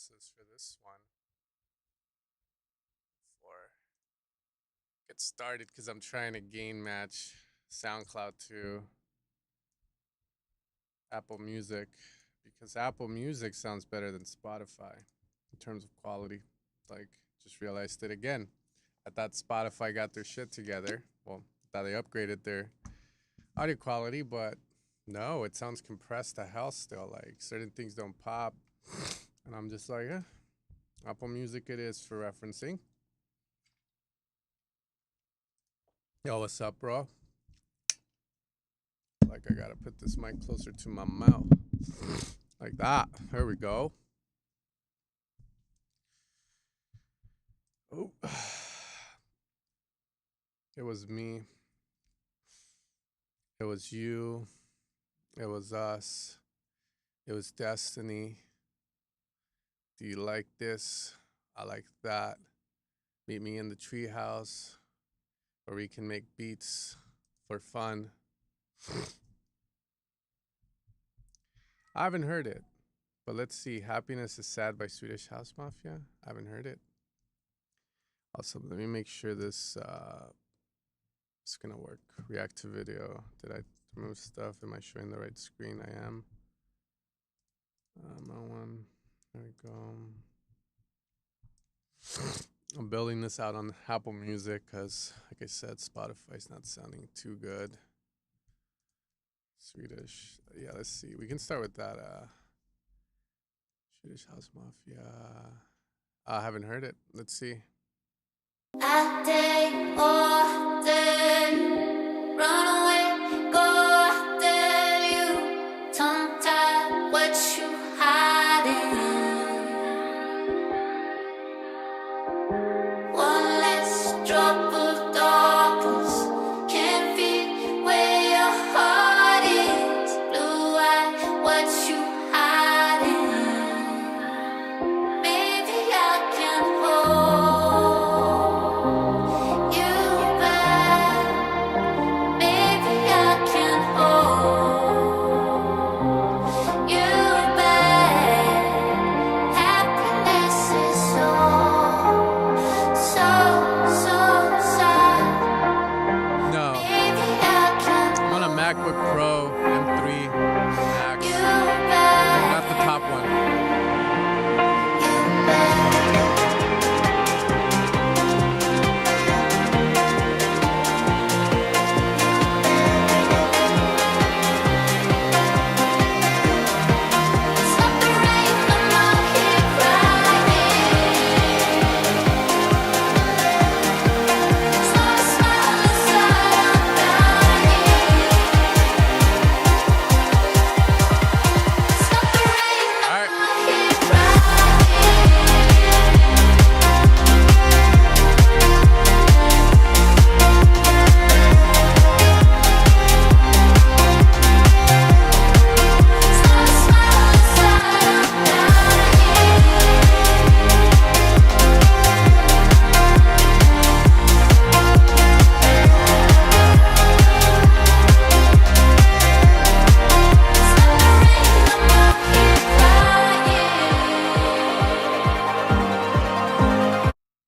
preferences for this one before I get started because I'm trying to gain match SoundCloud to Apple Music because Apple Music sounds better than Spotify in terms of quality. Like, just realized it again. I thought Spotify got their shit together. Well, I thought they upgraded their audio quality, but no, it sounds compressed to hell still. Like, certain things don't pop. And I'm just like, Apple Music it is for referencing. Yo, what's up, bro? Like, I gotta put this mic closer to my mouth. Like that. There we go. Oh. It was me. It was you. It was us. It was destiny. Do you like this? I like that. Meet me in the treehouse where we can make beats for fun. I haven't heard it, but let's see. Happiness is Sad by Swedish House Mafia. I haven't heard it. Also, let me make sure this is gonna work. React to video. Did I remove stuff? Am I showing the right screen? I am. My one. There we go. I'm building this out on Apple Music because, like I said, Spotify's not sounding too good. Swedish. Yeah, let's see. We can start with that. Swedish House Mafia. I haven't heard it. Let's see. I day or day, run away, go after you, tongue tied, what you hiding? One less drop of darkness, can't feel where your heart is, blue eye, what you hiding? Maybe I can hold MacBook Pro M3 Max, not the top one.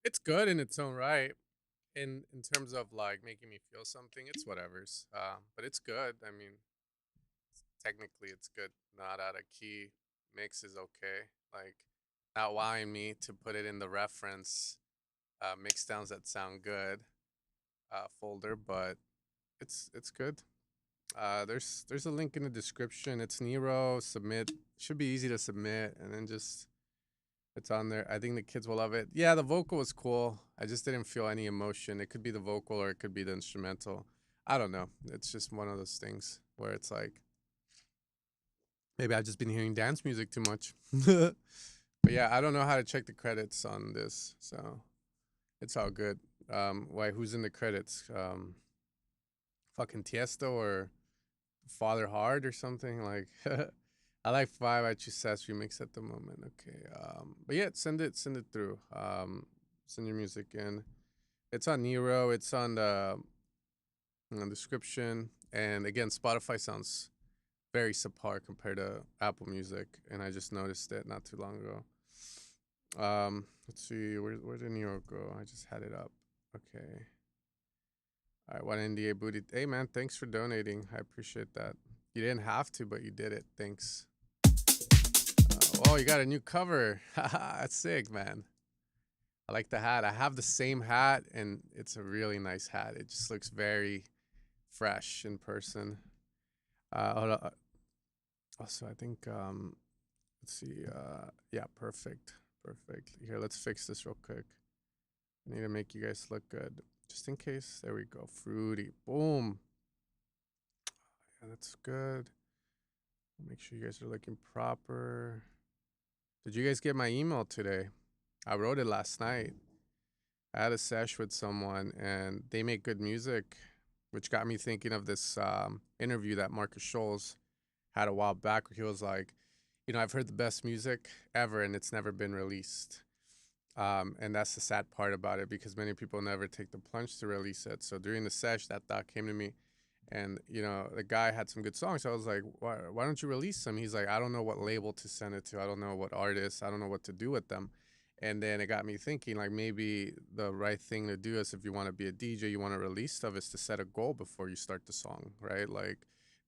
It's good in its own right. In terms of like making me feel something, it's whatever's. But it's good. I mean, technically it's good. Not out of key. Mix is okay. Like not wowing me to put it in the reference mix downs that sound good folder, but it's good. There's a link in the description. It's Nero. Submit. Should be easy to submit, and then just it's on there. I think the kids will love it. Yeah, the vocal was cool. I just didn't feel any emotion. It could be the vocal or it could be the instrumental. I don't know. It's just one of those things where it's like maybe I've just been hearing dance music too much. But yeah, I don't know how to check the credits on this, so it's all good. Why? Who's in the credits? Fucking Tiesto or Father Hard or something like. I like Five. I choose Sass remix at the moment. Okay. But yeah, send it through. Send your music in. It's on Nero. It's on the description. And again, Spotify sounds very subpar compared to Apple Music, and I just noticed it not too long ago. Let's see. Where did New York go? I just had it up. Okay. All right. One NDA booty. Hey man, thanks for donating. I appreciate that. You didn't have to, but you did it. Thanks. Oh, you got a new cover. That's sick, man. I like the hat. I have the same hat, and it's a really nice hat. It just looks very fresh in person. Hold on. Also, I think let's see. Yeah, perfect, perfect. Here, let's fix this real quick. I need to make you guys look good, just in case. There we go. Fruity. Boom. Yeah, that's good. Make sure you guys are looking proper. Did you guys get my email today? I wrote it last night. I had a sesh with someone, and they make good music, which got me thinking of this interview that Marcus Scholes had a while back, where he was like, I've heard the best music ever, and it's never been released. And that's the sad part about it, because many people never take the plunge to release it. So during the sesh, that thought came to me. And, the guy had some good songs. So I was like, why don't you release them? He's like, I don't know what label to send it to. I don't know what artists. I don't know what to do with them. And then it got me thinking, like, maybe the right thing to do is, if you want to be a DJ, you want to release stuff, is to set a goal before you start the song, right? Like,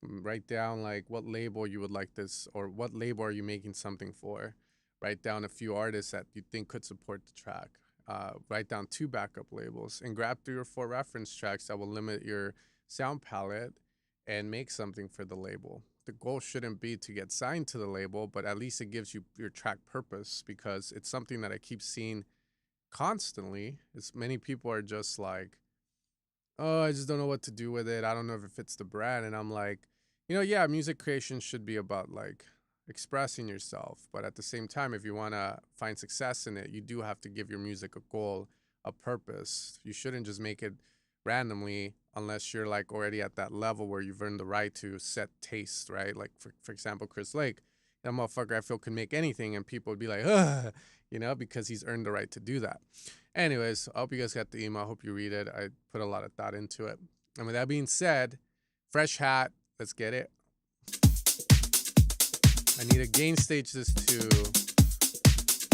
write down, like, what label you would like this, or what label are you making something for? Write down a few artists that you think could support the track. Write down 2 backup labels, and grab 3 or 4 reference tracks that will limit your sound palette, and make something for the label. The goal shouldn't be to get signed to the label, but at least it gives you your track purpose, because it's something that I keep seeing constantly. Is many people are just like, oh, I just don't know what to do with it. I don't know if it fits the brand. And I'm like, yeah, music creation should be about, like, expressing yourself. But at the same time, if you want to find success in it, you do have to give your music a goal, a purpose. You shouldn't just make it randomly, unless you're, like, already at that level where you've earned the right to set taste, right? Like, for example, Chris Lake, that motherfucker, I feel, can make anything, and people would be like, ugh, because he's earned the right to do that. Anyways, I hope you guys got the email. I hope you read it. I put a lot of thought into it. And with that being said, fresh hat, let's get it. I need to gain stage this to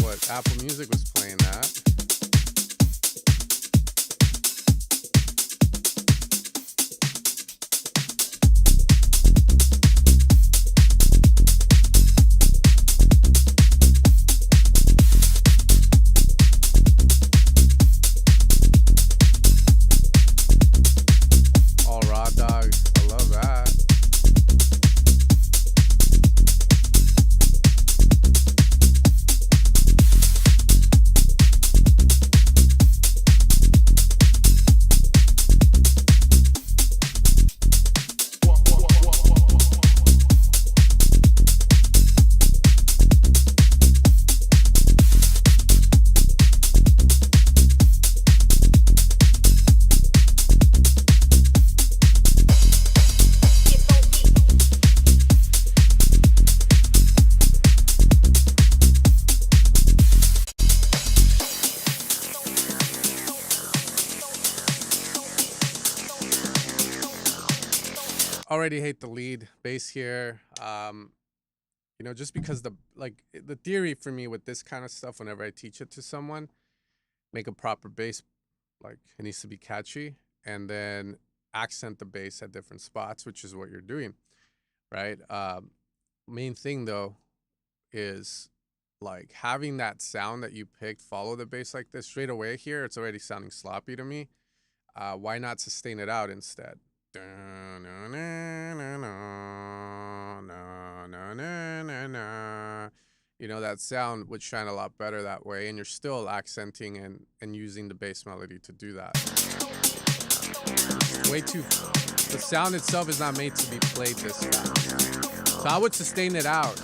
what Apple Music was playing at. Already hate the lead bass here. Just because the theory for me with this kind of stuff, whenever I teach it to someone, make a proper bass, like, it needs to be catchy, and then accent the bass at different spots, which is what you're doing, right? Main thing though is, like, having that sound that you picked follow the bass like this straight away. Here it's already sounding sloppy to me. Why not sustain it out instead? That sound would shine a lot better that way, and you're still accenting and using the bass melody to do that. The sound itself is not made to be played this fast. So I would sustain it out.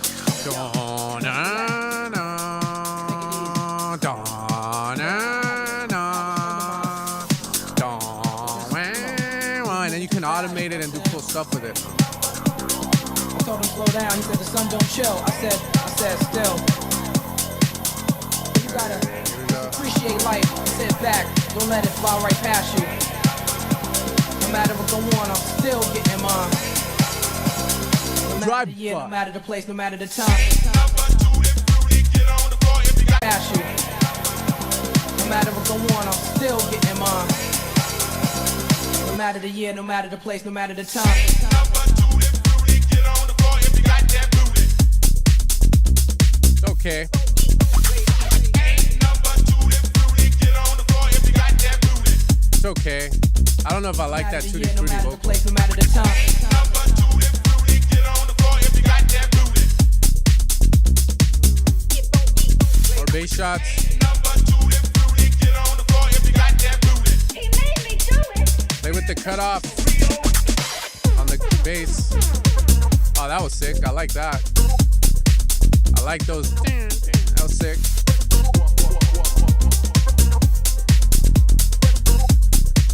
And then you can automate it and do cool stuff with it. I told him slow down, he said the sun don't chill. I said still. You gotta appreciate life, sit back, don't let it fly right past you. No matter what go on, I'm still getting mine. No matter the year, no matter the place, no matter the time. Past you. the year, no matter the place, no matter the time. It's okay. It's okay. I don't know if I like that Tutti Frutti vocal. Place, no matter the time. More bass shots. Play with the cutoff on the bass. Oh, that was sick. I like that. I like those. That was sick.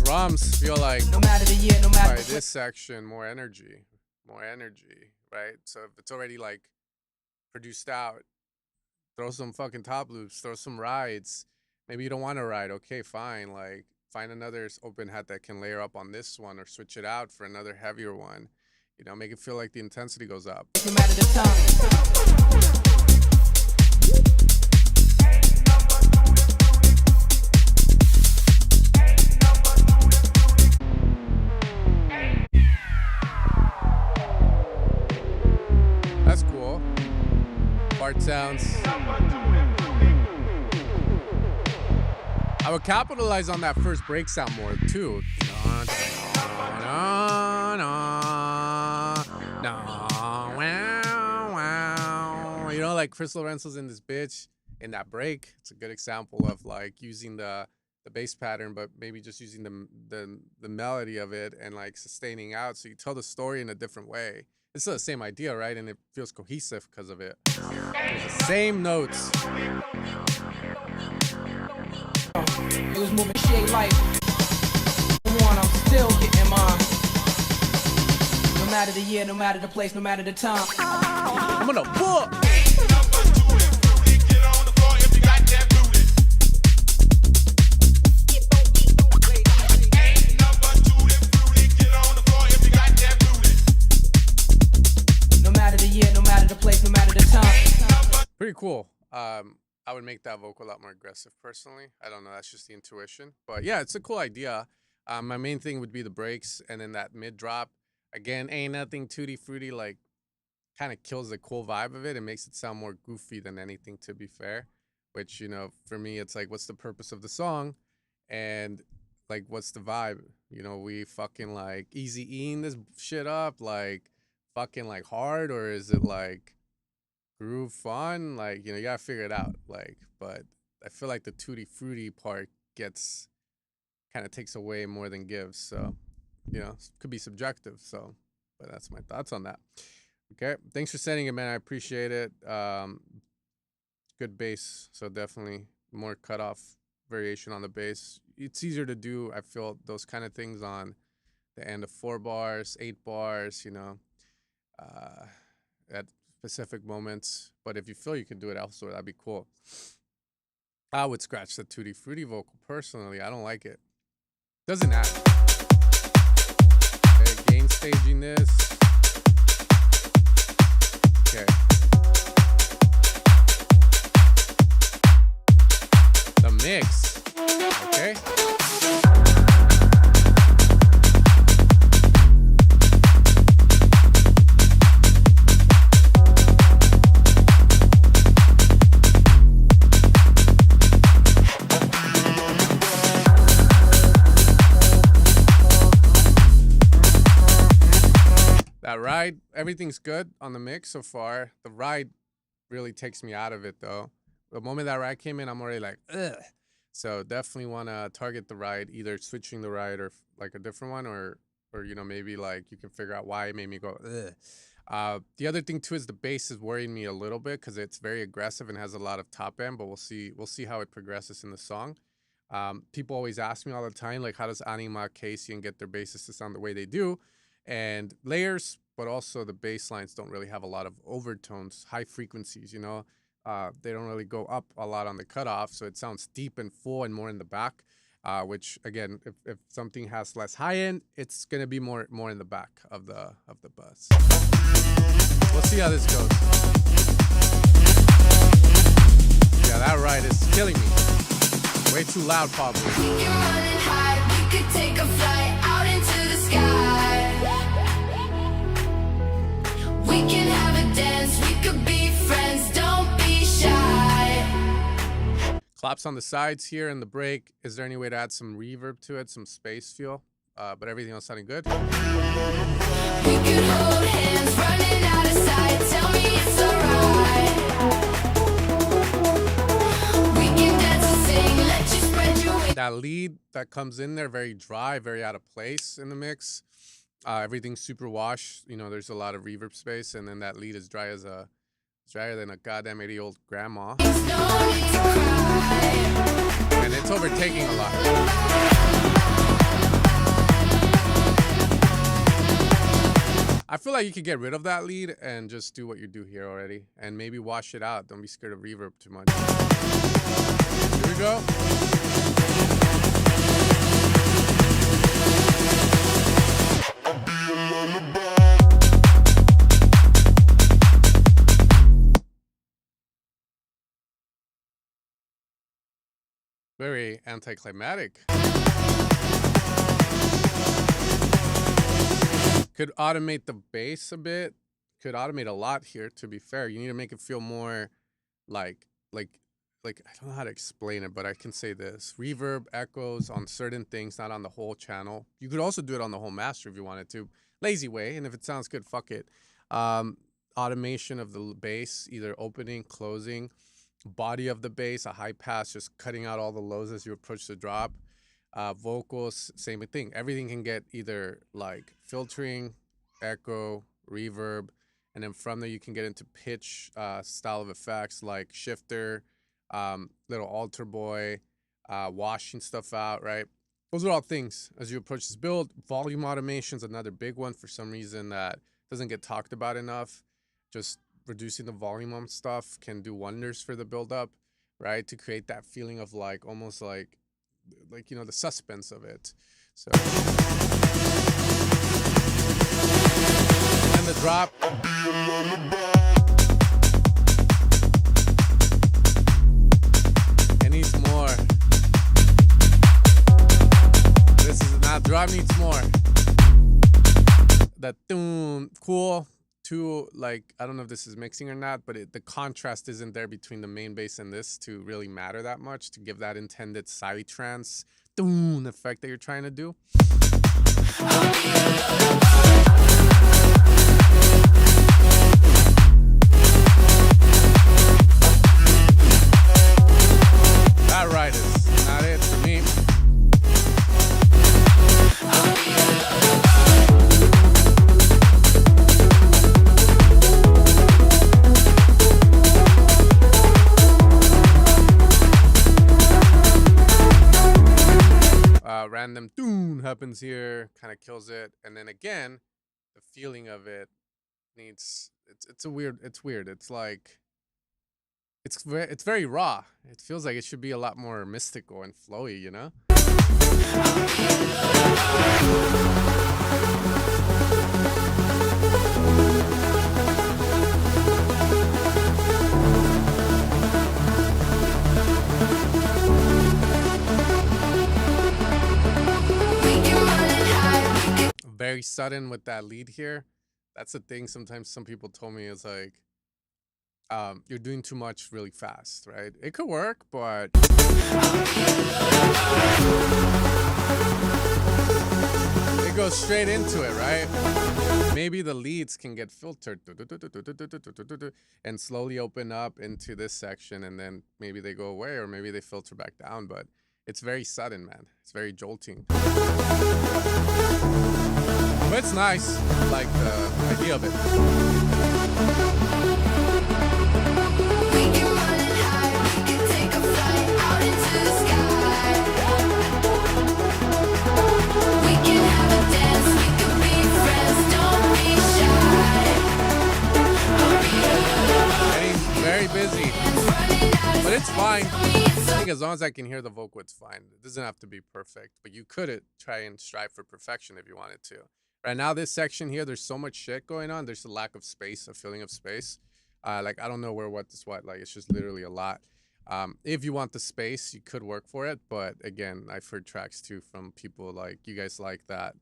Drums feel like, no matter the year, no matter right, this section, more energy, right? So if it's already like produced out, throw some fucking top loops, throw some rides. Maybe you don't want to ride. Okay, fine. Like, find another open hat that can layer up on this one or switch it out for another heavier one. You know, make it feel like the intensity goes up. no matter the time. That's cool. Part sounds. I would capitalize on that first break sound more too. You know, like Chris Lorenzo's in this bitch in that break. It's a good example of like using the bass pattern, but maybe just using the melody of it and like sustaining out, so you tell the story in a different way. It's the same idea, right? And it feels cohesive because of it. It's the same notes. It was moving shade life. One, I'm still getting mine. No matter the year, no matter the place, no matter the time. I'm gonna book. No matter the year, no matter the place, no matter the time. Pretty cool. I would make that vocal a lot more aggressive personally. I don't know, that's just the intuition. But yeah, it's a cool idea. My main thing would be the breaks and then that mid drop. Again, ain't nothing tutti frutti, like kind of kills the cool vibe of it. It makes it sound more goofy than anything, to be fair. Which, you know, for me, it's like, what's the purpose of the song? And like, what's the vibe? You know, we fucking like easy-eing this shit up, like fucking like hard, or is it like groove fun? Like, you know, you gotta figure it out. Like, but I feel like the tutti frutti part gets kind of takes away more than gives. So, you know, could be subjective. So, but that's my thoughts on that. Okay, thanks for sending it, man. I appreciate it. Good bass, so definitely more cutoff variation on the bass. It's easier to do, I feel, those kind of things on the end of 4 bars, 8 bars, you know, at specific moments. But if you feel you can do it elsewhere, that'd be cool. I would scratch the tutti frutti vocal personally. I don't like it. Doesn't add. Okay, gain staging this. Okay. The mix. Okay. That ride, everything's good on the mix so far. The ride really takes me out of it though. The moment that ride came in, I'm already like, ugh. So definitely want to target the ride, either switching the ride or like a different one, or you know, maybe like you can figure out why it made me go, ugh. The other thing too is the bass is worrying me a little bit because it's very aggressive and has a lot of top end, but we'll see how it progresses in the song. People always ask me all the time, like, how does Anima, Casey, and get their basses to sound the way they do? And layers, but also the bass lines don't really have a lot of overtones, high frequencies, you know. They don't really go up a lot on the cutoff, so it sounds deep and full and more in the back, which, again, if something has less high end, it's going to be more in the back of the bus. We'll see how this goes. Yeah, that ride is killing me. Way too loud, probably. We can run and hide, we could take a flight out into the sky. sky. We can have a dance, we could be friends, don't be shy. Claps on the sides here in the break. Is there any way to add some reverb to it, some space feel? But everything else sounding good. We could hold hands, running out of sight. Tell me it's alright. We can dance and sing, let you spread your wings. That lead that comes in there, very dry, very out of place in the mix. Everything's super washed. You know, there's a lot of reverb space, and then that lead is drier than a goddamn 80-year-old grandma. No need to cry. And it's overtaking a lot. I feel like you could get rid of that lead and just do what you do here already, and maybe wash it out. Don't be scared of reverb too much. Here we go. Very anticlimactic. Could automate the bass a bit. Could automate a lot here, to be fair. You need to make it feel more like I don't know how to explain it, but I can say this. Reverb, echoes on certain things, not on the whole channel. You could also do it on the whole master if you wanted to. Lazy way, and if it sounds good, fuck it. Automation of the bass, either opening, closing, body of the bass, a high pass, just cutting out all the lows as you approach the drop. Vocals, same thing. Everything can get either like filtering, echo, reverb, and then from there you can get into pitch style of effects like shifter, little alter boy, washing stuff out, right? Those are all things as you approach this build. Volume automation is another big one for some reason that doesn't get talked about enough. Just reducing the volume on stuff can do wonders for the build up, right? To create that feeling of like almost like you know, the suspense of it. So and the drop. It needs more. This is not drop, needs more. That cool. Too, like, I don't know if this is mixing or not, but the contrast isn't there between the main bass and this to really matter that much, to give that intended psytrance effect that you're trying to do. That right is not it for me. Random happens here, kind of kills it, and then again, the feeling of it needs. It's weird. It's like it's very raw. It feels like it should be a lot more mystical and flowy, you know. Very sudden with that lead here. That's the thing. Sometimes some people told me is like, you're doing too much really fast, right? It could work, but it goes straight into it, right? Maybe the leads can get filtered and slowly open up into this section, and then maybe they go away, or maybe they filter back down, but it's very sudden, man. It's very jolting. But it's nice. I like the idea of it. We can run and hide, we can take a flight out into the sky. We can have a dance, we can be friends, don't be shy. Getting very busy. But it's fine. I think as long as I can hear the vocal, it's fine. It doesn't have to be perfect, but you could try and strive for perfection if you wanted to. Right now, this section here, there's so much shit going on. There's a lack of space, a feeling of space. Like, I don't know where, what, this, what. Like, it's just literally a lot. If you want the space, you could work for it. But again, I've heard tracks too from people like, you guys like that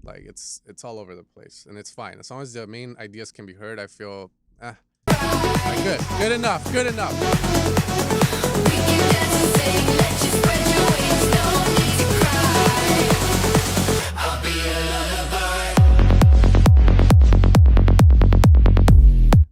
Like it's all over the place, and it's fine as long as the main ideas can be heard. I feel like good enough, good enough. We can dance and sing, let you spread your wings, no need to cry. I'll be a lullaby.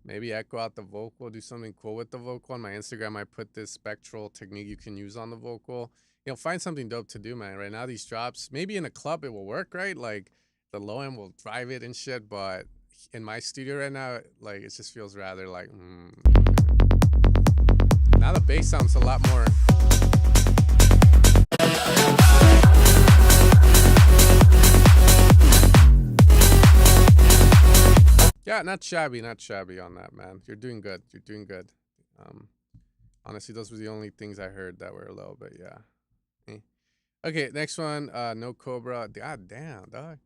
Maybe echo out the vocal, do something cool with the vocal. On my Instagram, I put this spectral technique you can use on the vocal. You know, find something dope to do, man. Right now, these drops, maybe in a club it will work, right? Like the low end will drive it and shit, but in my studio right now, like it just feels rather like. Now the bass sounds a lot more. Yeah, not shabby on that, man. You're doing good. You're doing good. Honestly, those were the only things I heard that were low, but yeah. Okay, next one. No Cobra. God damn, dog.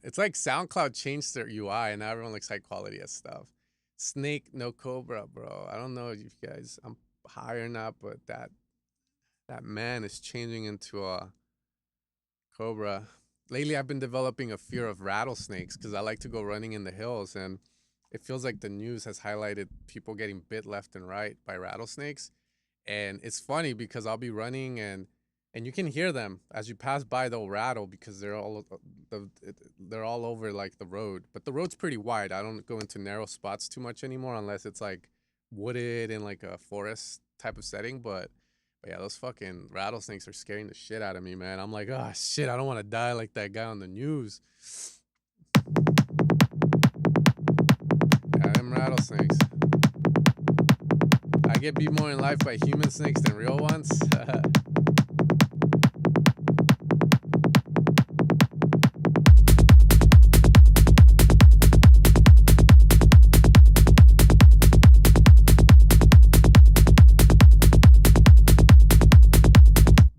It's like SoundCloud changed their UI and now everyone looks high quality as stuff. Snake, no Cobra, bro. I don't know if you guys, I'm high or not, but that man is changing into a Cobra. Lately, I've been developing a fear of rattlesnakes because I like to go running in the hills, and it feels like the news has highlighted people getting bit left and right by rattlesnakes. And it's funny because I'll be running and you can hear them as you pass by. They'll rattle because they're all over like the road, but the road's pretty wide. I don't go into narrow spots too much anymore unless it's like wooded in like a forest type of setting. But yeah, those fucking rattlesnakes are scaring the shit out of me, man. I'm like, oh shit, I don't want to die like that guy on the news. Yeah, them rattlesnakes. I get beat more in life by human snakes than real ones.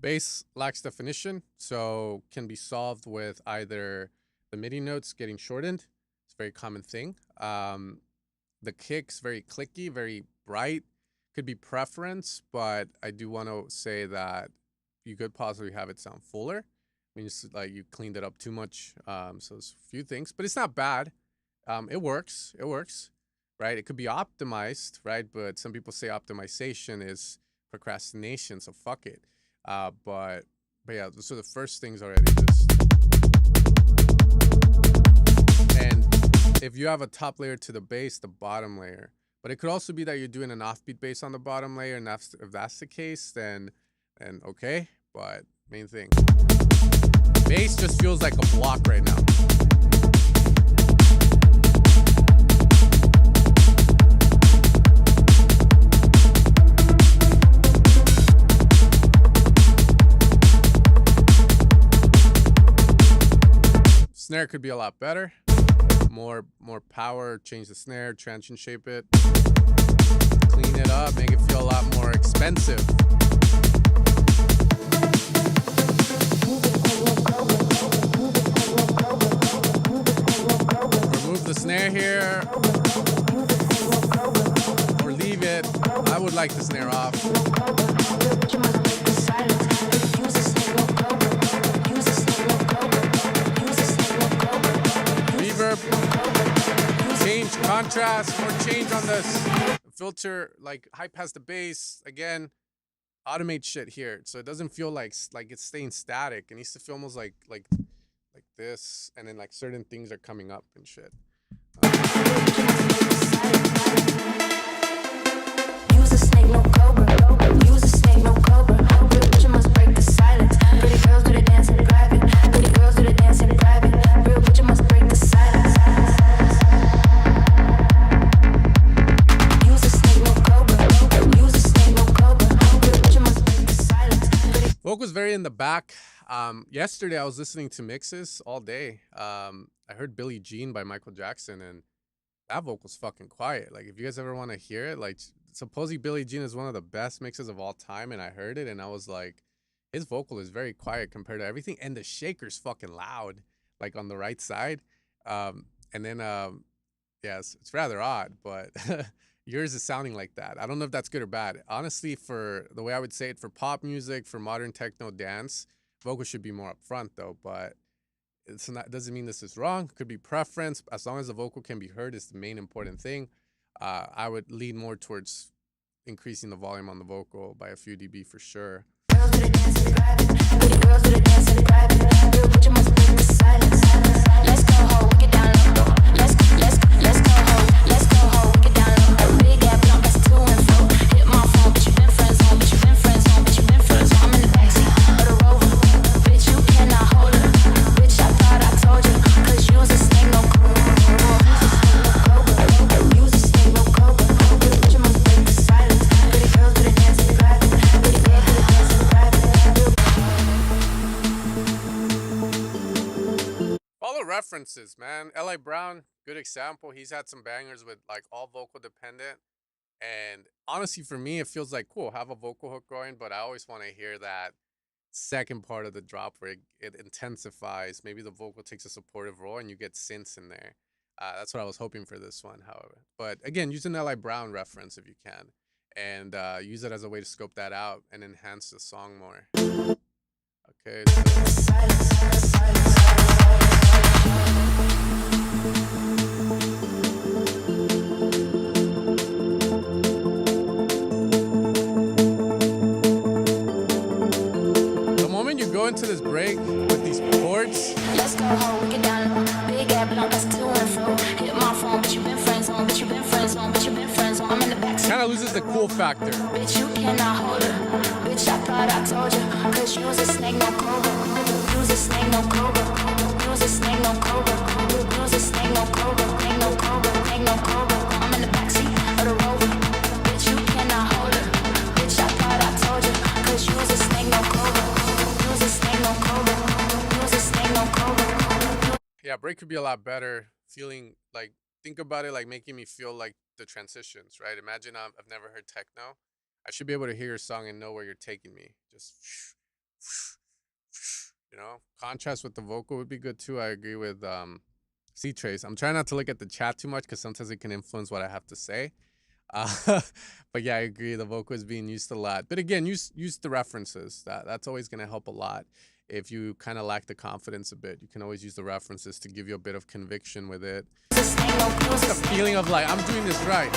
Bass lacks definition, so can be solved with either the MIDI notes getting shortened. It's a very common thing. The kick's very clicky, very bright. Could be preference, but I do want to say that you could possibly have it sound fuller. I mean, just like you cleaned it up too much. So there's a few things, but it's not bad. It works. It works, right? It could be optimized, right? But some people say optimization is procrastination, so fuck it. But yeah, so the first things already just. And if you have a top layer to the bass, the bottom layer. But it could also be that you're doing an offbeat bass on the bottom layer, and if that's the case, then okay. But main thing, bass just feels like a block right now. Snare could be a lot better. More power, change the snare, transition shape it, clean it up, make it feel a lot more expensive. Remove the snare here, or leave it. I would like the snare off. Change contrast, more change on this filter, like high pass the bass. Again, automate shit here so it doesn't feel like it's staying static. It needs to feel almost like this, and then like certain things are coming up and shit. Use a snake, no cobra. Use a snake, no cobra. But you must break the silence. Pretty girls do the dance in private. Pretty girls do the dance in private. Real, but you must break the silence. Use a snake, no cobra. Use a snake, no cobra. But you must break the silence. Vocals very in the back. Yesterday I was listening to mixes all day. I heard Billie Jean by Michael Jackson, and that vocal's fucking quiet. Like, if you guys ever want to hear it, like, supposedly Billie Jean is one of the best mixes of all time, and I heard it, and I was like, his vocal is very quiet compared to everything, and the shaker's fucking loud, like, on the right side. And then, yeah, it's rather odd, but yours is sounding like that. I don't know if that's good or bad. Honestly, for the way I would say it, for pop music, for modern techno dance, vocals should be more upfront, though, but It's not doesn't mean this is wrong. Could be preference. As long as the vocal can be heard is the main important thing. I would lean more towards increasing the volume on the vocal by a few dB for sure. Girls do the dance in private. Girls do the dance in private. But you must break the silence. Let's go ho, we get down low. Let's go ho, we get down low. Big ass blunt, that's to and fro. Hit my phone, bitch you been friends on, bitch you been friends on, bitch you been friends on. I'm in the backseat of the Rover, bitch you cannot hold her. Bitch I thought I told you, 'cause you's a snake no cobra. You's a snake no cobra. But you must break the silence. Pretty girls do the dance in private. Pretty girls do the dance in private. Follow references, man. L.A. Brown, good example. He's had some bangers with like all vocal dependent. And honestly, for me, it feels like cool, have a vocal hook going, but I always want to hear that second part of the drop where it intensifies. Maybe the vocal takes a supportive role and you get synths in there. That's what I was hoping for this one, however. But again, use an L.I. Brown reference if you can, and use it as a way to scope that out and enhance the song more. Okay. The moment you go into this break with these chords, Let's go ho, we get down low. Big ass blunt, that's to and fro. Hit my phone, bitch you been friends on, bitch you been friends on, bitch you been friends on. I'm in the backseat. kind of loses the cool factor. Bitch you cannot hold her. Bitch I thought I told you, 'cause you's a snake no cobra. You's a snake no cobra. You's a snake no cobra. You's a snake no cobra. Snake no cobra. Snake no cobra. I'm in the backseat of the Rover. Bitch you cannot hold her. Bitch I thought I told you, 'cause you's a snake no cobra. You's a snake no cobra. You's a snake no cobra. Yeah, break could be a lot better. Feeling like, think about it like making me feel like the transitions, right? Imagine I've never heard techno. I should be able to hear your song and know where you're taking me. Just, contrast with the vocal would be good too. I agree with C-Trace. I'm trying not to look at the chat too much because sometimes it can influence what I have to say. But yeah, I agree. The vocal is being used a lot. But again, use the references. That's always going to help a lot. If you kind of lack the confidence a bit, you can always use the references to give you a bit of conviction with it. Just the feeling of like, I'm doing this right.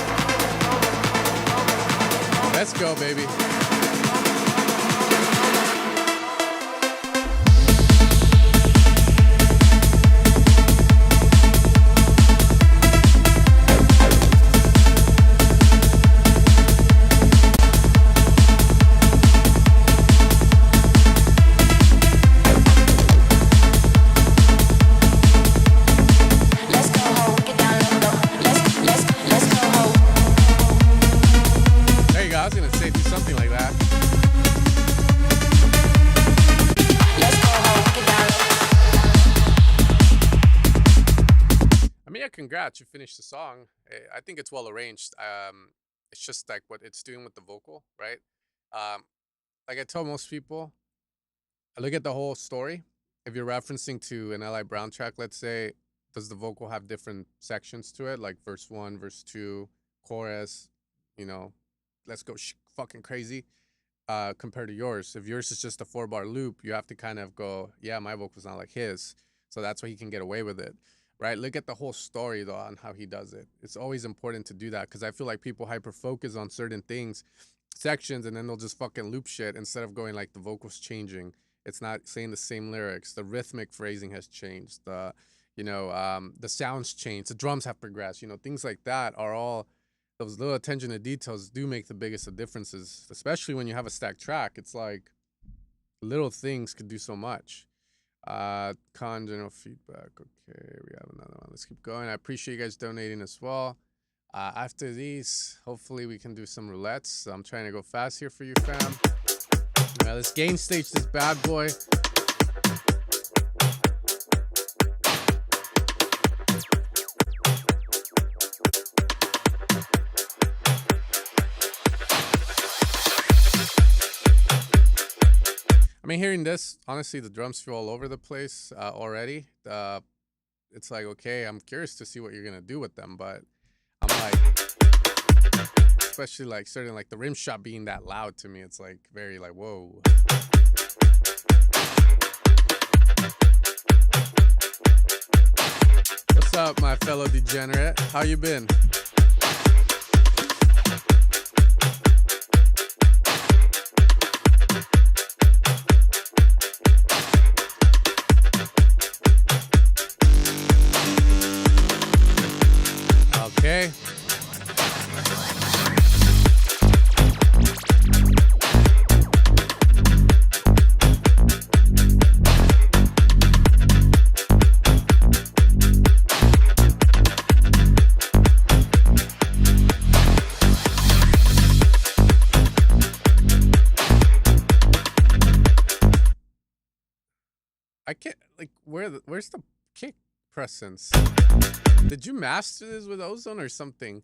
Let's go, baby. Let's go ho, we get down low. Let's go ho. There you go. I was gonna say do something like that. Let's go ho, we get down low. I mean, yeah, congrats. You finished the song. I think it's well arranged. It's just like what it's doing with the vocal, right? Like I tell most people, I look at the whole story. If you're referencing to an L.I. Brown track, let's say, does the vocal have different sections to it, like verse 1, verse 2, chorus, let's go fucking crazy, compared to yours. If yours is just a 4-bar loop, you have to kind of go, yeah, my vocal's not like his. So that's why he can get away with it, right? Look at the whole story, though, on how he does it. It's always important to do that because I feel like people hyper-focus on certain things, sections, and then they'll just fucking loop shit instead of going like the vocal's changing. It's not saying the same lyrics. The rhythmic phrasing has changed. The sounds changed. The drums have progressed. Things like that are all, those little attention to details do make the biggest of differences, especially when you have a stacked track. It's like little things could do so much. General feedback. Okay, we have another one. Let's keep going. I appreciate you guys donating as well. After these, hopefully we can do some roulettes. I'm trying to go fast here for you, fam. Let's gain stage this bad boy. I mean, hearing this, honestly, the drums feel all over the place already. It's like, okay, I'm curious to see what you're going to do with them, but I'm like, especially like certain, like the rim shot being that loud to me, it's like very like, whoa. What's up, my fellow degenerate? How you been? Okay. I can't like where's the kick presence? Did you master this with Ozone or something?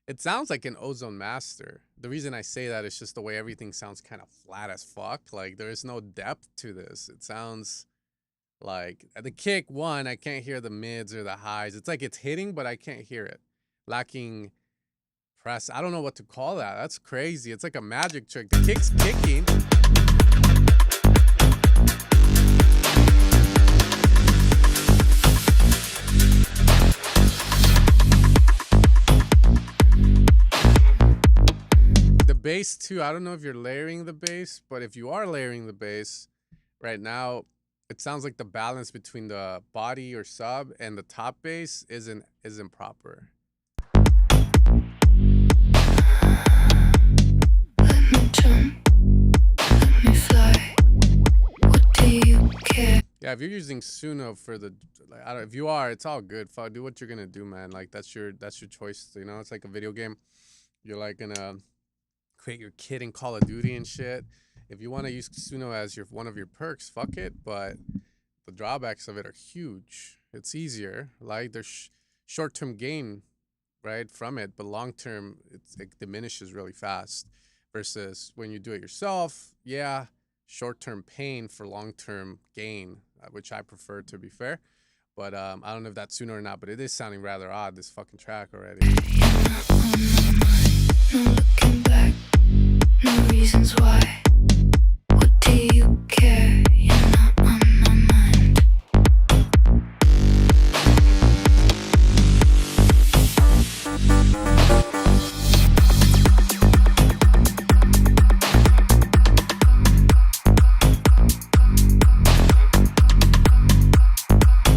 It sounds like an Ozone master. The reason I say that is just the way everything sounds kind of flat as fuck. Like there is no depth to this. It sounds like the kick one, I can't hear the mids or the highs. It's like it's hitting, but I can't hear it. Lacking press. I don't know what to call that. That's crazy. It's like a magic trick. The kick's kicking. Bass too. I don't know if you're layering the bass, but if you are layering the bass right now, it sounds like the balance between the body or sub and the top bass isn't proper. Let me jump, let me fly. What do you care? Yeah, if you're using Suno for the, like, I don't. If you are, it's all good. Fuck, do what you're gonna do, man. Like that's your choice. You know, it's like a video game. You're like gonna create your kit in Call of Duty and shit. If you want to use Suno as one of your perks, fuck it. But the drawbacks of it are huge. It's easier. Like there's short-term gain, right, from it, but long-term it diminishes really fast. Versus when you do it yourself, yeah, short-term pain for long-term gain, which I prefer, to be fair. But I don't know if that's Suno or not, but it is sounding rather odd, this fucking track already. No looking back, no reasons why. What do you care? You're not on my mind.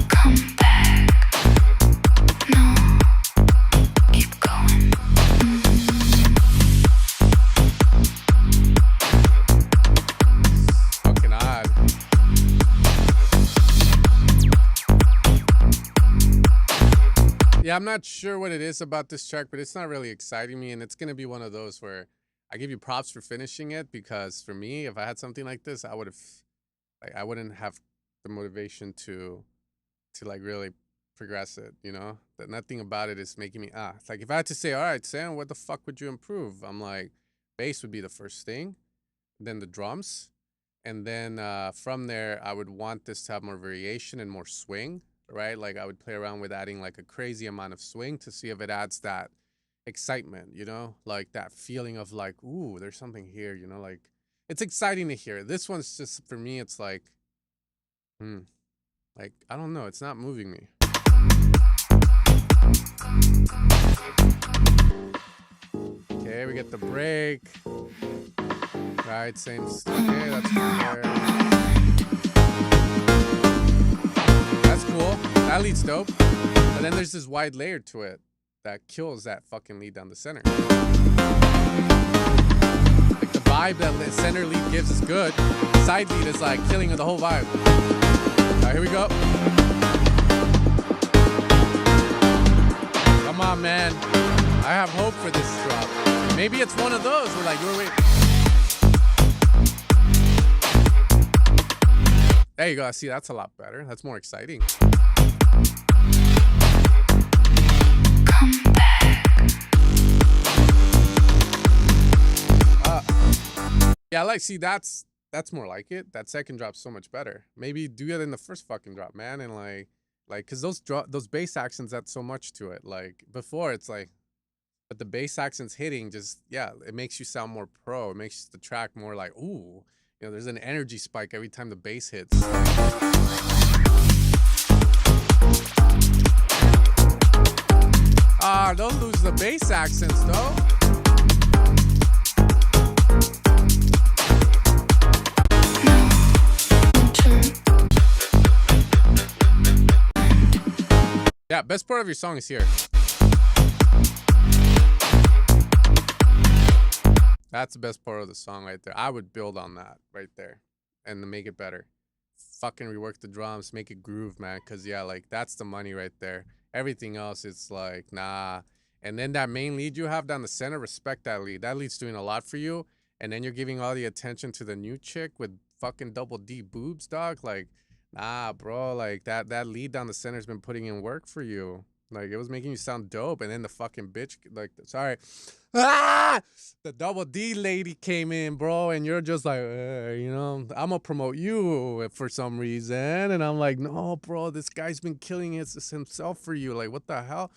Come back. No, keep going. Fucking odd. Yeah, I'm not sure what it is about this track, but it's not really exciting me, and it's gonna be one of those where I give you props for finishing it, because for me, if I had something like this, I wouldn't have the motivation to like really progress it, you know? That nothing about it is making me It's like if I had to say, all right, Sam, what the fuck would you improve? I'm like, bass would be the first thing, then the drums, and then from there, I would want this to have more variation and more swing, right? Like I would play around with adding like a crazy amount of swing to see if it adds that excitement, you know? Like that feeling of like, ooh, there's something here, you know? Like it's exciting to hear. This one's just, for me, it's like, like, I don't know, it's not moving me. Okay, we get the break. Right, same. Okay, that's fair. That's cool. That lead's dope. But then there's this wide layer to it that kills that fucking lead down the center. Like the vibe that the center lead gives is good. Side lead is like killing the whole vibe. Alright, here we go. Come on, man. I have hope for this drop. Maybe it's one of those where like, you're waiting. There you go. See, that's a lot better. That's more exciting. Come back. Yeah, like, see, that's more like it. That second drop's so much better. Maybe do it in the first fucking drop, man, and like, cause those bass accents add so much to it. Like before, it's like, but the bass accents hitting just, yeah, it makes you sound more pro. It makes the track more like, ooh, you know, there's an energy spike every time the bass hits. Ah, don't lose the bass accents though. Yeah, best part of your song is here. That's the best part of the song right there. I would build on that right there and make it better. Fucking rework the drums, make it groove, man. Cause yeah, like that's the money right there. Everything else, it's like, nah. And then that main lead you have down the center, respect that lead. That lead's doing a lot for you. And then you're giving all the attention to the new chick with fucking double D boobs, dog. Like, nah, bro. Like that lead down the center's been putting in work for you. Like it was making you sound dope. And then the fucking bitch, like, sorry. Ah! The double D lady came in, bro, and you're just like, you know, I'm gonna promote you for some reason. And I'm like, no, bro, this guy's been killing it himself for you. Like, what the hell?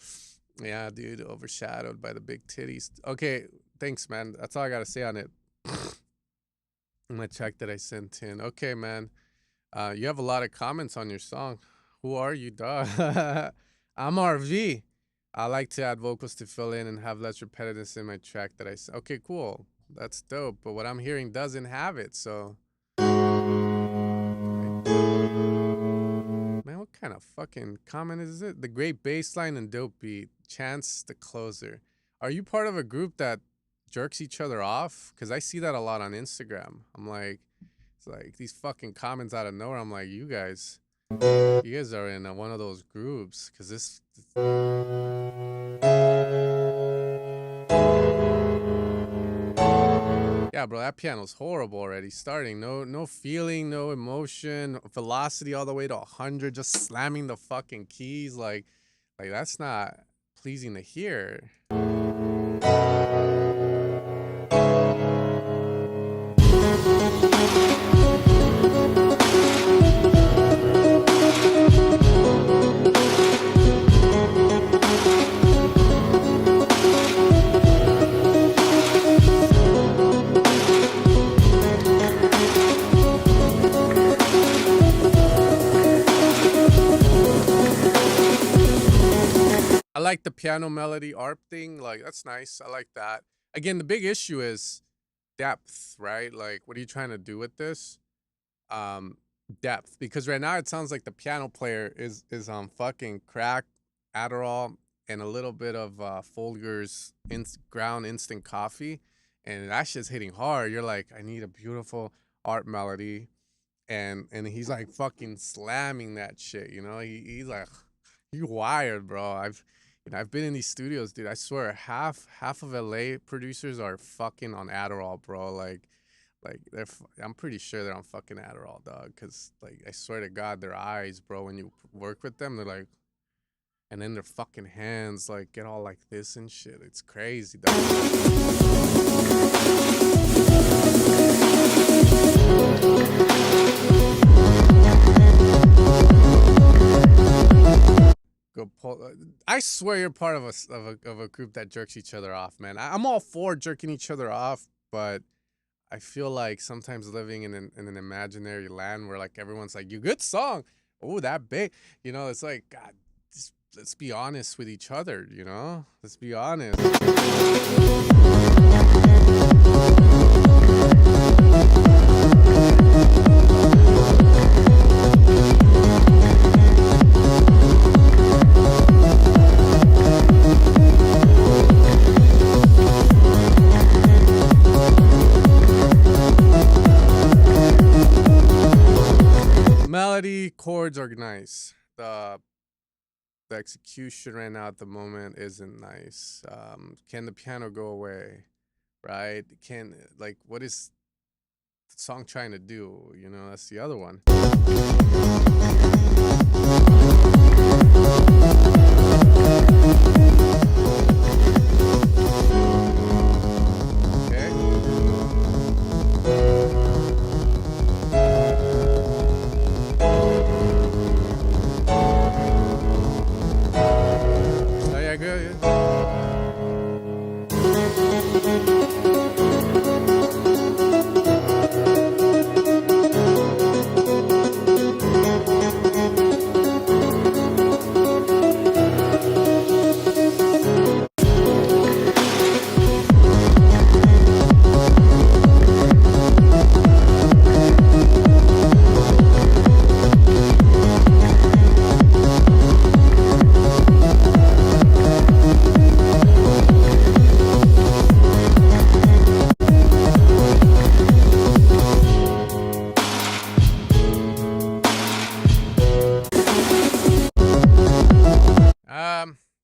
Yeah, dude, overshadowed by the big titties. Okay, thanks, man. That's all I gotta say on it. I'm gonna check that I sent in. Okay, man. You have a lot of comments on your song. Who are you, dog? I'm RV. I like to add vocals to fill in and have less repetitiveness in my track that I say. Okay, cool. That's dope. But what I'm hearing doesn't have it, so. Man, what kind of fucking comment is it? The great bass line and dope beat. Chance the closer. Are you part of a group that jerks each other off? Because I see that a lot on Instagram. I'm like, it's like these fucking comments out of nowhere. I'm like, you guys are in one of those groups. Because this. Yeah, bro, that piano's horrible already. Starting, no feeling, no emotion, velocity all the way to 100, just slamming the fucking keys. Like that's not pleasing to hear. I like the piano melody ARP thing. Like, that's nice. I like that. Again, the big issue is depth, right? Like, what are you trying to do with this? Depth. Because right now it sounds like the piano player is on fucking crack, Adderall, and a little bit of Folger's ground instant coffee. And that shit's hitting hard. You're like, I need a beautiful ARP melody. And he's like fucking slamming that shit, you know? He's like, you wired, bro. I've been in these studios, dude. I swear, half of LA producers are fucking on Adderall, bro. Like I'm pretty sure they're on fucking Adderall, dog. Cause like I swear to God, their eyes, bro. When you work with them, they're like, and then their fucking hands like get all like this and shit. It's crazy, dog. Go pull. I swear you're part of a group that jerks each other off, man. I'm all for jerking each other off, but I feel like sometimes living in an imaginary land where like everyone's like, "You good song, oh that big," you know. It's like, God, just, let's be honest with each other, you know. Let's be honest. Melody, chords are nice. The execution right now at the moment isn't nice. Can the piano go away? Right? Like, what is the song trying to do? You know, that's the other one.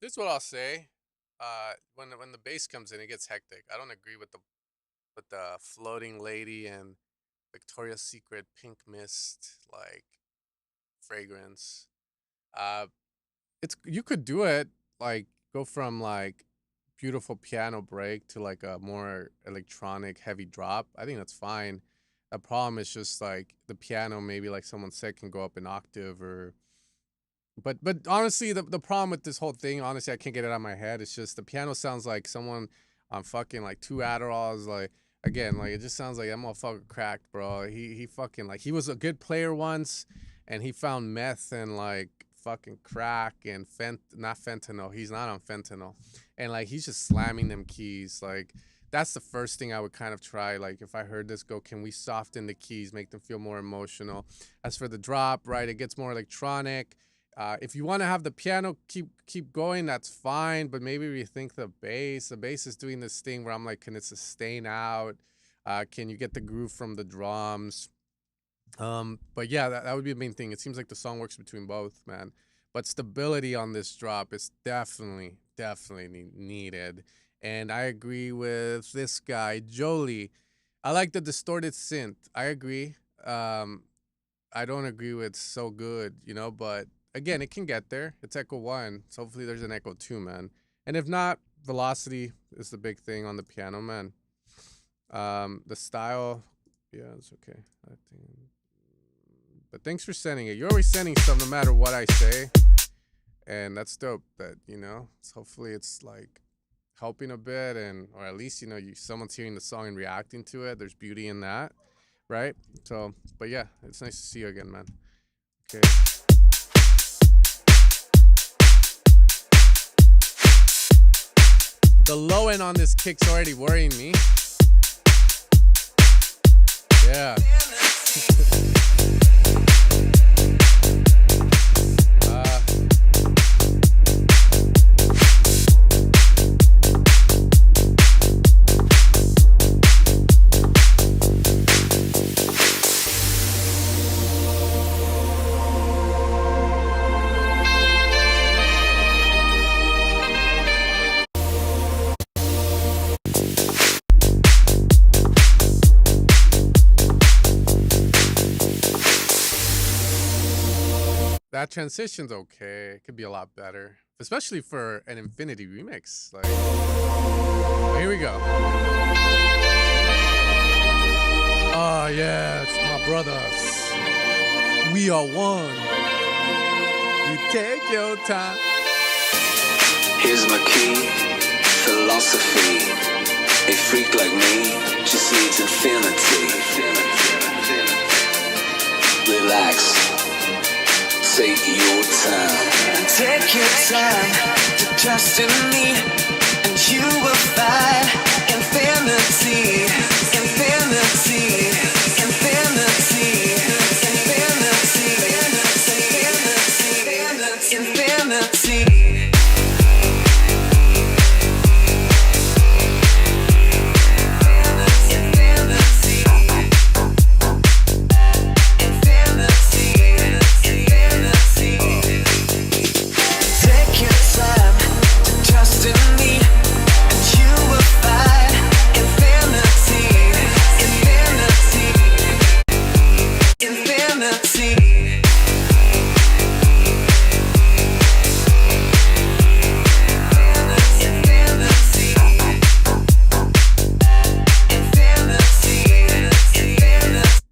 Here's what I'll say. When the bass comes in, it gets hectic. I don't agree with the floating lady and Victoria's Secret pink mist like fragrance. Uh, it's you could do it like go from like beautiful piano break to like a more electronic heavy drop. I think that's fine. The problem is just like the piano, maybe like someone said, can go up an octave or but honestly, the problem with this whole thing, honestly, I can't get it out of my head. It's just the piano sounds like someone on fucking like two Adderalls. Like again, like it just sounds like that motherfucker cracked, bro. He fucking like he was a good player once, and he found meth and like fucking crack and not fentanyl. He's not on fentanyl, and like he's just slamming them keys. Like that's the first thing I would kind of try. Like if I heard this, go, can we soften the keys, make them feel more emotional? As for the drop, right, it gets more electronic. If you want to have the piano keep going, that's fine. But maybe rethink the bass. The bass is doing this thing where I'm like, can it sustain out? Can you get the groove from the drums? But yeah, that would be the main thing. It seems like the song works between both, man. But stability on this drop is definitely needed. And I agree with this guy, Jolie. I like the distorted synth. I agree. I don't agree with so good, but again, it can get there. It's Echo 1. So hopefully there's an Echo 2, man. And if not, velocity is the big thing on the piano, man. The style, yeah, it's okay. I think. But thanks for sending it. You're always sending stuff no matter what I say. And that's dope that, hopefully it's like helping a bit or at least, someone's hearing the song and reacting to it. There's beauty in that, right? So, but yeah, it's nice to see you again, man. Okay. The low end on this kick's already worrying me. Yeah. That transition's okay. It could be a lot better, especially for an Infinity remix. Like, oh, here we go. Oh yeah, it's my brothers. We are one. You take your time. Here's my key, philosophy. A freak like me just needs infinity. Relax. Take your time. Take your time to trust in me, and you will find infinity, infinity, infinity, infinity, infinity, infinity.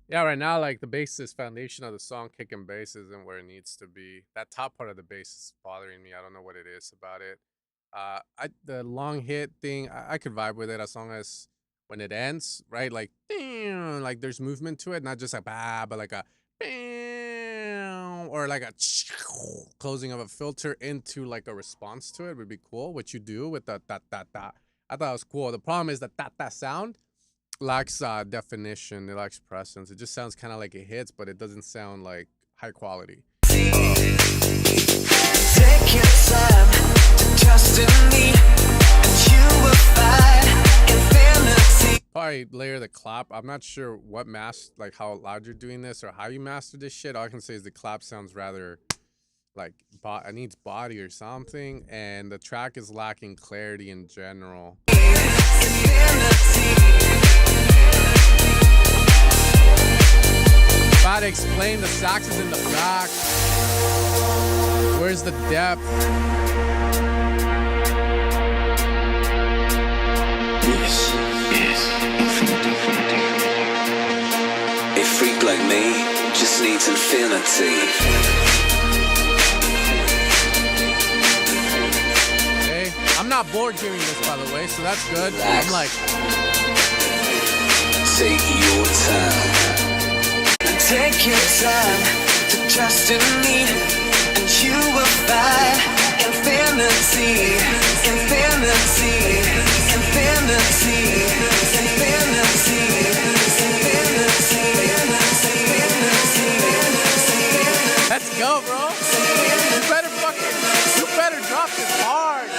Yeah, right now, like the basis foundation of the song, kicking bass isn't where it needs to be. That top part of the bass is bothering me. I don't know what it is about it. The long hit thing, I could vibe with it as long as when it ends, right? Like, like there's movement to it, not just like bah, but like a or like a closing of a filter into like a response to it would be cool. What you do with the da da da, I thought it was cool. The problem is that that sound lacks definition, it lacks presence. It just sounds kind of like it hits, but it doesn't sound like high quality. Take your time to trust in me, and you will find infinity. Probably layer the clap. I'm not sure what like how loud you're doing this or how you master this shit. All I can say is the clap sounds rather like it needs body or something, and the track is lacking clarity in general. Try to explain the sax is in the back. Where's the depth? This is infinity. A freak like me just needs infinity. Okay, I'm not bored hearing this, by the way, so that's good. I'm like, take your time. Take your time to trust in me, and you will find infinity, infinity, infinity, infinity, infinity. let's go, bro. You better drop this hard.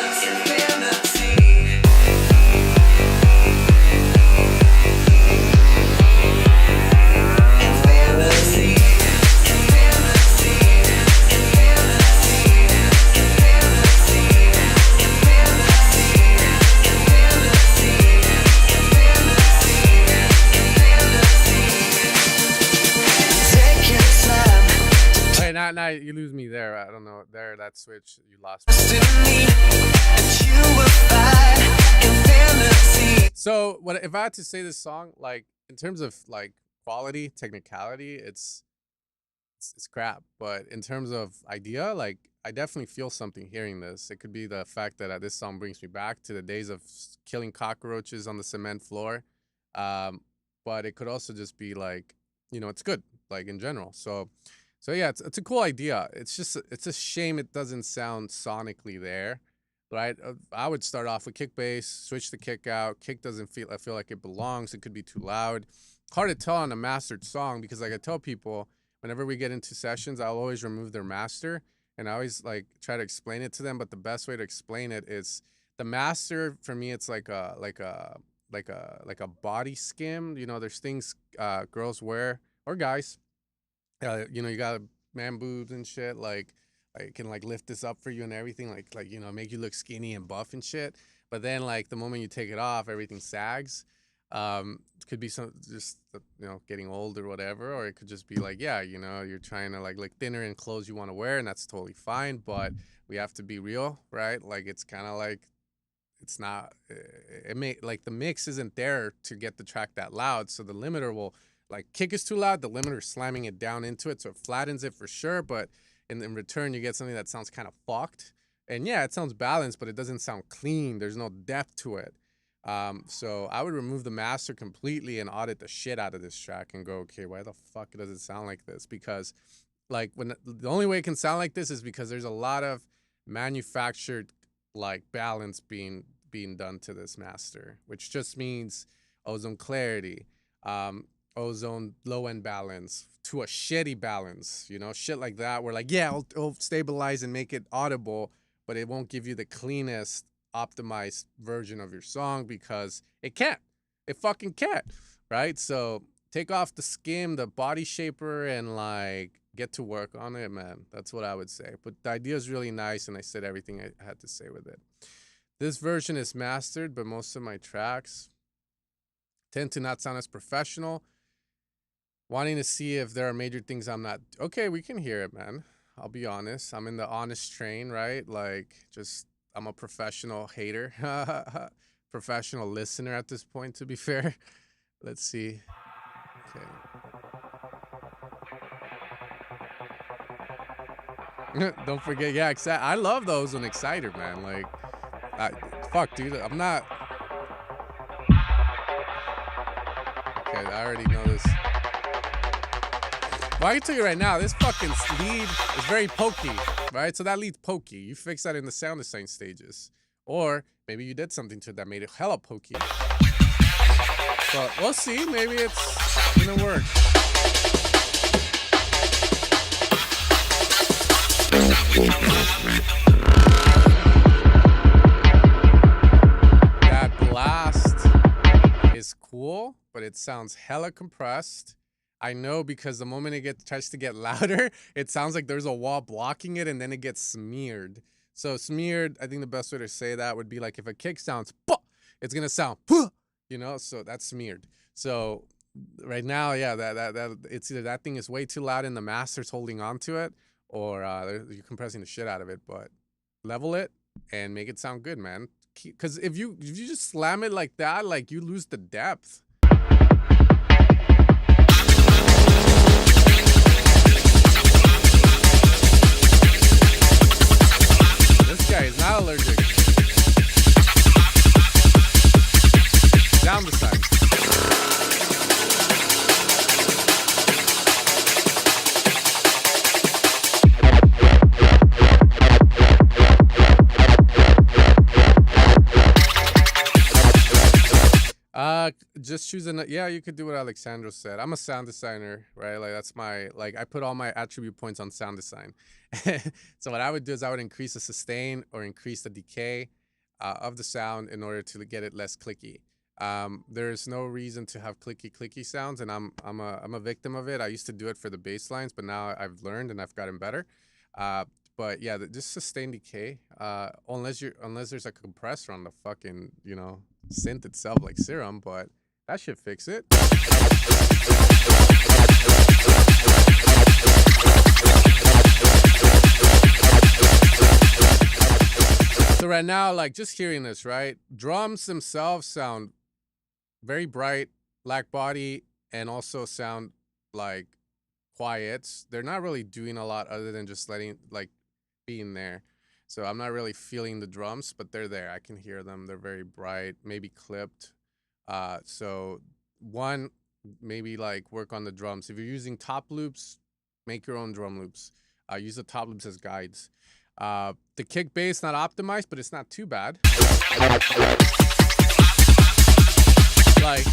Now you lose me there. I don't know. There, that switch, you lost me. So, what if I had to say this song, like in terms of like quality, technicality, it's crap. But in terms of idea, like I definitely feel something hearing this. It could be the fact that this song brings me back to the days of killing cockroaches on the cement floor. But it could also just be like, it's good, like in general. So yeah, it's a cool idea. It's a shame it doesn't sound sonically there, right? I would start off with kick bass, switch the kick out. Kick doesn't feel like it belongs. It could be too loud. Hard to tell on a mastered song because like I tell people, whenever we get into sessions, I'll always remove their master and I always like try to explain it to them. But the best way to explain it is the master for me. It's like a body skim. There's things girls wear or guys. You got man boobs and shit. Like I can like lift this up for you and everything. Like make you look skinny and buff and shit. But then like the moment you take it off, everything sags. It could be some just getting old or whatever, or it could just be like you're trying to like look thinner in clothes you want to wear, and that's totally fine. But we have to be real, right? Like it's kind of like it's not. It may like the mix isn't there to get the track that loud, so the limiter will. Like kick is too loud, the limiter is slamming it down into it, so it flattens it for sure. But in return, you get something that sounds kind of fucked. And yeah, it sounds balanced, but it doesn't sound clean. There's no depth to it. So I would remove the master completely and audit the shit out of this track and go, okay, why the fuck does it sound like this? Because like when the only way it can sound like this is because there's a lot of manufactured like balance being done to this master, which just means ozone clarity. Ozone low end balance to a shitty balance, shit like that, where like, yeah, it'll stabilize and make it audible, but it won't give you the cleanest, optimized version of your song because it can't. It fucking can't, right? So take off the skim, the body shaper, and like get to work on it, man. That's what I would say. But the idea is really nice, and I said everything I had to say with it. This version is mastered, but most of my tracks tend to not sound as professional. Wanting to see if there are major things I'm not. Okay, we can hear it, man. I'll be honest. I'm in the honest train, right? Like, I'm a professional hater, professional listener at this point, to be fair. Let's see. Okay. Don't forget, yeah, I love those on Exciter, man. Like, fuck, dude. I'm not. Okay, I already know this. Well, I can tell you right now, this fucking lead is very pokey, right? So that lead's pokey. You fix that in the sound design stages. Or maybe you did something to it that made it hella pokey. But we'll see. Maybe it's gonna work. That blast is cool, but it sounds hella compressed. I know because the moment tries to get louder, it sounds like there's a wall blocking it, and then it gets smeared. So smeared, I think the best way to say that would be like if a kick sounds, "Puh," it's gonna sound, "Puh," so that's smeared. So right now, yeah, that it's either that thing is way too loud and the master's holding on to it, or you're compressing the shit out of it. But level it and make it sound good, man. Because if you just slam it like that, like you lose the depth. This guy is not allergic. Down the side. Just choose yeah, you could do what Alexandro said. I'm a sound designer, right? Like that's I put all my attribute points on sound design. So what I would do is I would increase the sustain or increase the decay of the sound in order to get it less clicky. There's no reason to have clicky sounds, and I'm a victim of it. I used to do it for the bass lines, but now I've learned and I've gotten better. But yeah, just sustain decay. Unless there's a compressor on the fucking synth itself like Serum, but that should fix it. So right now, like just hearing this, right? Drums themselves sound very bright, black body, and also sound like quiet. They're not really doing a lot other than just being there. So I'm not really feeling the drums, but they're there. I can hear them. They're very bright, maybe clipped. So one, maybe like work on the drums. If you're using top loops, make your own drum loops. Use the top loops as guides. The kick bass not optimized, but it's not too bad. Like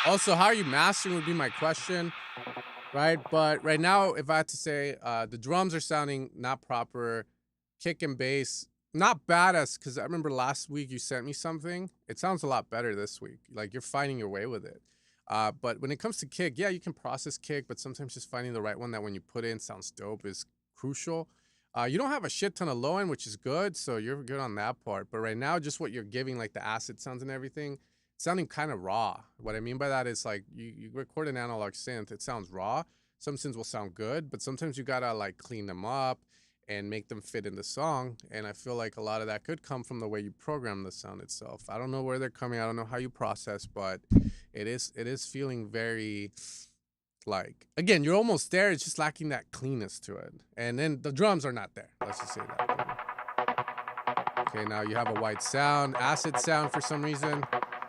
also, how are you mastering would be my question, right? But right now, if I had to say, the drums are sounding not proper, kick and bass, not bad because I remember last week you sent me something. It sounds a lot better this week. Like you're finding your way with it. But when it comes to kick, yeah, you can process kick, but sometimes just finding the right one that when you put in sounds dope is crucial. You don't have a shit ton of low end, which is good, so you're good on that part. But right now, just what you're giving, like the acid sounds and everything, sounding kind of raw. What I mean by that is like you record an analog synth, it sounds raw. Some synths will sound good, but sometimes you gotta like clean them up and make them fit in the song. And I feel like a lot of that could come from the way you program the sound itself. I don't know where they're coming. I don't know how you process, but it is feeling very like, again, you're almost there. It's just lacking that cleanness to it. And then the drums are not there. Let's just say that. Okay, now you have a white sound, acid sound for some reason.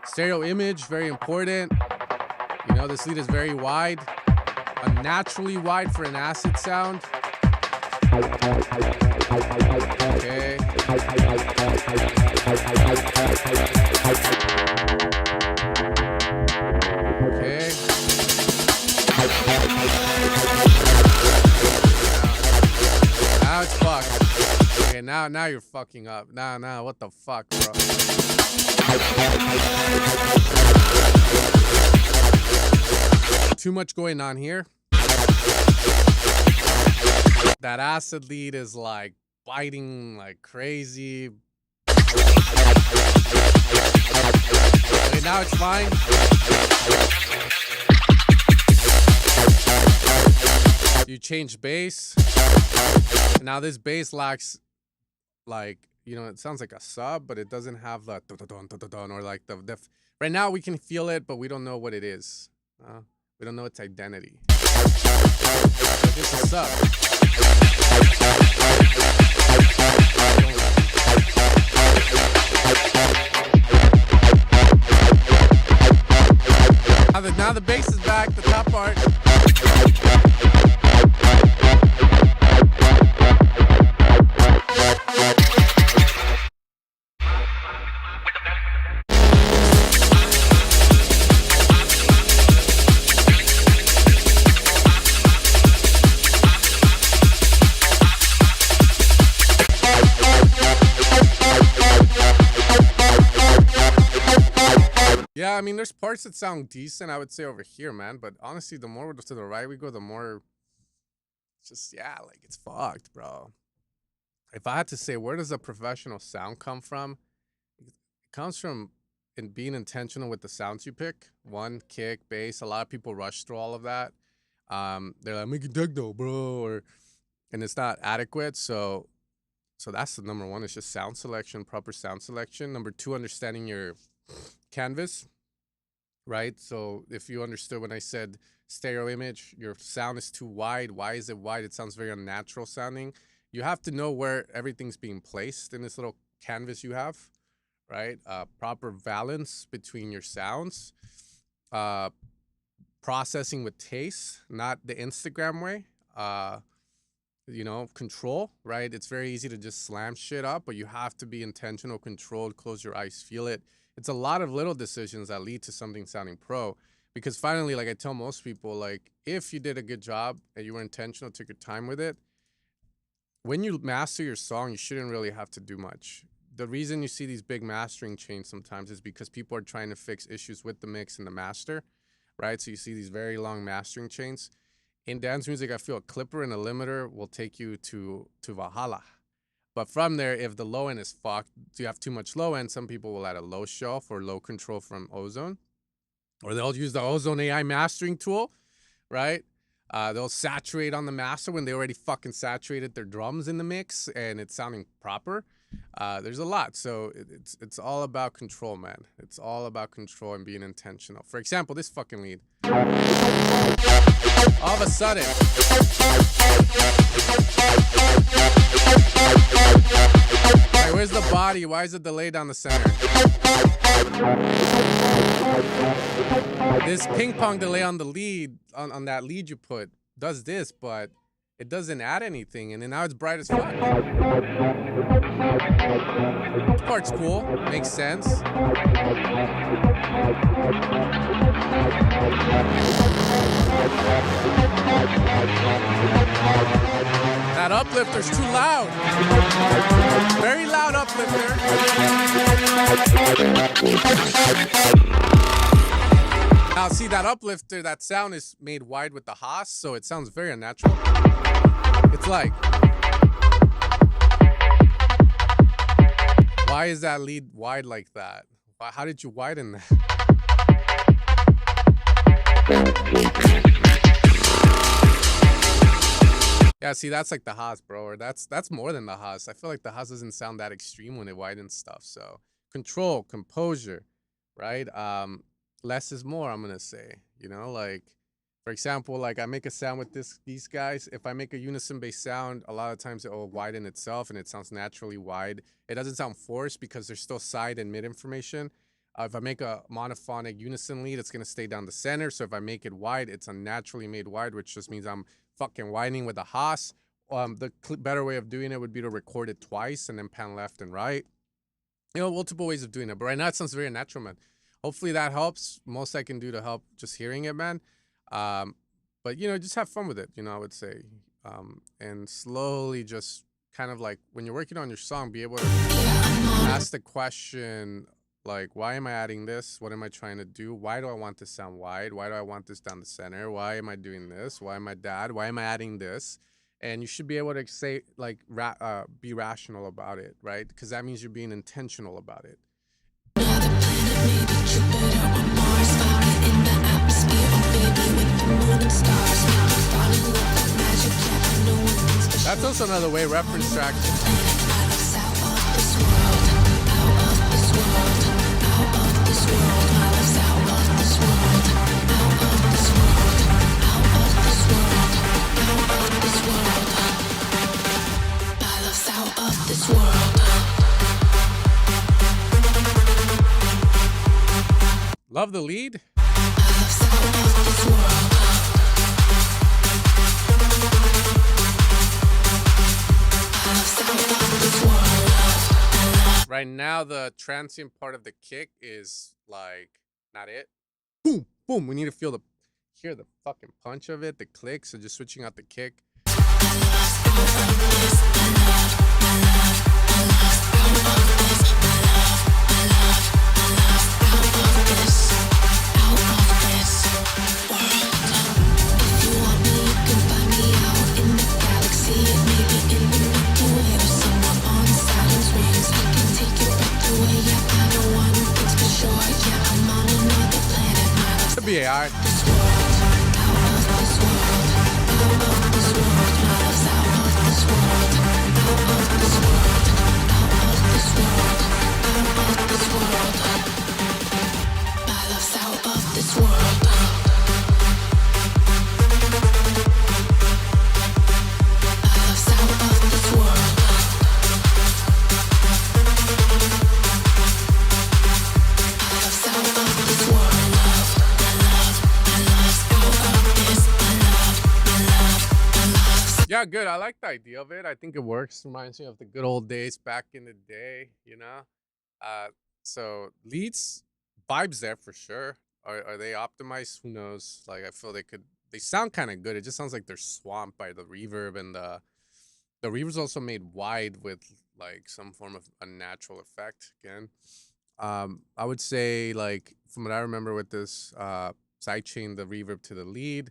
Stereo image, very important. This lead is very wide, unnaturally wide for an acid sound. Okay. Okay. Now it's fucked. Okay, now you're fucking up. Now, what the fuck, bro? Too much going on here. That acid lead is like biting like crazy. Okay, now it's fine. You change bass. Now this bass lacks like, it sounds like a sub, but it doesn't have the dun or like the right now we can feel it, but we don't know what it is. We don't know its identity. It's a sub. Now the bass is back, the top part. Yeah, I mean, there's parts that sound decent, I would say, over here, man. But honestly, the more to the right we go, the more it's just, yeah, like it's fucked, bro. If I had to say, where does a professional sound come from? It comes from in being intentional with the sounds you pick. One, kick, bass. A lot of people rush through all of that. They're like, make it techno, bro, and it's not adequate. So that's the number one. It's just sound selection, proper sound selection. Number two, understanding your canvas, right? So if you understood when I said stereo image, your sound is too wide. Why is it wide? It sounds very unnatural sounding. You have to know where everything's being placed in this little canvas you have, right? Proper balance between your sounds. Processing with taste, not the Instagram way. Control, right? It's very easy to just slam shit up, but you have to be intentional, controlled, close your eyes, feel it. It's a lot of little decisions that lead to something sounding pro. Because finally, like I tell most people, like if you did a good job and you were intentional, took your time with it, when you master your song, you shouldn't really have to do much. The reason you see these big mastering chains sometimes is because people are trying to fix issues with the mix and the master, right? So you see these very long mastering chains. In dance music, I feel a clipper and a limiter will take you to Valhalla. But from there, if the low end is fucked, you have too much low end, some people will add a low shelf or low control from Ozone. Or they'll use the Ozone AI mastering tool, right? They'll saturate on the master when they already fucking saturated their drums in the mix and it's sounding proper. There's a lot. So it's all about control, man. It's all about control and being intentional. For example, this fucking lead. All of a sudden. All right, where's the body? Why is it delayed down the center? This ping pong delay on the lead, on that lead you put, does this, but it doesn't add anything. And then now it's bright as fuck. This part's cool. Makes sense. That uplifter's too loud. Very loud uplifter. Now see that uplifter, that sound is made wide with the Haas, so it sounds very unnatural. It's like, why is that lead wide like that? How did you widen that? Yeah, see, that's like the Haas, bro, or that's more than the Haas. I feel like the Haas doesn't sound that extreme when it widens stuff. So control, composure, right? Less is more, I'm gonna say. Like, for example, like I make a sound with these guys. If I make a unison based sound, a lot of times it will widen itself and it sounds naturally wide. It doesn't sound forced because there's still side and mid information. If I make a monophonic unison lead, it's gonna stay down the center. So if I make it wide, it's unnaturally made wide, which just means I'm fucking widening with a Haas. The better way of doing it would be to record it twice and then pan left and right. Multiple ways of doing it. But right now it sounds very natural, man. Hopefully that helps. Most I can do to help just hearing it, man. But just have fun with it, I would say. And slowly just kind of like when you're working on your song, be able to ask the question, like, why am I adding this? What am I trying to do? Why do I want this sound wide? Why do I want this down the center? Why am I doing this? Why am I dad? Why am I adding this? And you should be able to say, like, be rational about it, right? Because that means you're being intentional about it. That's also another way, reference track. Love the lead. Right now, the transient part of the kick is like not it. Boom, boom. We need to hear the fucking punch of it, the click. So just switching out the kick. all right. Yeah, good. I like the idea of it. I think it works. Reminds me of the good old days back in the day, you know? Uh, so leads, vibes there for sure. Are they optimized? Who knows? Like I feel they sound kind of good. It just sounds like they're swamped by the reverb, and the reverb's also made wide with like some form of unnatural effect again. I would say like from what I remember with this sidechain the reverb to the lead.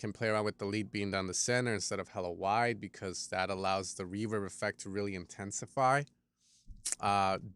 Can play around with the lead being down the center instead of hella wide because that allows the reverb effect to really intensify.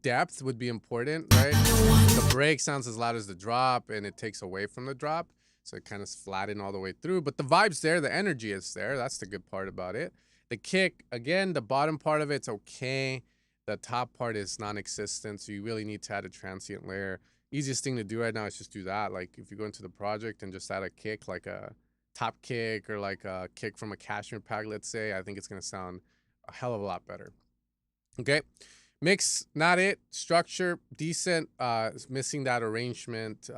Depth would be important, right? The break sounds as loud as the drop and it takes away from the drop. So it kind of flatten all the way through. But the vibe's there, the energy is there. That's the good part about it. The kick, again, the bottom part of it's okay. The top part is non-existent. So you really need to add a transient layer. Easiest thing to do right now is just do that. Like if you go into the project and just add a kick, like a top kick or like a kick from a cashmere pack, let's say, I think it's gonna sound a hell of a lot better. Okay. Mix, not it. Structure, decent. It's missing that arrangement,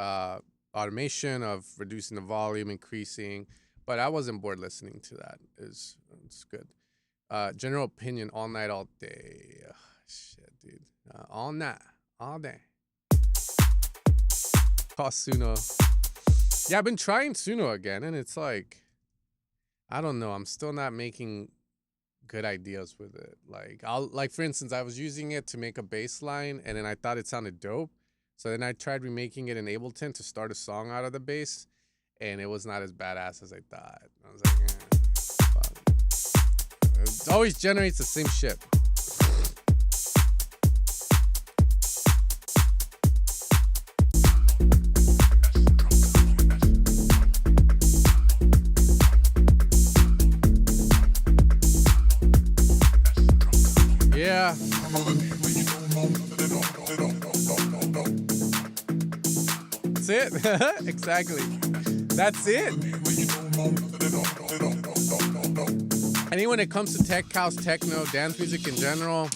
automation of reducing the volume, increasing. But I wasn't bored listening to that. It's good. General opinion, all night, all day. Ugh, shit, dude. All night, all day. Call Suno. Yeah, I've been trying Suno again, and it's like, I don't know. I'm still not making good ideas with it. Like for instance, I was using it to make a bass line, and then I thought it sounded dope. So then I tried remaking it in Ableton to start a song out of the bass, and it was not as badass as I thought. I was like, fuck. It always generates the same shit. Yeah. That's it. Exactly. That's it. I think when it comes to tech house, techno, dance music in general,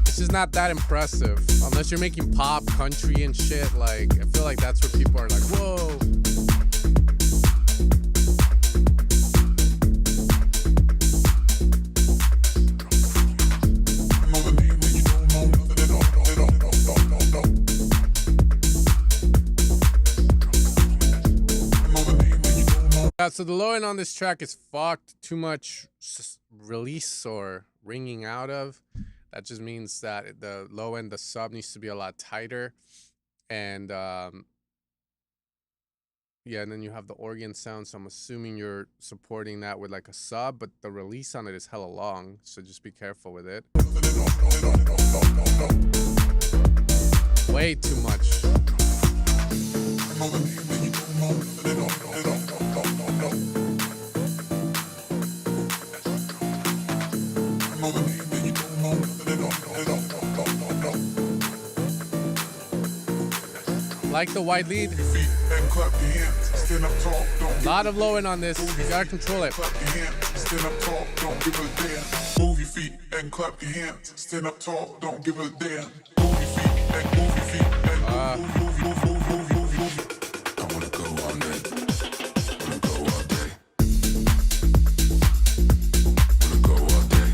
it's just not that impressive. Unless you're making pop, country, and shit. Like, I feel like that's where people are like, whoa. Yeah, so the low end on this track is fucked. Too much release or ringing out of. That just means that the low end, the sub needs to be a lot tighter. And yeah, and then you have the organ sound. So I'm assuming you're supporting that with like a sub, but the release on it is hella long. So just be careful with it. Way too much. Like the wide lead. A lot of low end on this. You gotta control it. Stand up tall, don't give a damn. Move your feet and clap your hands. Stand up tall, don't give a damn. Move your feet and move your feet and move. I wanna go all night. Wanna go all day. Wanna go all day.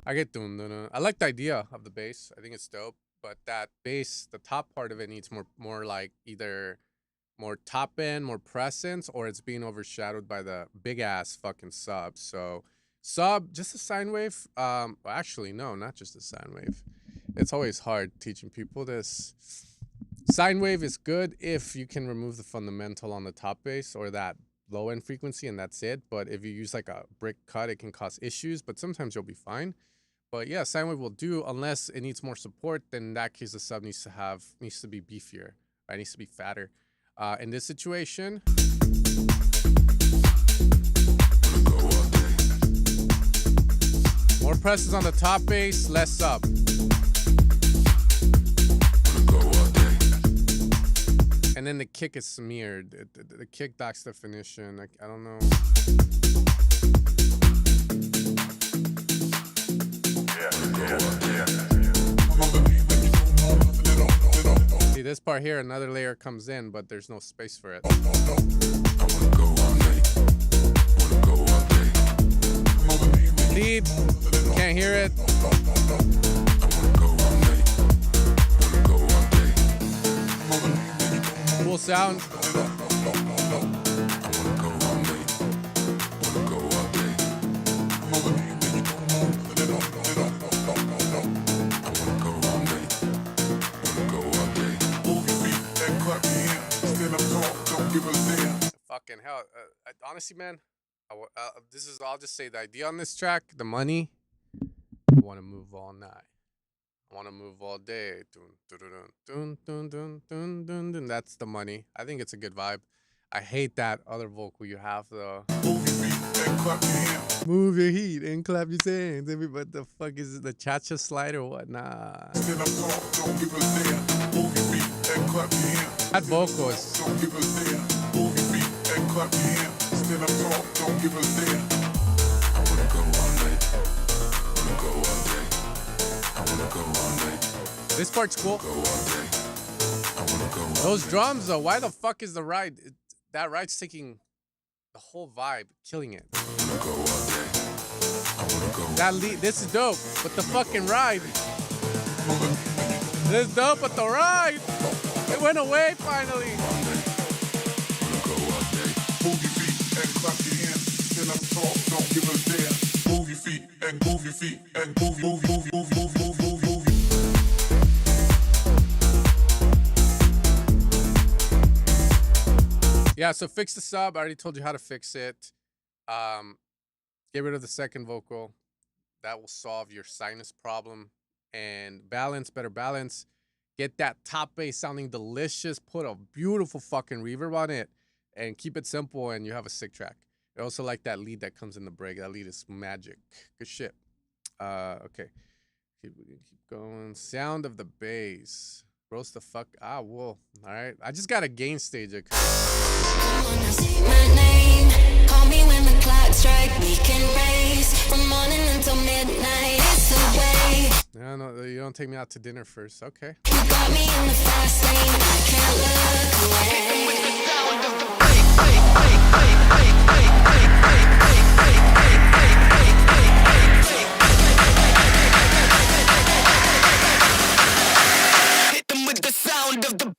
I get dun. I like the idea of the bass. I think it's dope. But that bass, the top part of it needs more like either more top end, more presence, or it's being overshadowed by the big ass fucking sub. So sub, just a sine wave. Actually, no, not just a sine wave. It's always hard teaching people this. Sine wave is good if you can remove the fundamental on the top bass or that low end frequency, and that's it. But if you use like a brick cut, it can cause issues. But sometimes you'll be fine. But yeah, sine wave will do unless it needs more support. Then in that case, the sub needs to be beefier, right? It needs to be fatter. In this situation, more presses on the top bass, less sub. And then the kick is smeared. The kick docks definition. I don't know. See this part here, another layer comes in, but there's no space for it. Lead, can't hear it. Cool sound. Fucking hell. Honestly, man, I'll just say the idea on this track, the money, I want to move all night. I want to move all day. Dun, dun, dun, dun, dun, dun, dun, dun. That's the money. I think it's a good vibe. I hate that other vocal you have, though. Move your feet and clap your hands. What the fuck is it? The cha-cha slide or what? Nah. That vocal is... This part's cool. Those drums, though, why the fuck is the ride? That ride's taking the whole vibe, killing it. That lead, this is dope, but the fucking ride. This is dope, but the ride, it went away finally. Move your feet and clap your hands. Stand up tall, don't give a damn. Move your feet and move your feet and move. Yeah, so fix the sub. I already told you how to fix it. Get rid of the second vocal. That will solve your sinus problem. And better balance. Get that top bass sounding delicious. Put a beautiful fucking reverb on it. And keep it simple, and you have a sick track. I also like that lead that comes in the break. That lead is magic. Good shit. Okay. Keep going. Sound of the bass. Roast the fuck. Whoa. All right. I just got a gain stage. Wanna say my name? Call me when the clock strikes. We can race from morning until midnight. It's a way. No, you don't take me out to dinner first. Okay. You got me in the fast lane. I can't look away. With the sound of the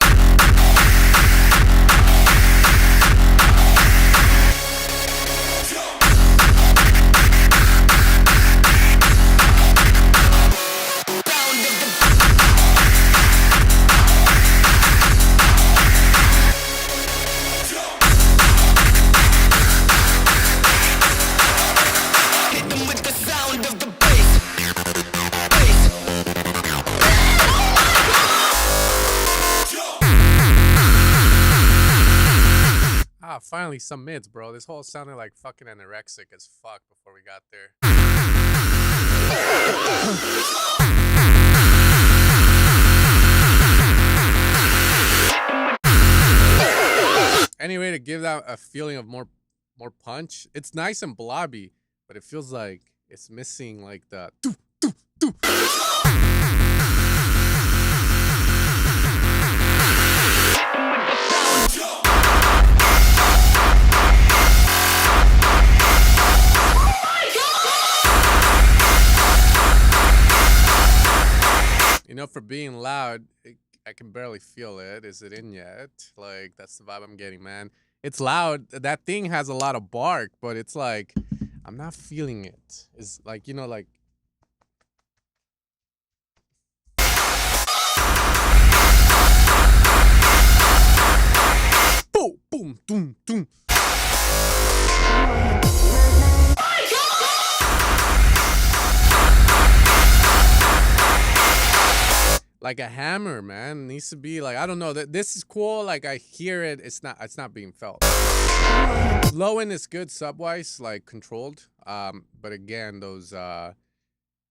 hit them with the sound of the Finally some mids, bro. This whole sounded like fucking anorexic as fuck before we got there. Anyway, to give that a feeling of more punch, it's nice and blobby, but it feels like it's missing like the You know, for being loud, I can barely feel it. Is it in yet? Like, that's the vibe I'm getting, man. It's loud. That thing has a lot of bark, but it's like, I'm not feeling it. It's like, you know, like. Boom, boom, doom, doom. like a hammer, man. It needs to be like, I don't know. This is cool. Like I hear it. It's not being felt. Low end is good subwise, like controlled. But again, those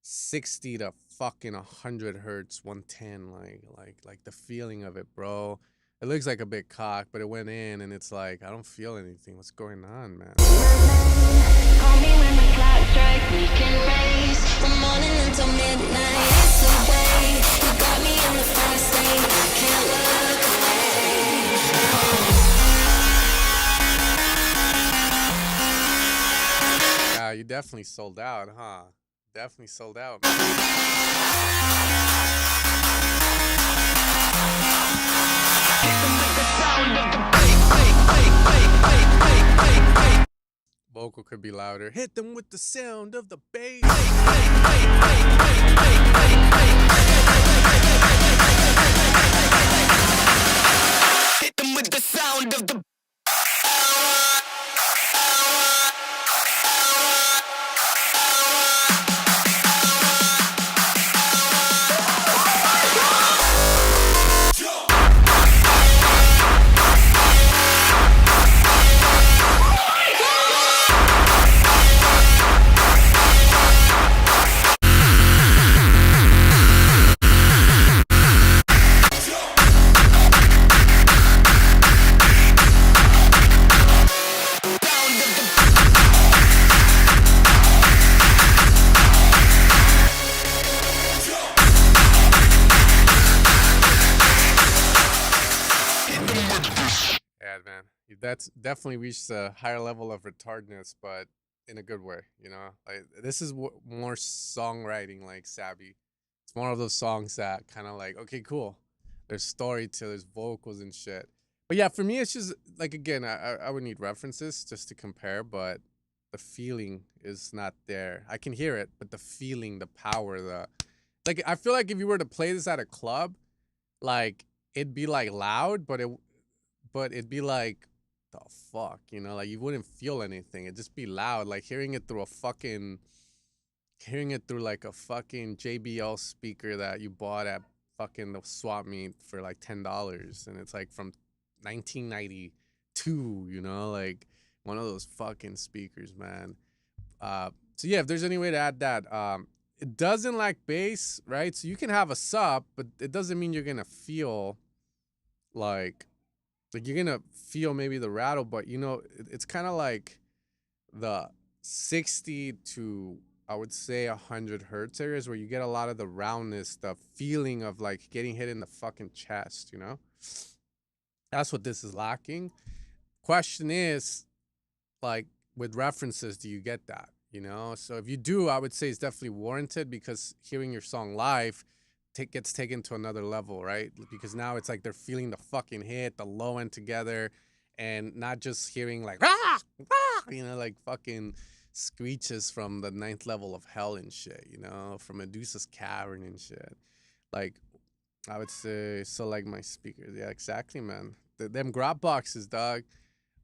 60 to fucking 100 hertz, 110, like the feeling of it, bro. It looks like a big cock, but it went in and it's like I don't feel anything. What's going on, man? Call me when the clock strikes, we can race from morning until midnight. It's a day, you got me in the fast lane, I can't look away. Yeah, you definitely sold out, huh? Definitely sold out, man. Vocal could be louder. Hit them with the sound of the bass. Hit them with the sound of the. Yeah, man. That's definitely reached a higher level of retardness, but in a good way, you know? Like this is more songwriting like savvy. It's more of those songs that kind of like, okay, cool. There's story to there's vocals and shit. But yeah, for me it's just like again, I would need references just to compare, but the feeling is not there. I can hear it, but the feeling, the power, the like I feel like if you were to play this at a club, like it'd be like loud, but it'd be like the fuck, you know, like you wouldn't feel anything. It'd just be loud, like hearing it through like a fucking JBL speaker that you bought at fucking the swap meet for like $10, and it's like from 1992, you know, like one of those fucking speakers, man. So yeah, if there's any way to add that, it doesn't lack bass, right? So you can have a sub, but it doesn't mean you're gonna feel like you're gonna feel maybe the rattle, but you know, it's kind of like the 60 to I would say 100 hertz areas where you get a lot of the roundness, the feeling of like getting hit in the fucking chest, you know? That's what this is lacking. Question is, like, with references, do you get that? You know? So if you do, I would say it's definitely warranted because hearing your song live gets taken to another level, right? Because now it's like they're feeling the fucking hit, the low end together, and not just hearing like, rah, rah, you know, like fucking screeches from the ninth level of hell and shit, you know, from Medusa's cavern and shit. Like, I would say, so like my speakers. Yeah, exactly, man. Them grab boxes, dog.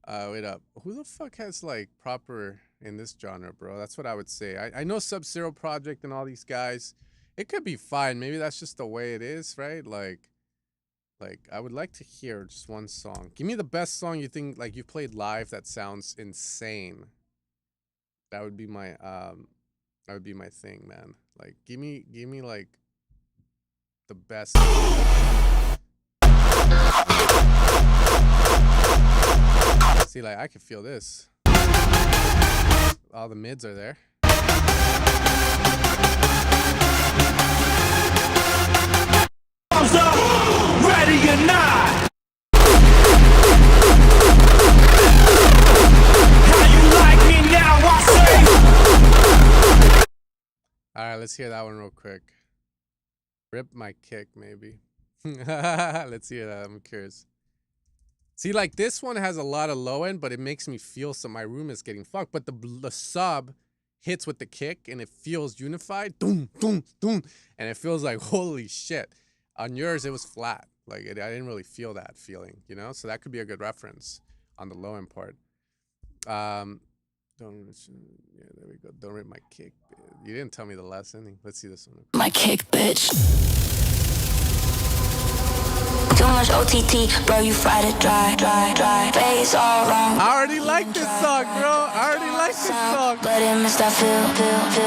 Wait up. Who the fuck has like proper in this genre, bro? That's what I would say. I know Sub-Zero Project and all these guys. It could be fine. Maybe that's just the way it is, right? Like I would like to hear just one song. Give me the best song you think like you've played live that sounds insane. That would be my thing, man. Like give me like the best. See, like I can feel this. All the mids are there. Ready or not? How you like me now? I say. All right, let's hear that one real quick. Rip my kick, maybe. Let's hear that. I'm curious. See, like this one has a lot of low end, but it makes me feel so my room is getting fucked. But the sub hits with the kick and it feels unified. Doom, doom, doom. And it feels like, holy shit. On yours, it was flat. Like I didn't really feel that feeling, you know? So that could be a good reference on the low end part. Yeah, there we go. Don't rip my kick. You didn't tell me the lesson. Let's see this one. My kick, bitch. Too much OTT, bro, you fried it dry. Face all wrong. I already like this song, bro. I already like this song. But it missed that feel.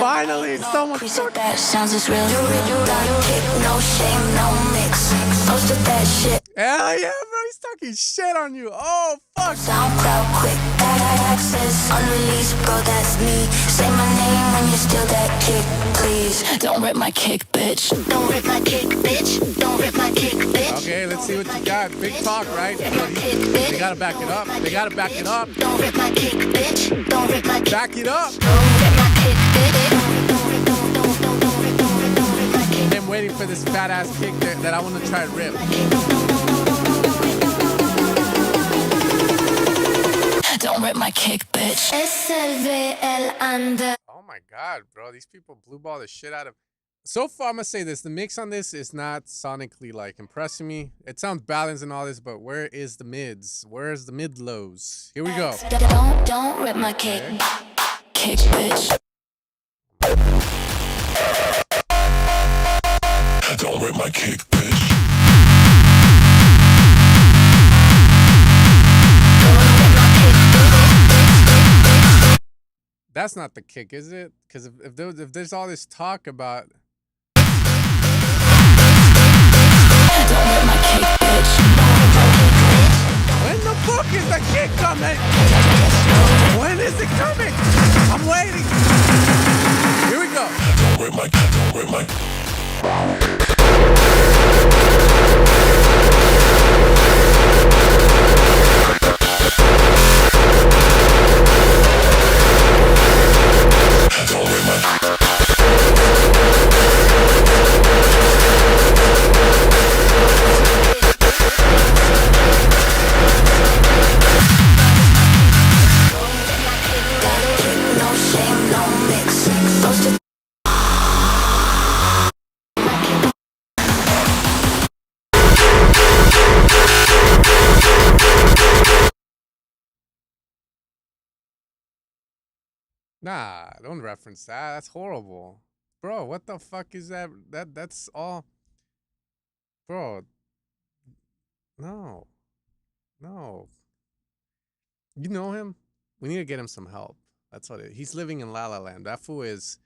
Finally, someone Preset that sounds is real. Don't kick, no shame, no mix. Most of that shit. Hell yeah, bro. He's talking shit on you. Oh, fuck. SoundCloud quick access. Unreleased, bro, that's me. Say my name when you steal that kick, please. Don't rip my kick, bitch. Don't rip my kick, bitch. Don't rip my kick, bitch. Okay, let's see what you got. Big talk, right? They gotta back it up. They gotta back it up. Don't rip my kick, bitch. Don't rip my kick. Back it up. Don't rip my kick, bitch. I'm waiting for this fat ass kick that I want to try to rip. Don't rip my kick, bitch. SLVL under. Oh my god, bro. These people blue ball the shit out of. So far, I'm gonna say this. The mix on this is not sonically like impressing me. It sounds balanced and all this, but where is the mids? Where's the mid lows? Here we go. Don't rip my kick. Kick, bitch. Don't rip my kick, bitch. That's not the kick, is it? Because if there's all this talk about. Don't rip my kick, bitch. When the fuck is the kick coming? When is it coming? I'm waiting. Here we go. Don't rip my kick, don't rip my. Don't rip my. No shame, no mix. Most of Nah, don't reference that. That's horrible. Bro, what the fuck is that? That's all. Bro. No. No. You know him? We need to get him some help. That's what it. He's living in La La Land. That fool is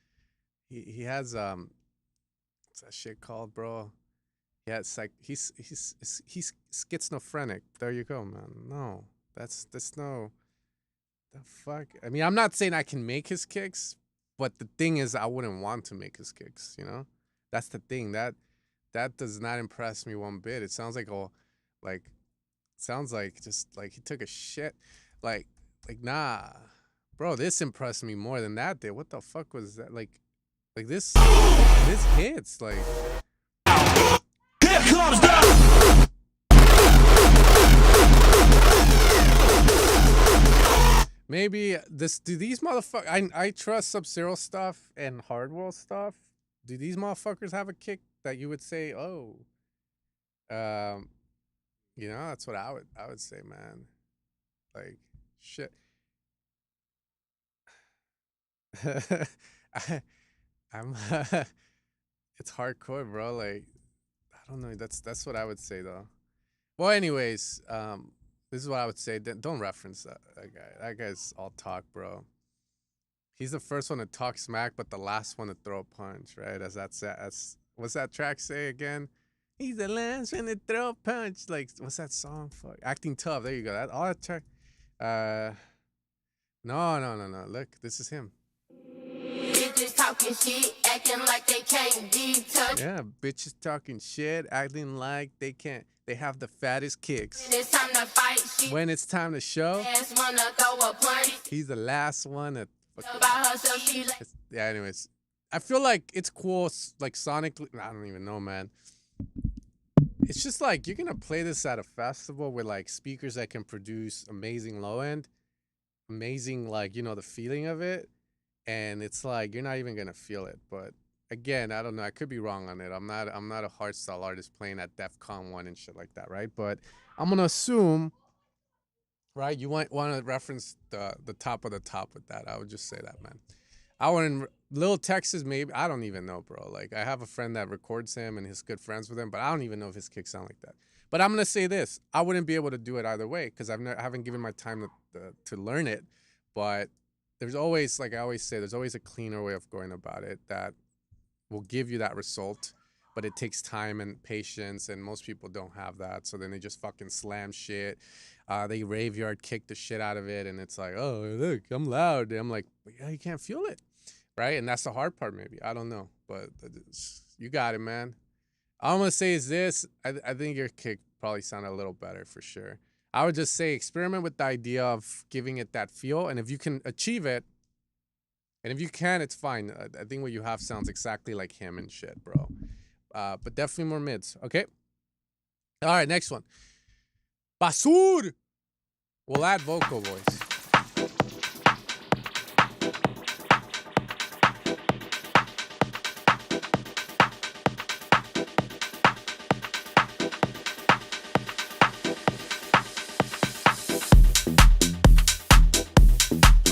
he has what's that shit called, bro? Yeah, it's like he's schizophrenic. There you go, man. No. That's no. The fuck? I mean, I'm not saying I can make his kicks, but the thing is, I wouldn't want to make his kicks. You know, that's the thing. That does not impress me one bit. It sounds like sounds like just like he took a shit. Like nah, bro. This impressed me more than that did. What the fuck was that? Like this hits like. Here comes the. Maybe do these motherfuckers, I trust Sub-Zero stuff and Hardwell stuff. Do these motherfuckers have a kick that you would say, oh, you know, that's what I would say, man. Like, shit. I'm it's hardcore, bro. Like, I don't know. That's what I would say though. Well, anyways, this is what I would say. Don't reference that guy. That guy's all talk, bro. He's the first one to talk smack, but the last one to throw a punch, right? That's what's that track say again? He's the last one to throw a punch. Like, what's that song? Fuck, Acting Tough. There you go. That all that track. No. Look, this is him. bitches talking shit, acting like they can't be touched. Yeah, bitches talking shit, acting like they can't. They have the fattest kicks. When it's time to fight, she When it's time to show, just wanna throw a punch. he's the last one to. About herself, she like. Yeah. Anyways, I feel like it's cool. Like sonically, I don't even know, man. It's just like you're gonna play this at a festival with like speakers that can produce amazing low end, amazing like the feeling of it, and it's like you're not even gonna feel it. But again, I don't know. I could be wrong on it. I'm not a hardstyle artist playing at DEF CON 1 and shit like that, right? But I'm gonna assume, right? You want to reference the top of the top with that. I would just say that, man. I wouldn't. Little Texas, maybe. I don't even know, bro. Like, I have a friend that records him and he's good friends with him, but I don't even know if his kicks sound like that. But I'm gonna say this: I wouldn't be able to do it either way because I haven't given my time to learn it. But there's always, like I always say, there's always a cleaner way of going about it that will give you that result. But it takes time and patience, and most people don't have that. So then they just fucking slam shit. They graveyard kick the shit out of it, and it's like, oh, look, I'm loud. And I'm like, yeah, you can't feel it, right? And that's the hard part, maybe. I don't know, but you got it, man. All I'm gonna say is this: I think your kick probably sounded a little better for sure. I would just say experiment with the idea of giving it that feel, and if you can achieve it, and if you can, it's fine. I think what you have sounds exactly like him and shit, bro. But definitely more mids. Okay. All right, next one. Basur. We'll add vocal voice.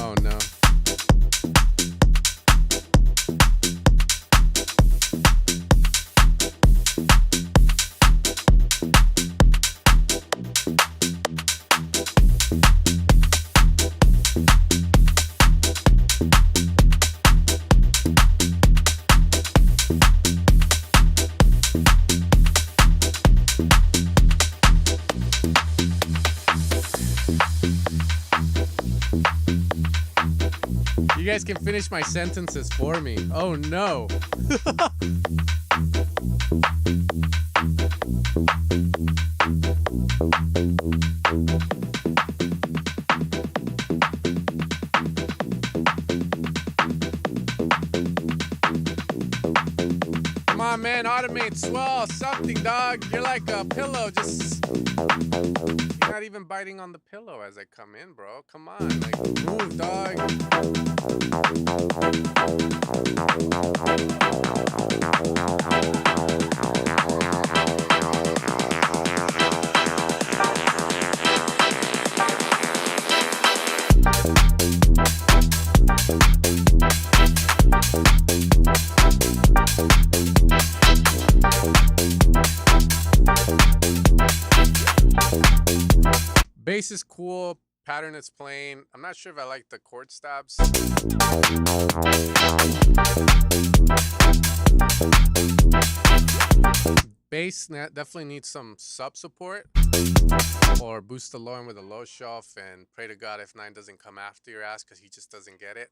Oh no. You guys can finish my sentences for me. Oh no. Come on, man. Automate, swell, something, dog. You're like a pillow. Just. You're not even biting on the pillow as I come in, bro. Come on. Like, move, dog. Bass is cool. Pattern is plain. I'm not sure if I like the chord stabs. Bass definitely needs some sub support or boost the low end with a low shelf and pray to God if 9 doesn't come after your ass because he just doesn't get it.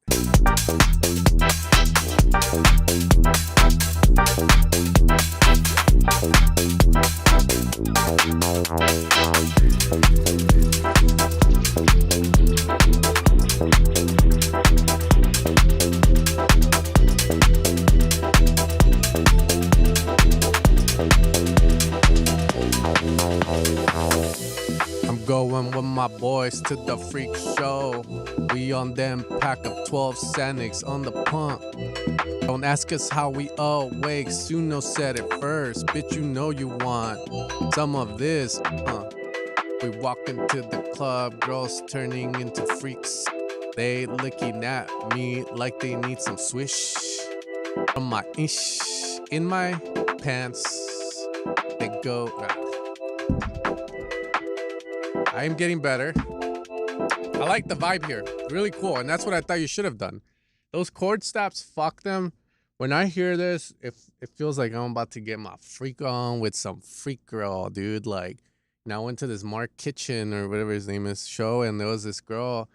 I'm going with my boys to the freak show. We on them pack of 12 Sanics on the pump. Don't ask us how we awake. Suno said it first. Bitch, you know you want some of this. We walk into the club, girls turning into freaks. They looking at me like they need some swish. From my ish in my pants, they go. I am getting better. I like the vibe here. Really cool. And that's what I thought you should have done. Those chord stops, fuck them. When I hear this, it feels like I'm about to get my freak on with some freak girl, dude. Like, I went to this Mark Kitchen or whatever his name is show, and there was this girl,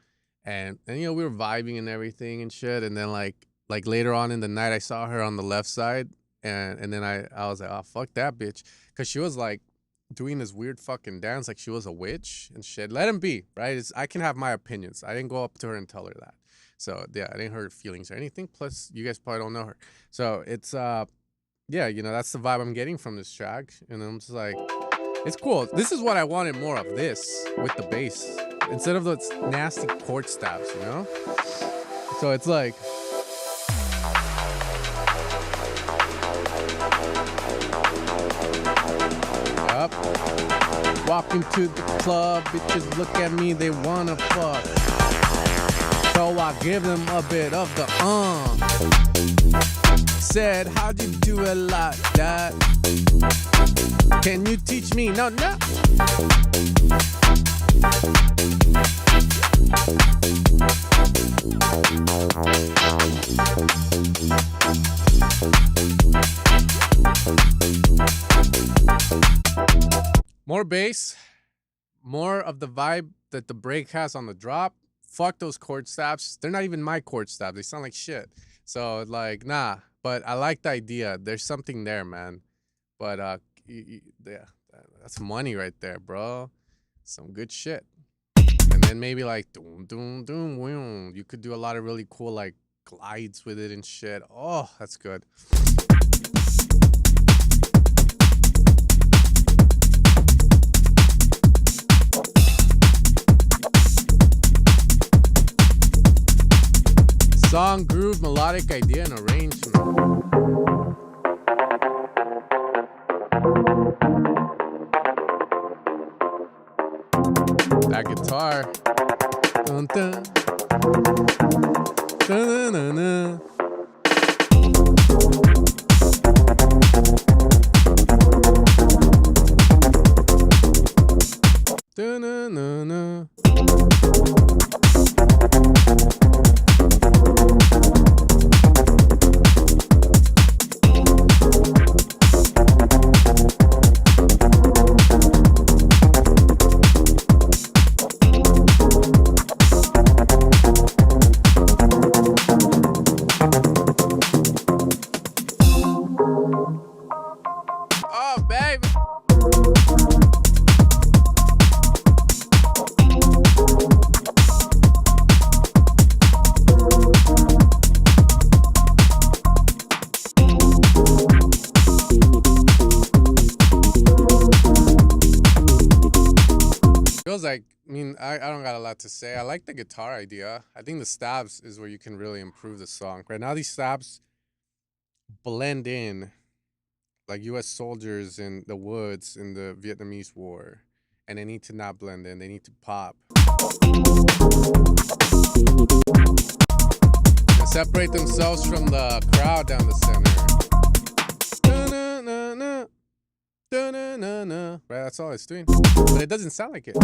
and we were vibing and everything and shit. And then like later on in the night, I saw her on the left side, and then I was like, oh, fuck that bitch. Because she was like doing this weird fucking dance like she was a witch and shit. Let him be, right? I can have my opinions. I didn't go up to her and tell her that. So yeah, I didn't hurt her feelings or anything. Plus, you guys probably don't know her. So it's yeah, that's the vibe I'm getting from this track. And I'm just like, it's cool. This is what I wanted more of, this with the bass. Instead of those nasty chord stabs, So it's like, up. Walking to the club, bitches look at me, they wanna fuck. So I give them a bit of the Said, how'd you do it like that? Can you teach me? No, no. More bass, more of the vibe that the break has on the drop. Fuck those chord stabs. They're not even my chord stabs. They sound like shit. So like, nah. But I like the idea. There's something there, man. But yeah, that's money right there, bro. Some good shit. And then maybe like doom doom doom boom. You could do a lot of really cool like glides with it and shit. Oh, that's good. Song, groove, melodic idea, and arrangement. That guitar. Dun, dun. Dun, dun, dun, dun. Dun, dun, dun, dun. Oh, baby. Feels like, I mean, I don't got a lot to say. I like the guitar idea. I think the stabs is where you can really improve the song. Right now, these stabs blend in like U.S. soldiers in the woods in the Vietnamese War, and they need to not blend in. They need to pop. And separate themselves from the crowd down the center. Da-na-na-na. Da-na-na-na. Right, that's all it's doing. But it doesn't sound like it.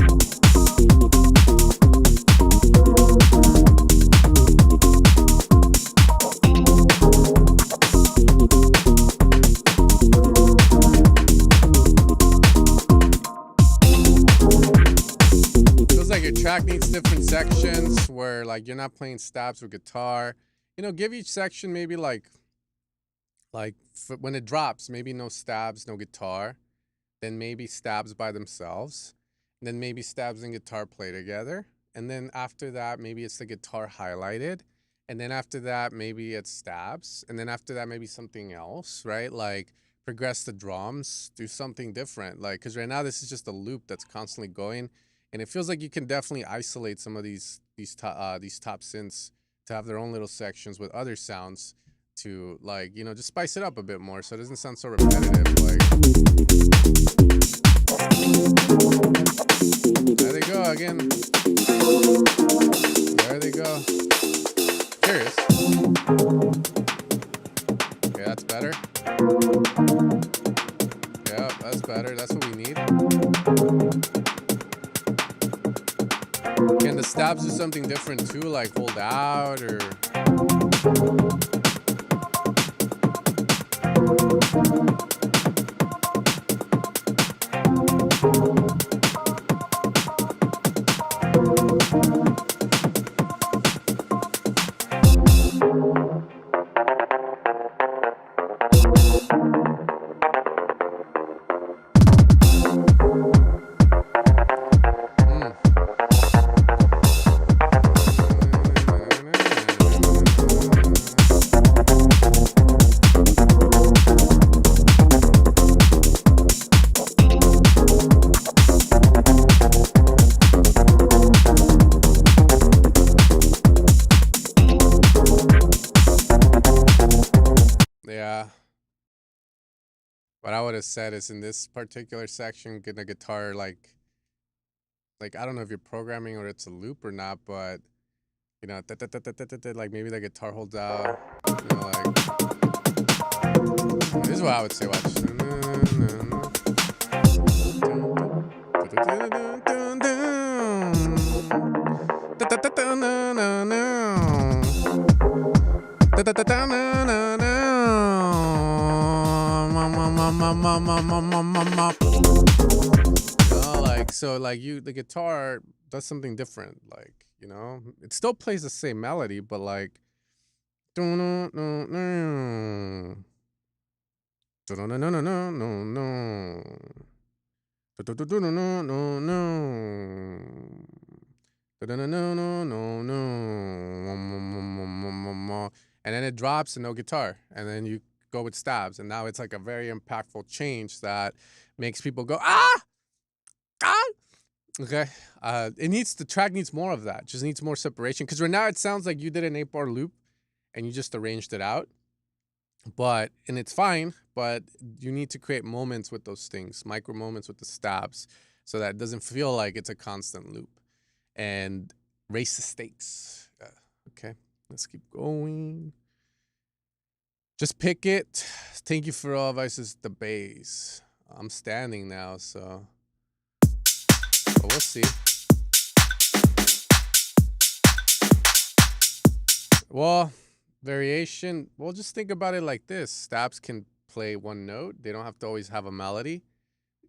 Feels like your track needs different sections where like you're not playing stabs with guitar. You know, give each section maybe like when it drops, maybe no stabs, no guitar. Then maybe stabs by themselves. And then maybe stabs and guitar play together. And then after that, maybe it's the guitar highlighted. And then after that, maybe it's stabs. And then after that, maybe something else, right? Like progress the drums, do something different. Like, because right now this is just a loop that's constantly going. And it feels like you can definitely isolate some of these top synths to have their own little sections with other sounds to like, you know, just spice it up a bit more so it doesn't sound so repetitive. Like, there they go again. There they go. Curious. Okay, that's better. Yeah, that's better. That's what we need. Can the stabs do something different too, like hold out or... Yeah. What I would have said is in this particular section, get a guitar like I don't know if you're programming or it's a loop or not, but You know, like maybe the guitar holds out. You know, like this is what I would say. Watch. Like so, like the guitar does something different. Like you know, it still plays the same melody, but like. And then it drops and no guitar, and then you go with stabs, and now it's like a very impactful change that makes people go ah. Okay, the track needs more of that. Just needs more separation because right now it sounds like you did an 8-bar loop, and you just arranged it out. And it's fine, but you need to create moments with those things, micro moments with the stabs, so that it doesn't feel like it's a constant loop. And raise the stakes. Okay, let's keep going. Just pick it. Thank you for all advices. The bass. I'm standing now, so. But we'll see. Well, variation. Well, just think about it like this. Stabs can play one note. They don't have to always have a melody.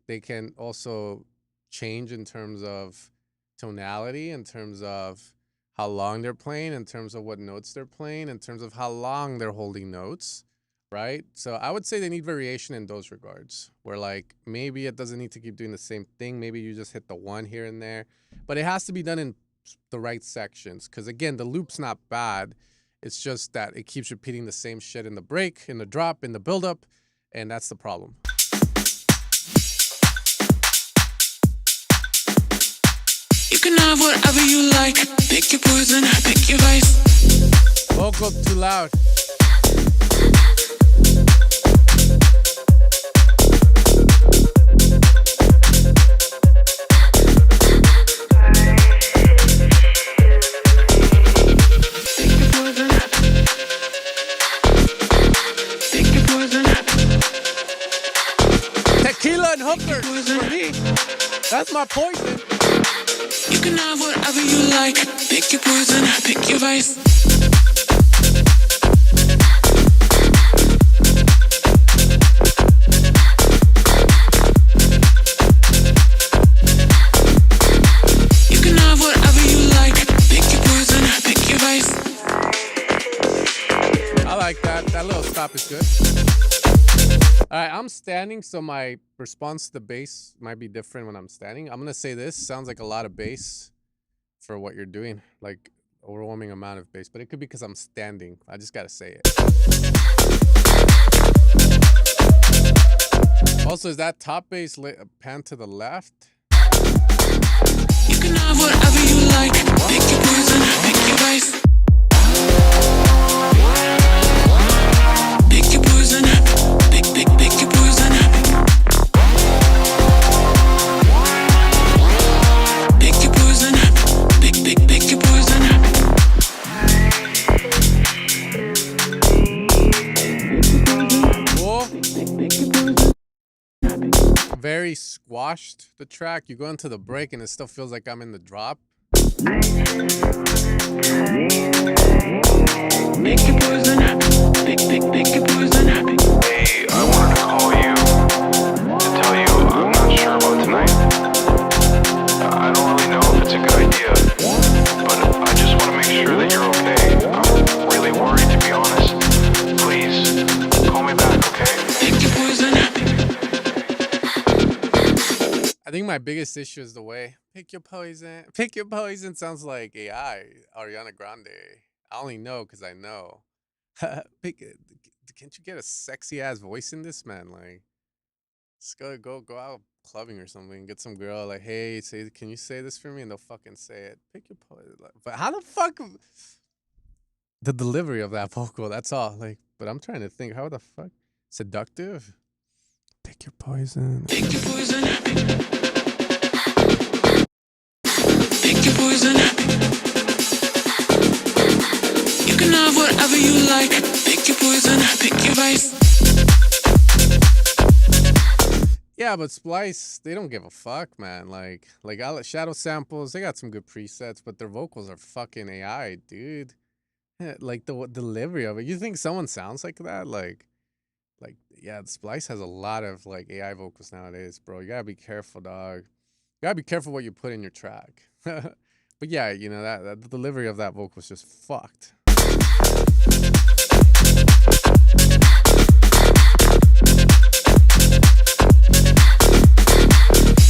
They can also change in terms of tonality, in terms of how long they're playing, in terms of what notes they're playing, in terms of how long they're holding notes, right? So I would say they need variation in those regards, where like maybe it doesn't need to keep doing the same thing. Maybe you just hit the one here and there, but it has to be done in the right sections. Because again, the loop's not bad. It's just that it keeps repeating the same shit in the break, in the drop, in the buildup, and that's the problem. You can have whatever you like. Pick your poison, pick your vice. Vocal too loud. Tequila and hookers for me. That's my poison. You can have whatever you like. Pick your poison, pick your vice. You can have whatever you like. Pick your poison, pick your vice. I like that. That little stop is good. All right, I'm standing, so my response to the bass might be different when I'm standing. I'm gonna say this sounds like a lot of bass for what you're doing, like overwhelming amount of bass, but it could be because I'm standing. I just gotta say it. Also, is that top bass pan to the left? You can have whatever you like. Pick your poison, pick your vice. Pick your poison, pick your poison. Pick your poison, pick your poison. Whoa. Very squashed, the track. You go into the break and it still feels like I'm in the drop. Pick your poison, pick your poison. Hey, I wanted to call you to tell you I'm not sure about tonight. I don't really know if it's a good idea, but I just want to make sure that you're okay. I'm really worried, to be honest. Please, call me back, okay? Pick your poison. I think my biggest issue is the way pick your poison. Pick your poison sounds like AI, Ariana Grande. I only know because I know. Can't you get a sexy ass voice in this, man? Like, just go out clubbing or something. Get some girl like, hey, can you say this for me? And they'll fucking say it. Pick your poison. But how the fuck? The delivery of that vocal. That's all. Like, but I'm trying to think. How the fuck? Seductive. Pick your poison. Pick your poison. Pick your poison. you like. Pick your poison, pick your vice. Yeah, but Splice, they don't give a fuck, man. Like Shadow Samples, they got some good presets, but their vocals are fucking AI, dude. Like the delivery of it. You think someone sounds like that? Like, yeah, Splice has a lot of like AI vocals nowadays, bro. You gotta be careful, dog. You gotta be careful what you put in your track. But yeah, you know that the delivery of that vocal is just fucked.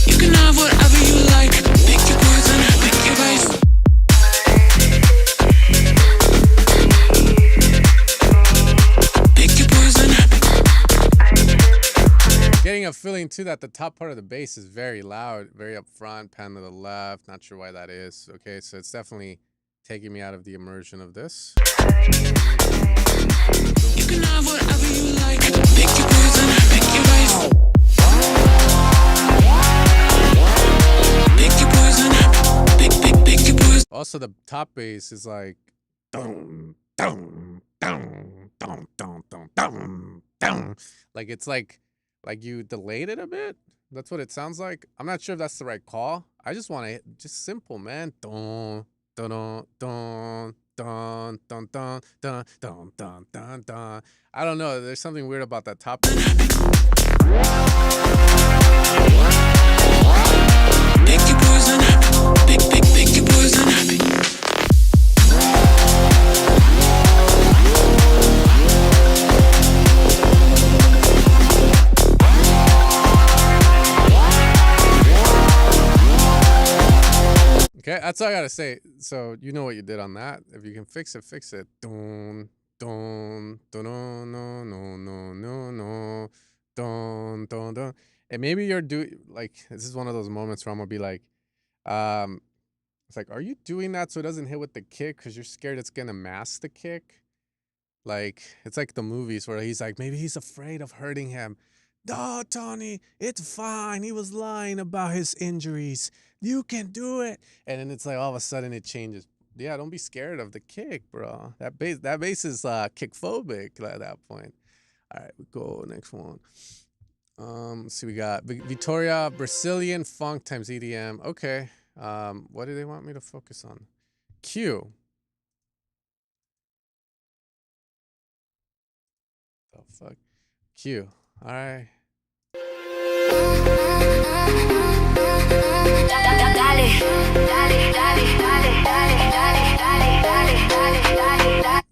You can have whatever you like. Pick your poison, pick your vice. Pick your poison. Getting a feeling too that the top part of the bass is very loud, very up front, pan to the left. Not sure why that is. Okay, so it's definitely taking me out of the immersion of this. You can have whatever you like. Pick your poison, pick your vice. Pick your poison. Pick your poison. Also, the top bass is like dum dum dum dum dum dum dum dum. Like it's like you delayed it a bit. That's what it sounds like. I'm not sure if that's the right call. I just want to just simple, man. Dun dun dun dun dun dun dun dun dun dun dun. I don't know. There's something weird about that top. Pick your poison. Pick your poison. Okay, that's all I gotta say. So you know what you did on that. If you can fix it, fix it. Dun dun dun no no no no no no dun dun dun. And maybe you're like this is one of those moments where I'm gonna be like, it's like, are you doing that so it doesn't hit with the kick because you're scared it's gonna mask the kick? Like it's like the movies where he's like, maybe he's afraid of hurting him. No, Tony, it's fine. He was lying about his injuries. You can do it. And then it's like all of a sudden it changes. Yeah, don't be scared of the kick, bro. That bass is kick phobic at that point. All right, we go next one. Let's see, we got Victoria Brazilian funk times EDM. Okay. What do they want me to focus on? Q. The fuck? Q. All right.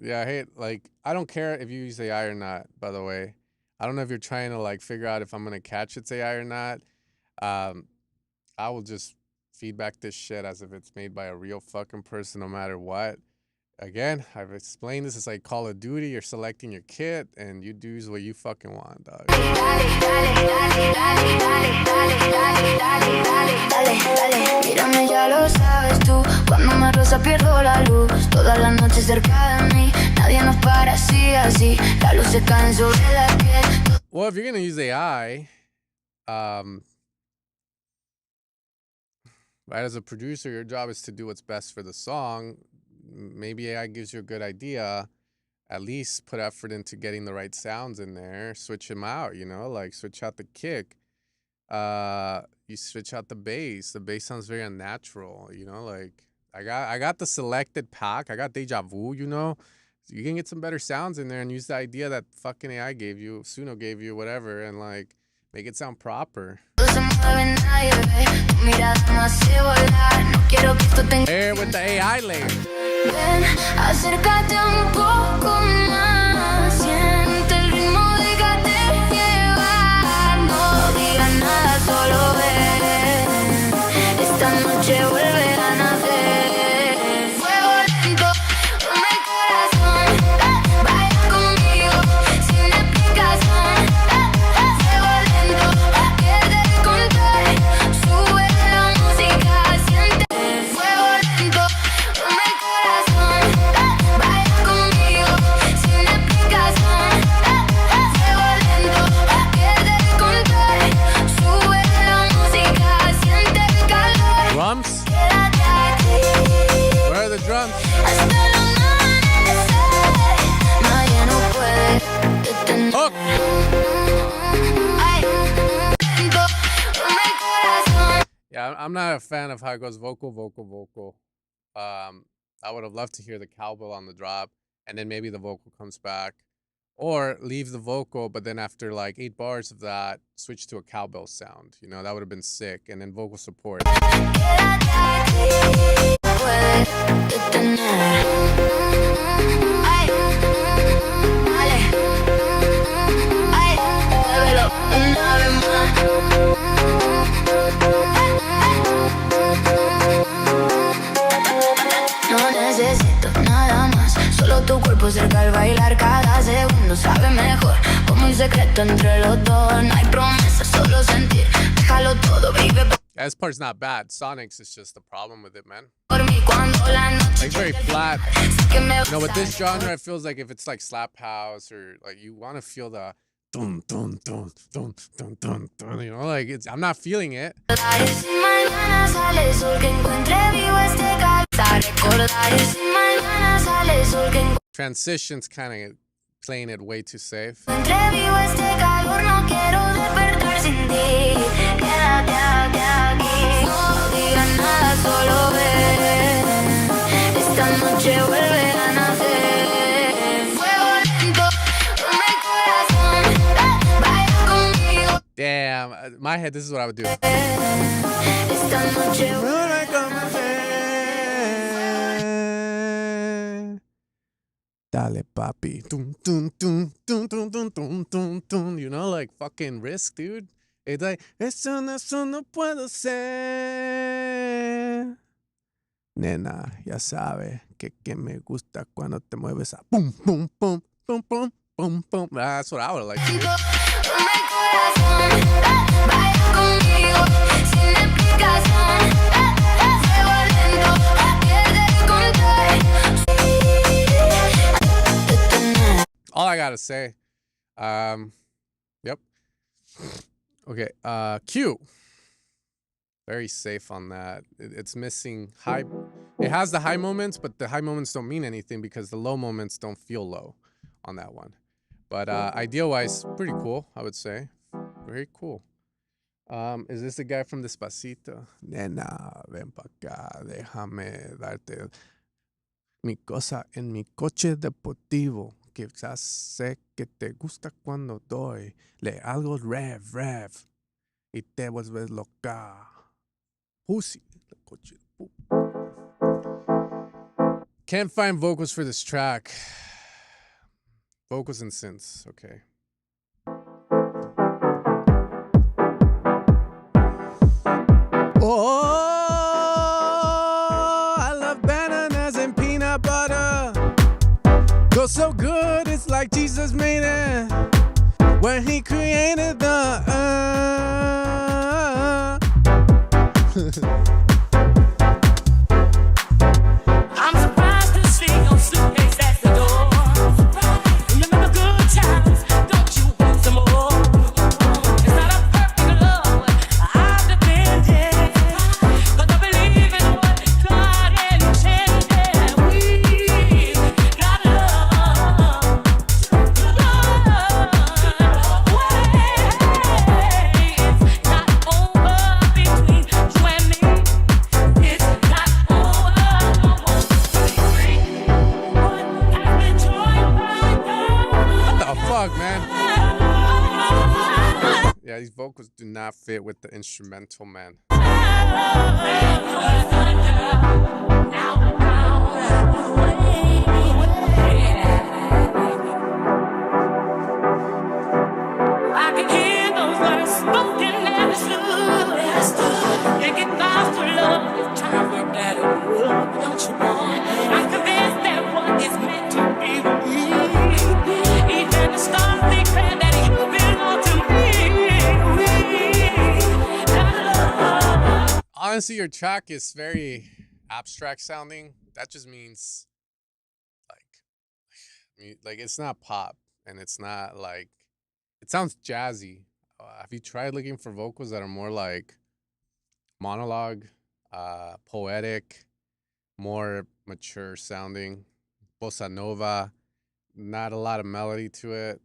Yeah, I hate, like, I don't care if you use AI or not, by the way. I don't know if you're trying to, like, figure out if I'm going to catch it's AI or not. I will just feedback this shit as if it's made by a real fucking person no matter what. Again, I've explained this. It's like Call of Duty. You're selecting your kit, and you do what you fucking want, dog. Mírame, ya lo sabes tú. Cuando me rosa pierdo la luz. Toda la noche cerca de mí. Nadie nos para así. La luz se cae sobre la piel. Well, if you're gonna use AI, right, as a producer, your job is to do what's best for the song. Maybe AI gives you a good idea. At least put effort into getting the right sounds in there. Switch them out, you know, like switch out the kick. You switch out the bass. The bass sounds very unnatural, you know, like I got the selected pack. I got Deja Vu, you know. So you can get some better sounds in there and use the idea that fucking AI gave you, Suno gave you, whatever, and like make it sound proper. Here with the AI layer. Ven, acércate un poco más. Siente el ritmo, déjate llevar. No digas nada, solo ven. Esta noche vuelve a nacer. Fuego lento, toma el corazón. Baila conmigo, sin explicación. Fuego lento, pierde el control. Sube la música, siente. Fuego lento, toma el corazón. Baila conmigo, sin explicación. I'm not a fan of how it goes vocal, vocal, vocal. I would have loved to hear the cowbell on the drop, and then maybe the vocal comes back, or leave the vocal, but then after like 8 bars of that, switch to a cowbell sound. You know, that would have been sick, and then vocal support. No necesito nada más, solo tu cuerpo cerca al bailar cada segundo sabe mejor, como un secreto entre los dos, no hay promesa, solo sentir, déjalo todo, baby. Yeah, this part's not bad. Sonics is just the problem with it, man. Por mí cuando la noche Like very llegue al flat. final, sé que me You know, with vas a this genre, it feels like if it's like slap house or like you want to feel the dun dun dun dun dun dun dun. You know, like it's. I'm not feeling it. recordar, y si mañana sale el sol que encuentre vivo este calor, a recordar, y si mañana sale el sol que Transitions kind of playing it way too safe. encuentre vivo este calor, no quiero despertar sin ti, quédate aquí, no digas nada, solo ven, esta noche vuelve a nacer, fuego lento, toma el corazón, vaya conmigo, Damn, my head. This is what I would do. esta noche Dale, papi. Dun, dun, dun, dun, dun, dun, dun, dun, dun. You know, like fucking Risk, dude. It's like, eso no puedo ser. Nena, ya sabe que me gusta cuando te mueves a pum, pum, pum, pum, pum, pum, pum. That's what I would like to do. toma el corazón, vaya conmigo, sin explicación, fuego lento, pierde el control. All I gotta say. Yep. Okay. Q. Very safe on that. It's missing high. It has the high moments, but the high moments don't mean anything because the low moments don't feel low on that one. But idea-wise, pretty cool, I would say. Very cool. Is this the guy from Despacito? Nena, ven pa' acá, déjame darte mi cosa en mi coche deportivo. Quizás sé que te gusta cuando doy. Le algo rev, y te vuelves loca. Pussy. Can't find vocals for this track. Vocals and synths, okay. Oh, I love bananas and peanut butter. Goes so good, it's like Jesus made it when he created the I'm surprised to see your suitcase at the door. Remember the good times, don't you want some more? It's not a perfect love I've defended, but I believe in what God intended. We got love, it's not over between you and me. It's not over no more. What the fuck, man? Yeah, these vocals do not fit with the instrumental, man. I can hear those words spoken and it's true. They get lost to love this time we're better. Don't you know? I'm convinced that what is meant to be with me. Even the stars declare that you belong to me. We got love. Honestly, your track is very abstract sounding. That just means like it's not pop and it's not like it sounds jazzy. Have you tried looking for vocals that are more like monologue, poetic, more mature sounding, bossa nova, not a lot of melody to it?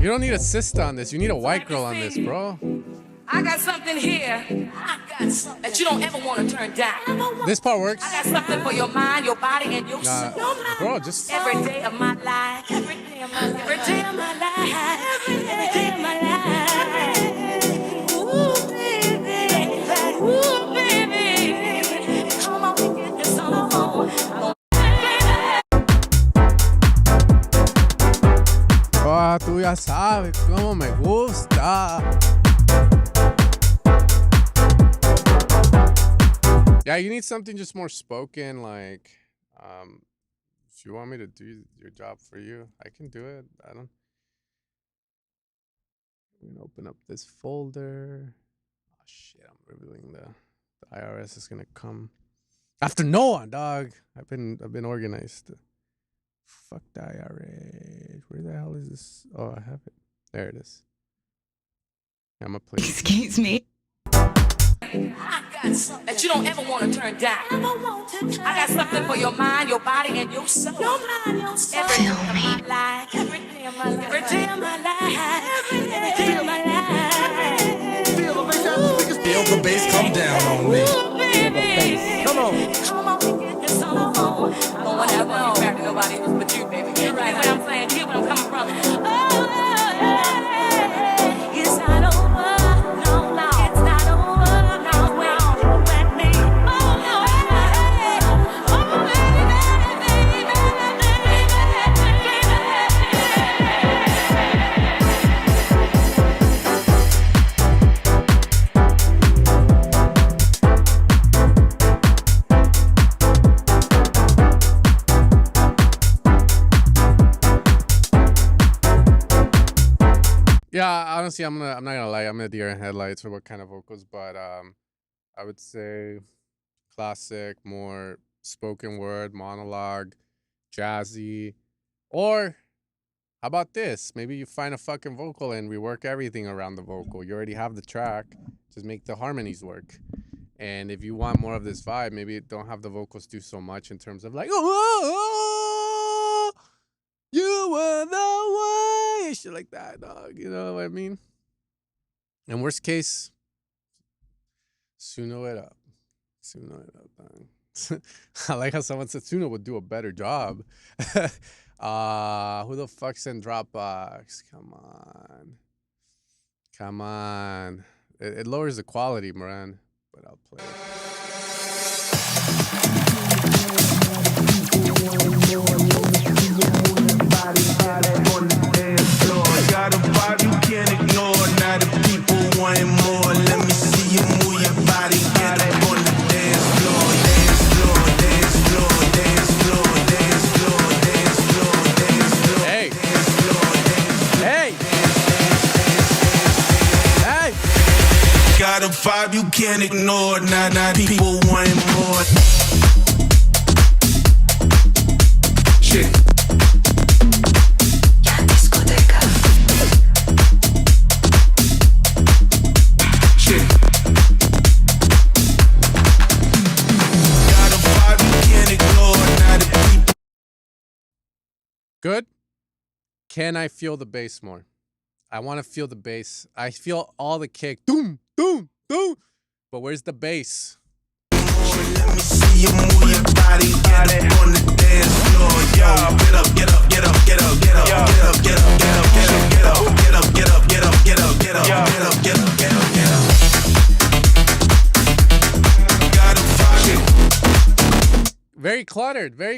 You don't need a sister on this. You need a white girl on this, bro. I got something here that you don't ever want to turn down. This part works. I got something for your mind, your body, and your soul. Bro, just Every day of my life. Every day of my life. Every day of my life. Every day of my life. Ooh, baby. Ooh, baby. Come on and get this on. oh, tú ya sabes cómo me gusta. Yeah, you need something just more spoken, like, if you want me to do your job for you, I can do it. I'm gonna open up this folder. Oh shit, I'm revealing the IRS is gonna come after Noah, dog. I've been organized. Fuck the IRA. Where the hell is this? Oh, I have it. There it is. I'm gonna play. Excuse me. I got something that you don't ever want to turn down. I got something for your mind, your body, and your soul. Every day of my life. Every day of my life. Every day of my life. Every day of my life. Feel the bass come down on me. Ooh, baby. Come on. Come on and get this on. I don't want to have one back to nobody else but you, baby. You're right. What I'm saying, hear where I'm coming from. It's not over. No, no. It's not over. No, wait. You and me. Oh, no. Oh, baby, Yeah, honestly, I'm not gonna lie. I'm a deer in headlights for what kind of vocals, but I would say classic, more spoken word, monologue, jazzy, or how about this? Maybe you find a fucking vocal and rework everything around the vocal. You already have the track, just make the harmonies work. And if you want more of this vibe, maybe don't have the vocals do so much in terms of like, oh, you were the one, shit like that, dog. You know what I mean? And worst case, Suno it up. Suno it up, dog. I like how someone said Suno would do a better job. Who the fuck sent Dropbox? Come on. Come on. It lowers the quality, Moran, but I'll play it. Got a vibe you can't ignore. Now the people wanting more. Let me see you move your body. Get up on the dance floor, dance floor, dance floor, dance floor, dance floor, dance floor, dance floor. Hey. Dance floor, dance floor. Hey. Hey. Got a vibe you can't ignore. Now people wanting more. Shit. Shit. Got a vibe you can't ignore. Now the people. Good. Can I feel the bass more? I want to feel the bass. I feel all the kick. Doom, doom, doom. But where's the bass? Let me see you move your body. Get up on the dance floor. Yo, get up, get up, get up, get up, get up, get up, get up, get up, get up, get up, get up, get up, get up, get up, get up, get up, get up, get up, get up. Gotta find it. Very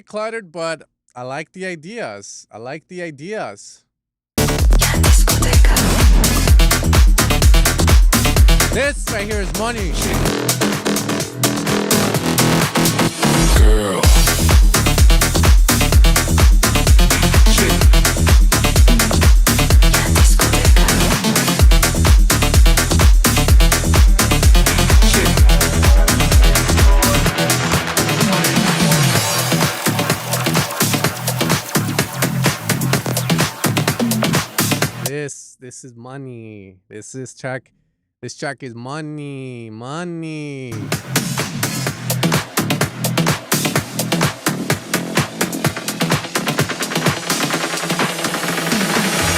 cluttered, but I like the ideas. I like the ideas. This right here is money. Girl. Shit. This is money. This track is money.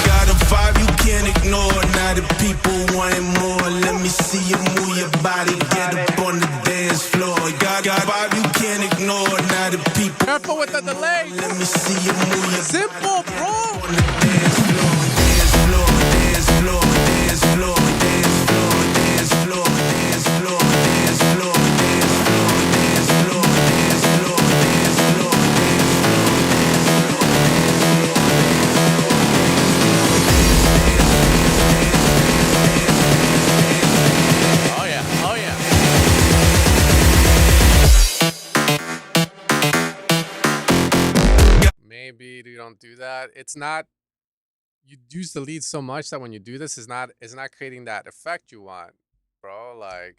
Got a vibe you the people wanting more. Let me see you move your body, get up on the dance floor. Got vibe you can't ignore. Now the people. Careful with the delay. Let me see you move your Simple, bro. on the dance floor, dance floor, dance floor, dance floor, dance floor, dance floor, dance floor, dance floor, dance floor, dance floor, dance floor, dance floor, Oh yeah, oh yeah. Maybe you don't do that. It's not. You use the lead so much that when you do this, it's not creating that effect you want, bro. Like.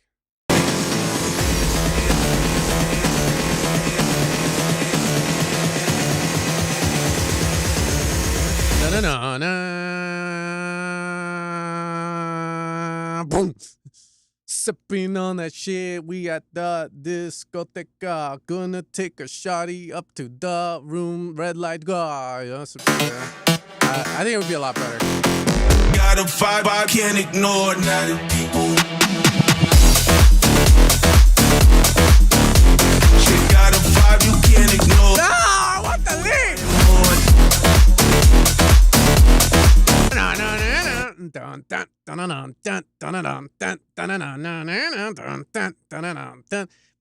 Boom. Sipping on that shit, we at the discoteca. Gonna take a shotty up to the room, red light guy. I think it would be a lot better. got a vibe I can't ignore. Now the people. She got a vibe you can't ignore. No, I want the lead.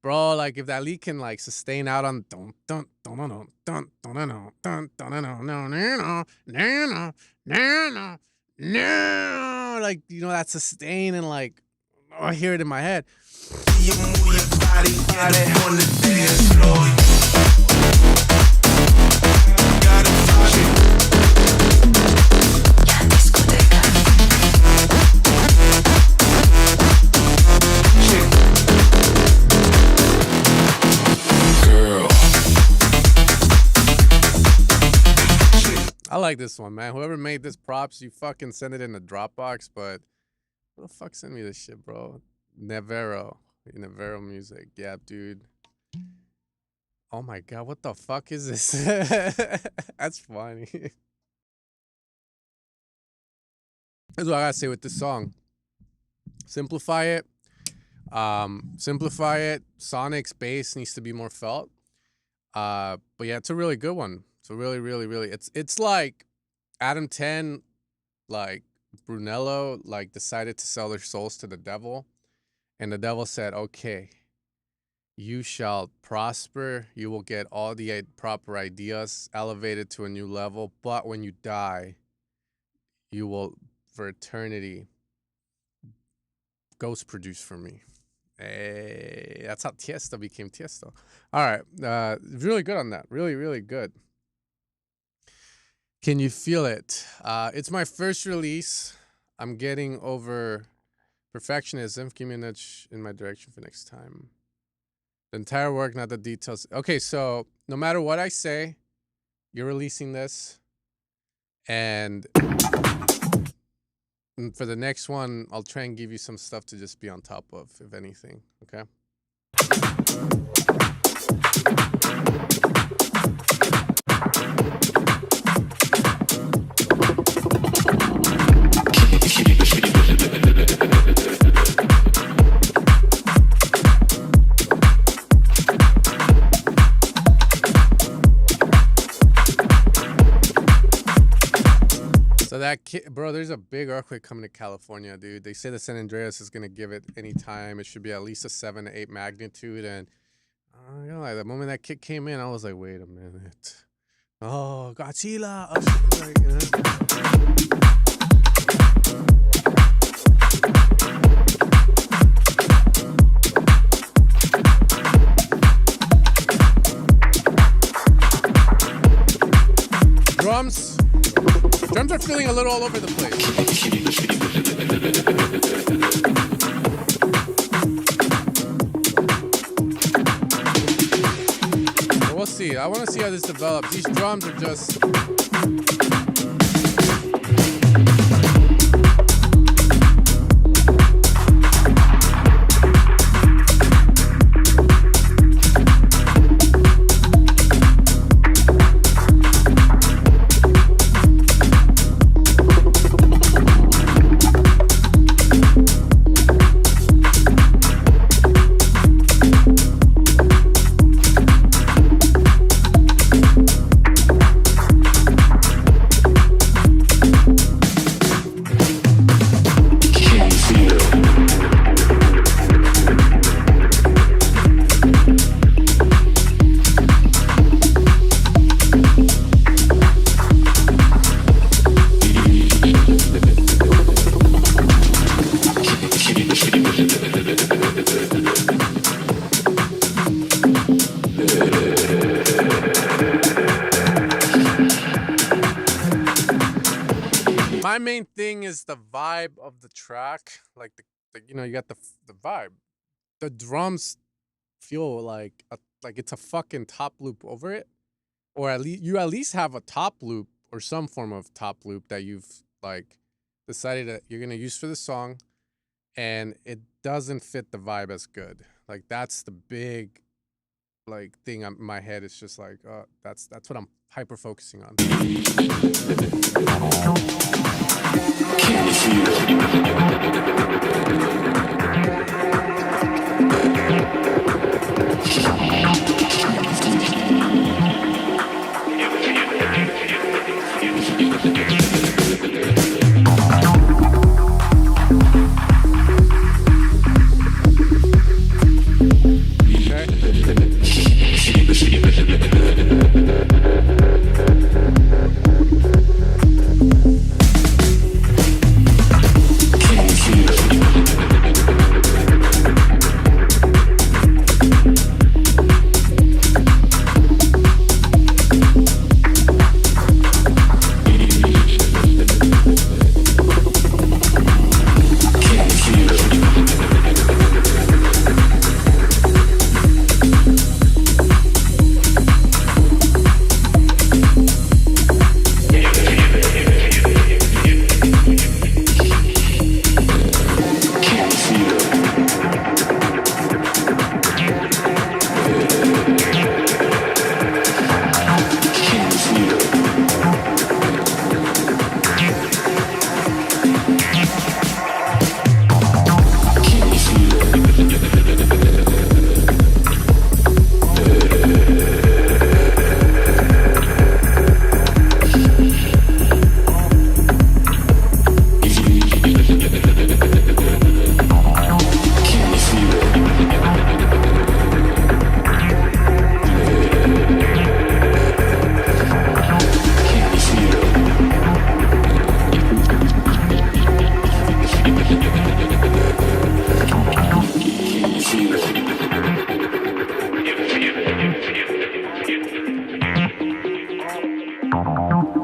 Bro, like if that lead can like sustain out on like, you know, that sustain and like, oh, I hear it in my head. You move your body, get it on the dance floor. Got a vibe. I like this one, man. Whoever made this props, you fucking send it in the Dropbox, but who the fuck sent me this shit, bro? Nevero music. Yeah, dude. Oh my god, what the fuck is this? That's funny. That's what I gotta say with this song. Simplify it. Sonic's bass needs to be more felt. But yeah, it's a really good one. So really, it's like Adam 10, like Brunello, like decided to sell their souls to the devil, and the devil said, "Okay, you shall prosper. You will get all the proper ideas elevated to a new level. But when you die, you will, for eternity, ghost produce for me." Hey, that's how Tiesto became Tiesto. All right, really good on that. Really good. Can you feel it? It's my first release. I'm getting over perfectionism. Give me a nudge in my direction for next time. The entire work, not the details. Okay, so no matter what I say, you're releasing this. And for the next one, I'll try and give you some stuff to just be on top of, if anything. Okay? So that kid, bro, there's a big earthquake coming to California, dude. They say the San Andreas is gonna give it any time. It should be at least a 7 to 8 magnitude. And you know, like the moment that kid came in, I was like, wait a minute. Oh, Godzilla! Oh, like, Drums are feeling a little all over the place. But we'll see. I want to see how this develops. These drums are just... main thing is the vibe of the track. Like you got the vibe. The drums feel like it's a fucking top loop over it, or at least have a top loop or some form of top loop that you've like decided that you're gonna use for the song, and it doesn't fit the vibe as good. Like that's the big like thing in my head. It's just like that's what I'm hyper focusing on.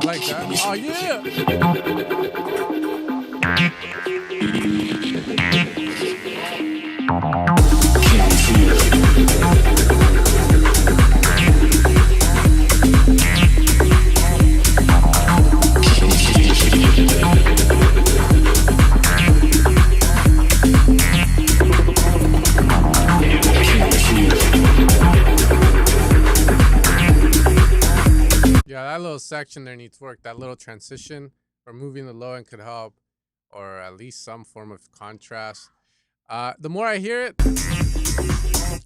Like that. Oh yeah. Yeah, that little section there needs work. That little transition or moving the low end could help, or at least some form of contrast. The more I hear it,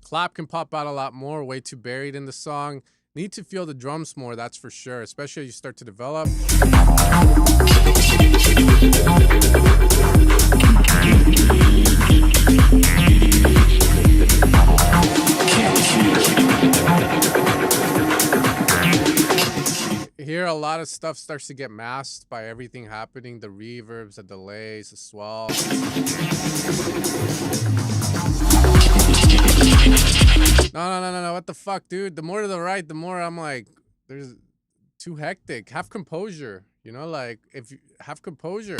clap can pop out a lot more. Way too buried in the song. Need to feel the drums more, that's for sure. Especially as you start to develop. Here, a lot of stuff starts to get masked by everything happening, the reverbs, the delays, the swells. No, what the fuck, dude? The more to the right, the more I'm like, there's too hectic. Have composure, like if you have composure.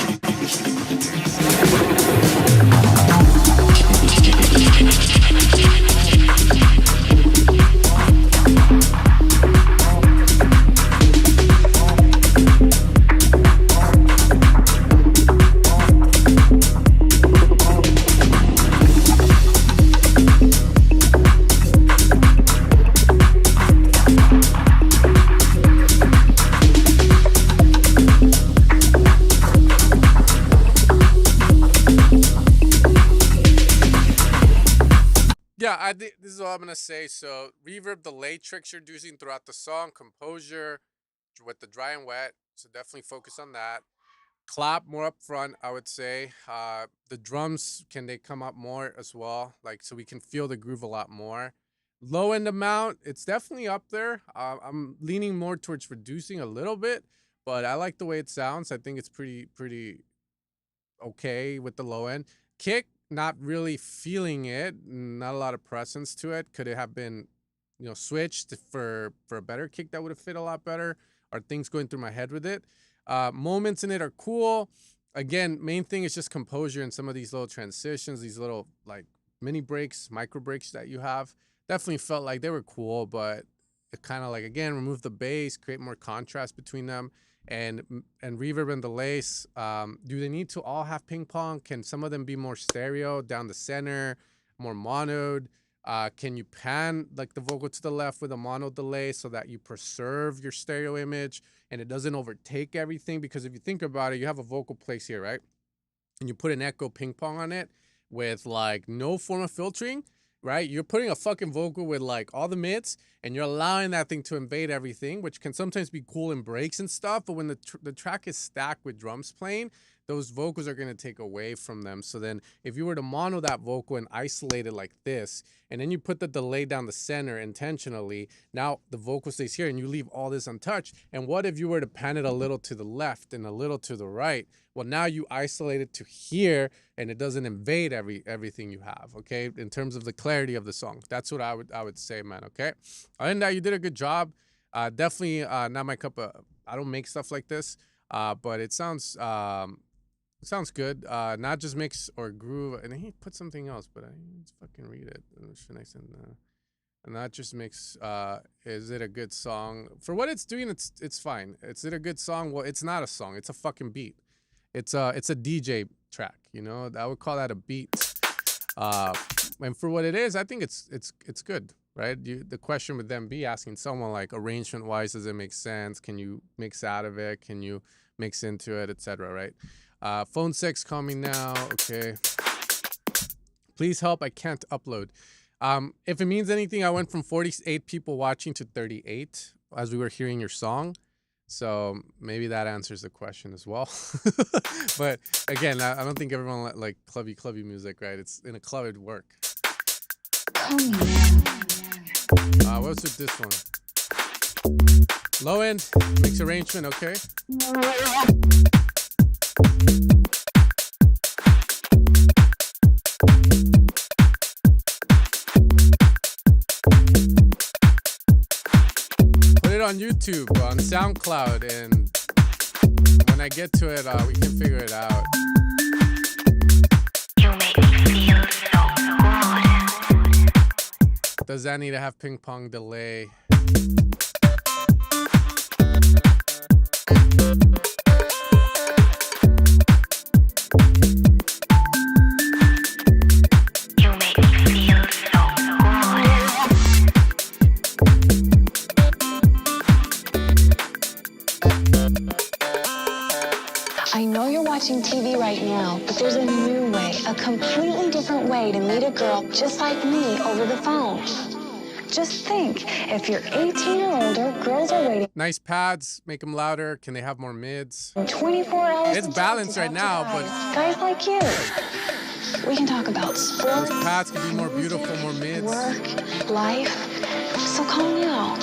Yeah, I think this is all I'm gonna say. So, reverb, delay tricks you're using throughout the song, composure with the dry and wet. So definitely focus on that. Clap more up front, I would say. The drums they come up more as well, like so we can feel the groove a lot more. Low end amount, it's definitely up there. I'm leaning more towards reducing a little bit, but I like the way it sounds. I think it's pretty okay with the low end. Kick, not really feeling it. Not a lot of presence to it. Could it have been, switched for a better kick that would have fit a lot better? Are things going through my head with it? Moments in it are cool. again, main thing is just composure and some of these little transitions, these little like mini breaks, micro breaks that you have. Definitely felt like they were cool, but it kind of like again remove the bass, create more contrast between them, and reverb and delays. Do they need to all have ping pong? Can some of them be more stereo down the center, more monoed? Can you pan like the vocal to the left with a mono delay so that you preserve your stereo image and it doesn't overtake everything? Because if you think about it, you have a vocal place here, right? And you put an echo ping pong on it with like no form of filtering, right? You're putting a fucking vocal with like all the mids and you're allowing that thing to invade everything, which can sometimes be cool in breaks and stuff. But when the track is stacked with drums playing, those vocals are going to take away from them. So then if you were to mono that vocal and isolate it like this, and then you put the delay down the center intentionally, now the vocal stays here and you leave all this untouched. And what if you were to pan it a little to the left and a little to the right? Well, now you isolate it to here and it doesn't invade everything you have, okay? In terms of the clarity of the song. That's what I would say, man, okay? Other than that, you did a good job. Definitely not my cup of, I don't make stuff like this, but it sounds good. Not just mix or groove, and he put something else, but I let's fucking read it. And not just mix. Is it a good song for what it's doing? It's fine. Is it a good song? Well, it's not a song. It's a fucking beat. It's a DJ track. You know, I would call that a beat. And for what it is, I think it's good. Right? The question would then be asking someone like arrangement wise, does it make sense? Can you mix out of it? Can you mix into it, etc. Right? Phone sex coming now. Okay. Please help. I can't upload. If it means anything, I went from 48 people watching to 38 as we were hearing your song. So maybe that answers the question as well. But again, I don't think everyone like clubby music, right? It's in a club, it'd work. What's with this one? Low end, mix arrangement, okay. Put it on YouTube, on SoundCloud, and when I get to it, we can figure it out. You make me feel so good. Does that need to have ping pong delay? You make me feel so good. I know you're watching TV right now, but there's a new way, a completely different way to meet a girl just like me over the phone. Just think, if you're 18 or older, girls are waiting Nice pads, make them louder. Can they have more mids? 24 hours. It's a day balanced to right talk now, to but guys like you. We can talk about sports. those pads can be more music, beautiful, more mids. Work, life. So call now.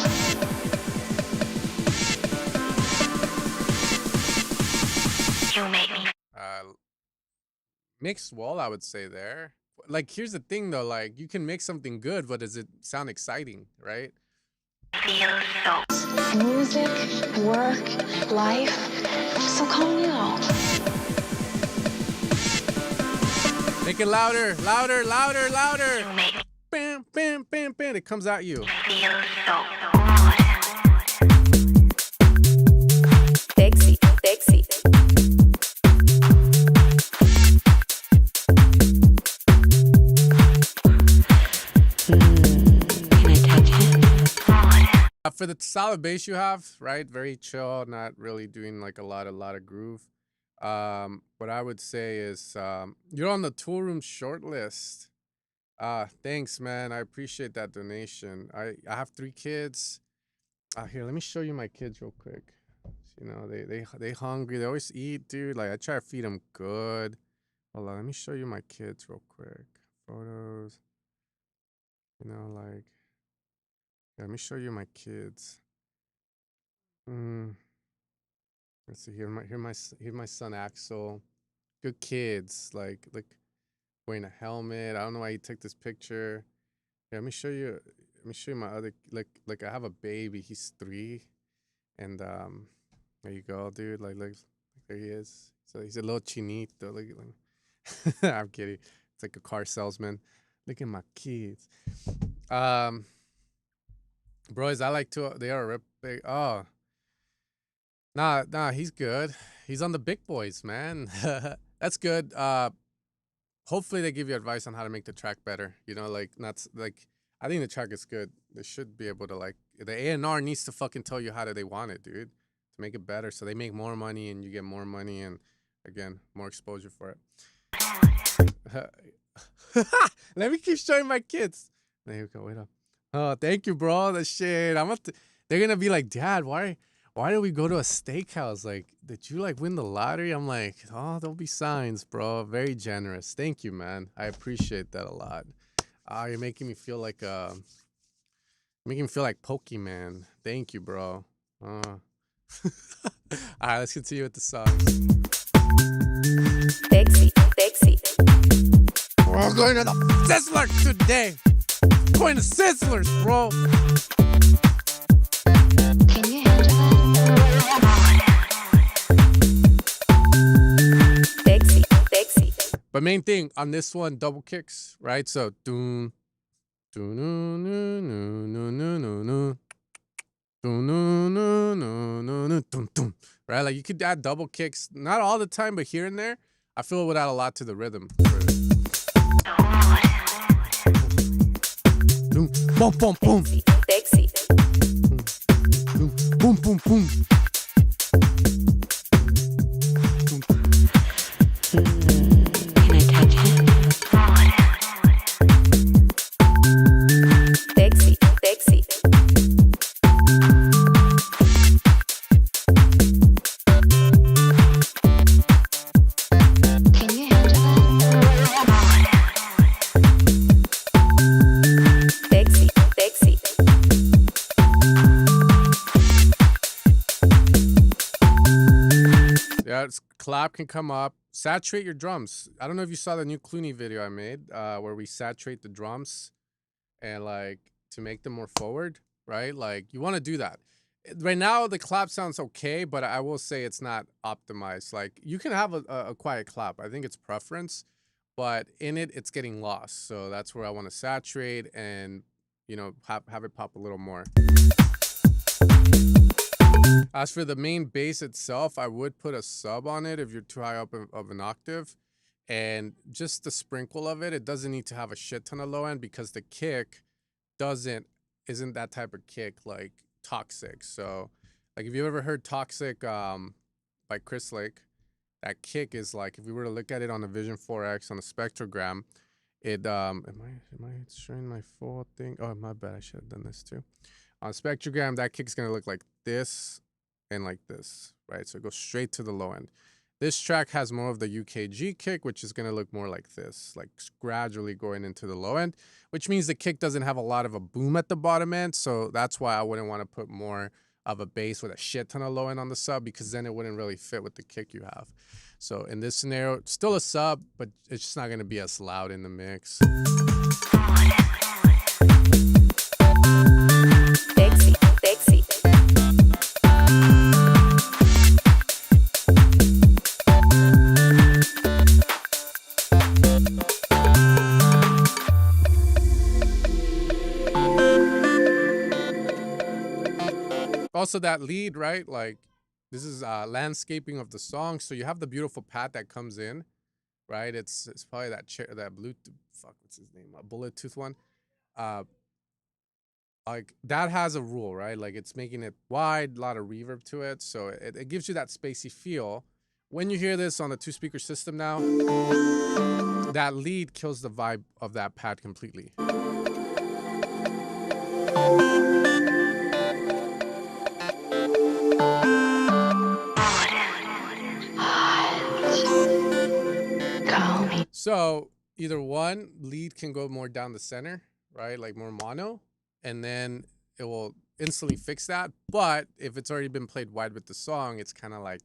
You make me Mixed well, I would say there. Like, here's the thing though, like you can mix something good, but does it sound exciting, right? feel so. Music, work, life. So call now. Make it louder, louder, louder, louder. You make me Bam, bam, bam, bam. It comes at you. feel so good. Sexy, sexy. Can I touch it? For the solid bass you have, right? Very chill, not really doing like a lot of groove. What I would say is you're on the tool room short list. Thanks, man. I appreciate that donation. I have 3 kids. Here, let me show you my kids real quick. You know, they hungry. They always eat, dude. Like I try to feed them good. Hold on, let me show you my kids real quick. Photos. You know, like yeah, let me show you my kids. Let's see here. Here's my son Axel. Good kids. Like wearing a helmet. I don't know why he took this picture. Yeah, let me show you. Let me show you my other. Like I have a baby. He's 3, and there you go, dude. Like there he is. So he's a little chinito. I'm kidding. It's like a car salesman. Look at my kids. Um, Bros, I like to. They are rip big. Oh, nah, he's good. He's on the big boys, man. That's good. Hopefully they give you advice on how to make the track better. You know, like not like I think the track is good. They should be able to like the A&R needs to fucking tell you how do they want it, dude, to make it better so they make more money and you get more money and again more exposure for it. Let me keep showing my kids. There you go. Wait up. Oh, thank you, bro. The shit. They're gonna be like, Dad, why did we go to a steakhouse? Like, did you like win the lottery? I'm like, oh, there'll be signs, bro. Very generous. Thank you, man. I appreciate that a lot. You're making me feel like Pokemon. Thank you, bro. All right, let's continue with the songs. Sexy, sexy. We're going to the Sizzlers today. Going to Sizzlers, bro. Can you handle that? Sexy, sexy. But main thing on this one, double kicks, right? So doom, doom, no, no, no, no, no, no, no. Doom, no, no, no, no, no, doom, doom. Right? Like you could add double kicks, not all the time, but here and there. I feel it would add a lot to the rhythm. Boom, boom, boom, boom. Sexy. Boom, boom, boom. Can I touch it? Sexy, sexy. Can you handle that? Sexy, sexy. Yeah, clap can come up. Saturate your drums. I don't know if you saw the new Clooney video I made, where we saturate the drums and like to make them more forward, right? Like you want to do that. Right now the clap sounds okay, but I will say it's not optimized. Like you can have a quiet clap. I think it's preference, but in it it's getting lost. So that's where I want to saturate and have it pop a little more. As for the main bass itself, I would put a sub on it if you're too high up of an octave. And just the sprinkle of it, it doesn't need to have a shit ton of low end because the kick isn't that type of kick like Toxic. So like if you ever heard Toxic by Chris Lake, that kick is like if we were to look at it on a Vision 4X on a spectrogram, it am I showing my full thing? Oh my bad, I should have done this too. On spectrogram, that kick's gonna look like this and like this, right? So it goes straight to the low end. This track has more of the UKG kick, which is gonna look more like this, like gradually going into the low end, which means the kick doesn't have a lot of a boom at the bottom end. So that's why I wouldn't want to put more of a bass with a shit ton of low end on the sub because then it wouldn't really fit with the kick you have. So in this scenario, still a sub, but it's just not gonna be as loud in the mix. Sexy, sexy. Also that lead, right? Like this is landscaping of the song. So you have the beautiful pad that comes in, right? It's probably that Bluetooth, what's his name? A Bluetooth one. Like that has a rule, right? Like it's making it wide, a lot of reverb to it. So it gives you that spacey feel. When you hear this on the 2-speaker system now, that lead kills the vibe of that pad completely. So either one, lead can go more down the center, right? Like more mono, and then it will instantly fix that. But if it's already been played wide with the song, it's kind of like,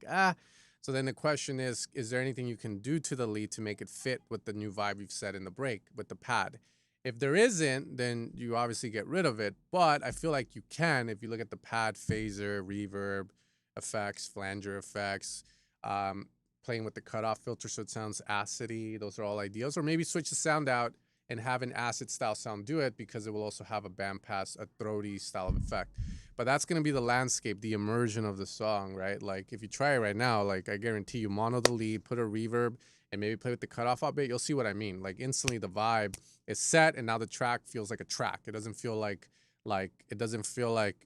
So then the question is there anything you can do to the lead to make it fit with the new vibe you've set in the break with the pad? If there isn't, then you obviously get rid of it. But I feel like you can if you look at the pad, phaser, reverb, effects, flanger effects, playing with the cutoff filter so it sounds acidy. Those are all ideas. Or maybe switch the sound out and have an acid style sound do it, because it will also have a bandpass, a throaty style of effect. But that's going to be the landscape, the immersion of the song, right? Like if you try it right now, like I guarantee you, mono the lead, put a reverb, and maybe play with the cutoff a bit, you'll see what I mean. Like instantly the vibe is set, and now the track feels like a track. It doesn't feel like it doesn't feel like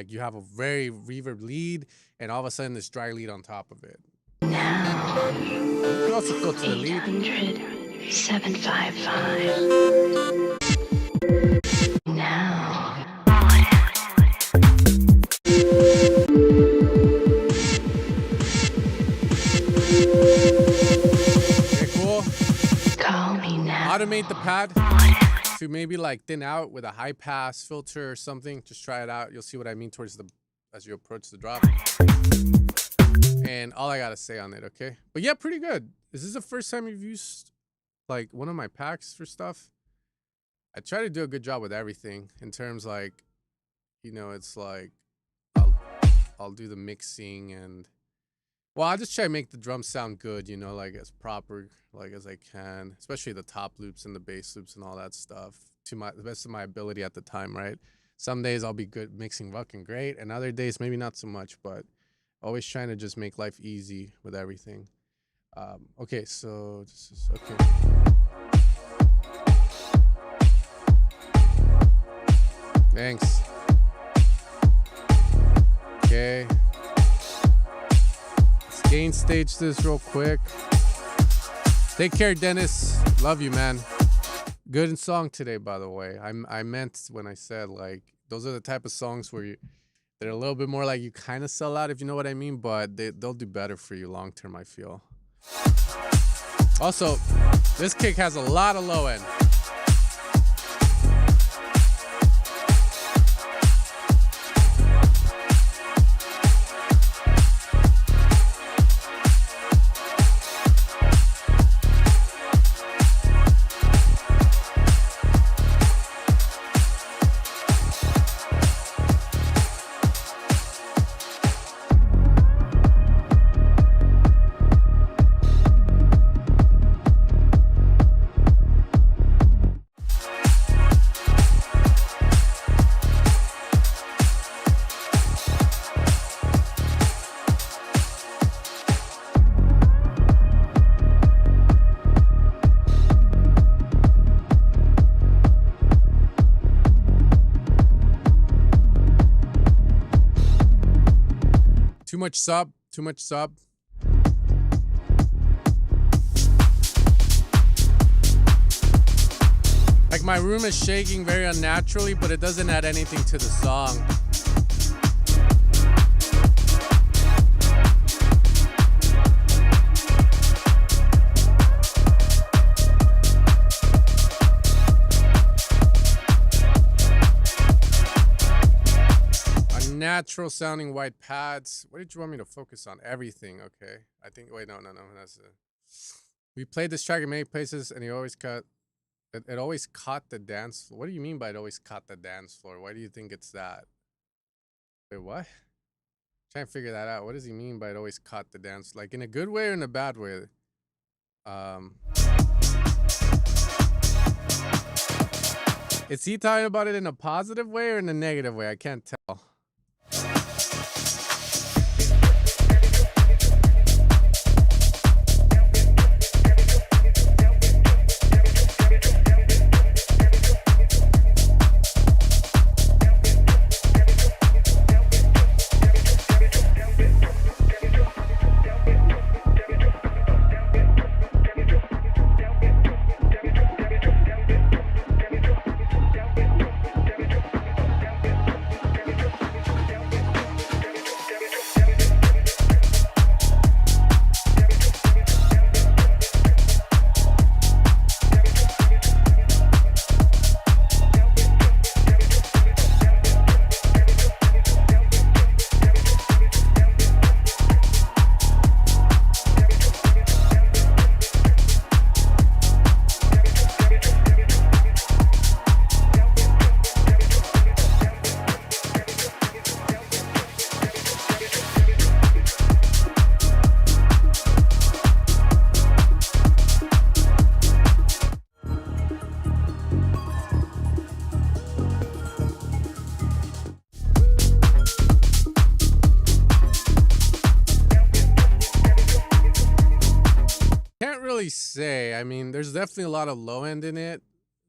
you have a very reverb lead and all of a sudden this dry lead on top of it. Now, You can also filter the lead. 800 755. Now. Okay, cool. Call me now. Automate the pad to maybe like thin out with a high pass filter or something. Just try it out. You'll see what I mean as you approach the drop. And all I gotta say on it, okay? But yeah, pretty good. Is this the first time you've used like one of my packs for stuff? I try to do a good job with everything in terms like, you know, it's like I'll do the mixing and I'll just try to make the drums sound good, you know, like as proper like as I can, especially the top loops and the bass loops and all that stuff to the best of my ability at the time, right? Some days I'll be good mixing fucking great, and other days maybe not so much, but always trying to just make life easy with everything. Okay, so this is okay. Thanks. Okay. Let's gain stage this real quick. Take care, Dennis. Love you, man. Good song today, by the way. I meant when I said like those are the type of songs where they're a little bit more like you kind of sell out, if you know what I mean, but they'll do better for you long term, I feel. Also, this kick has a lot of low end. Too much sub. Like my room is shaking very unnaturally, but it doesn't add anything to the song. Natural sounding white pads. What did you want me to focus on? Everything, okay. I think, wait, no. That's it. We played this track in many places and it always caught the dance floor. What do you mean by it always caught the dance floor? Why do you think it's that? Wait, what? Trying to figure that out. What does he mean by it always caught the dance? Like in a good way or in a bad way? Is he talking about it in a positive way or in a negative way? I can't tell. I mean, there's definitely a lot of low end in it,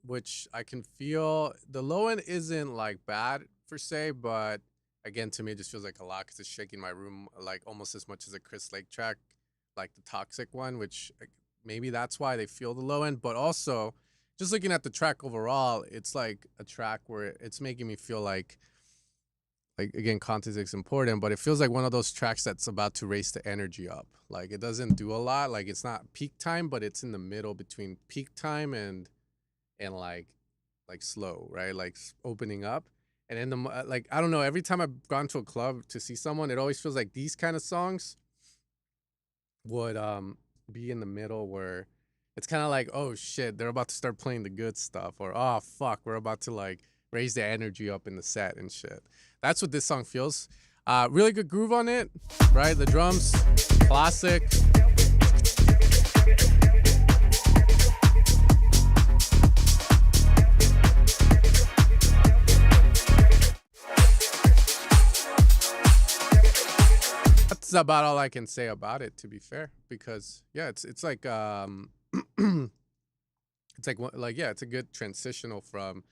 which I can feel. The low end isn't like bad per se, but again, to me, it just feels like a lot because it's shaking my room like almost as much as a Chris Lake track, like the Toxic one, which maybe that's why they feel the low end. But also, just looking at the track overall, it's like a track where it's making me feel like again, context is important, but it feels like one of those tracks that's about to raise the energy up. Like it doesn't do a lot. Like it's not peak time, but it's in the middle between peak time and like slow, right? Like opening up. And then like I don't know, every time I've gone to a club to see someone, it always feels like these kind of songs would be in the middle where it's kind of like, oh shit, they're about to start playing the good stuff, or oh fuck, we're about to like raise the energy up in the set and shit. That's what this song feels. Really good groove on it, right? The drums, classic. That's about all I can say about it, to be fair, because yeah, it's like it's like yeah, it's a good transitional from.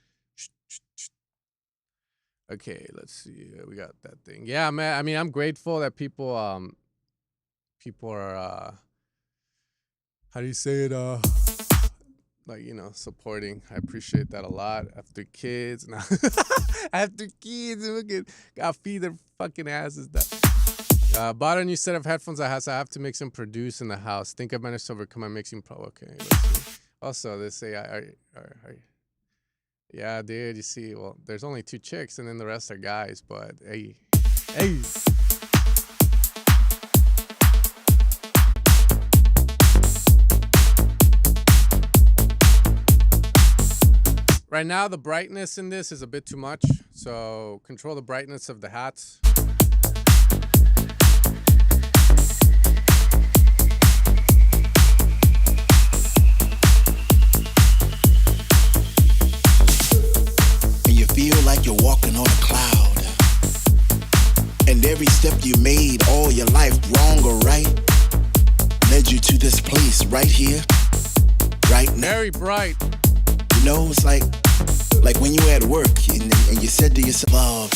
Okay, let's see. We got that thing. Yeah, man. I mean, I'm grateful that people are how do you say it? Like supporting. I appreciate that a lot. After kids, now after kids, look at gotta feed their fucking asses. Bought a new set of headphones. I have to mix and produce in the house. Think I managed to overcome my mixing problem. Okay, let's see. Also, they say yeah, dude. You see, well, there's only 2 chicks, and then the rest are guys. But hey. Right now, the brightness in this is a bit too much, so control the brightness of the hats. And you feel like you're walking on a cloud. And every step you made all your life, wrong or right, led you to this place right here, right now. Very bright. You know, it's like when you were at work and you said to yourself, love.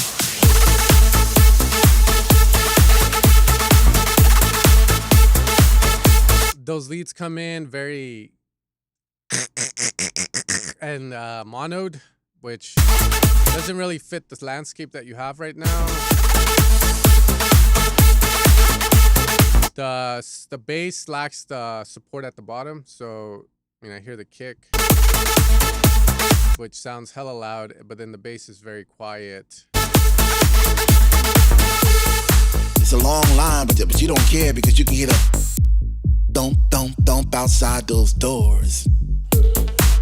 Those leads come in very and monoed, which doesn't really fit the landscape that you have right now. The bass lacks the support at the bottom, so I hear the kick, which sounds hella loud, but then the bass is very quiet. It's a long line, but you don't care because you can hear the thump outside those doors.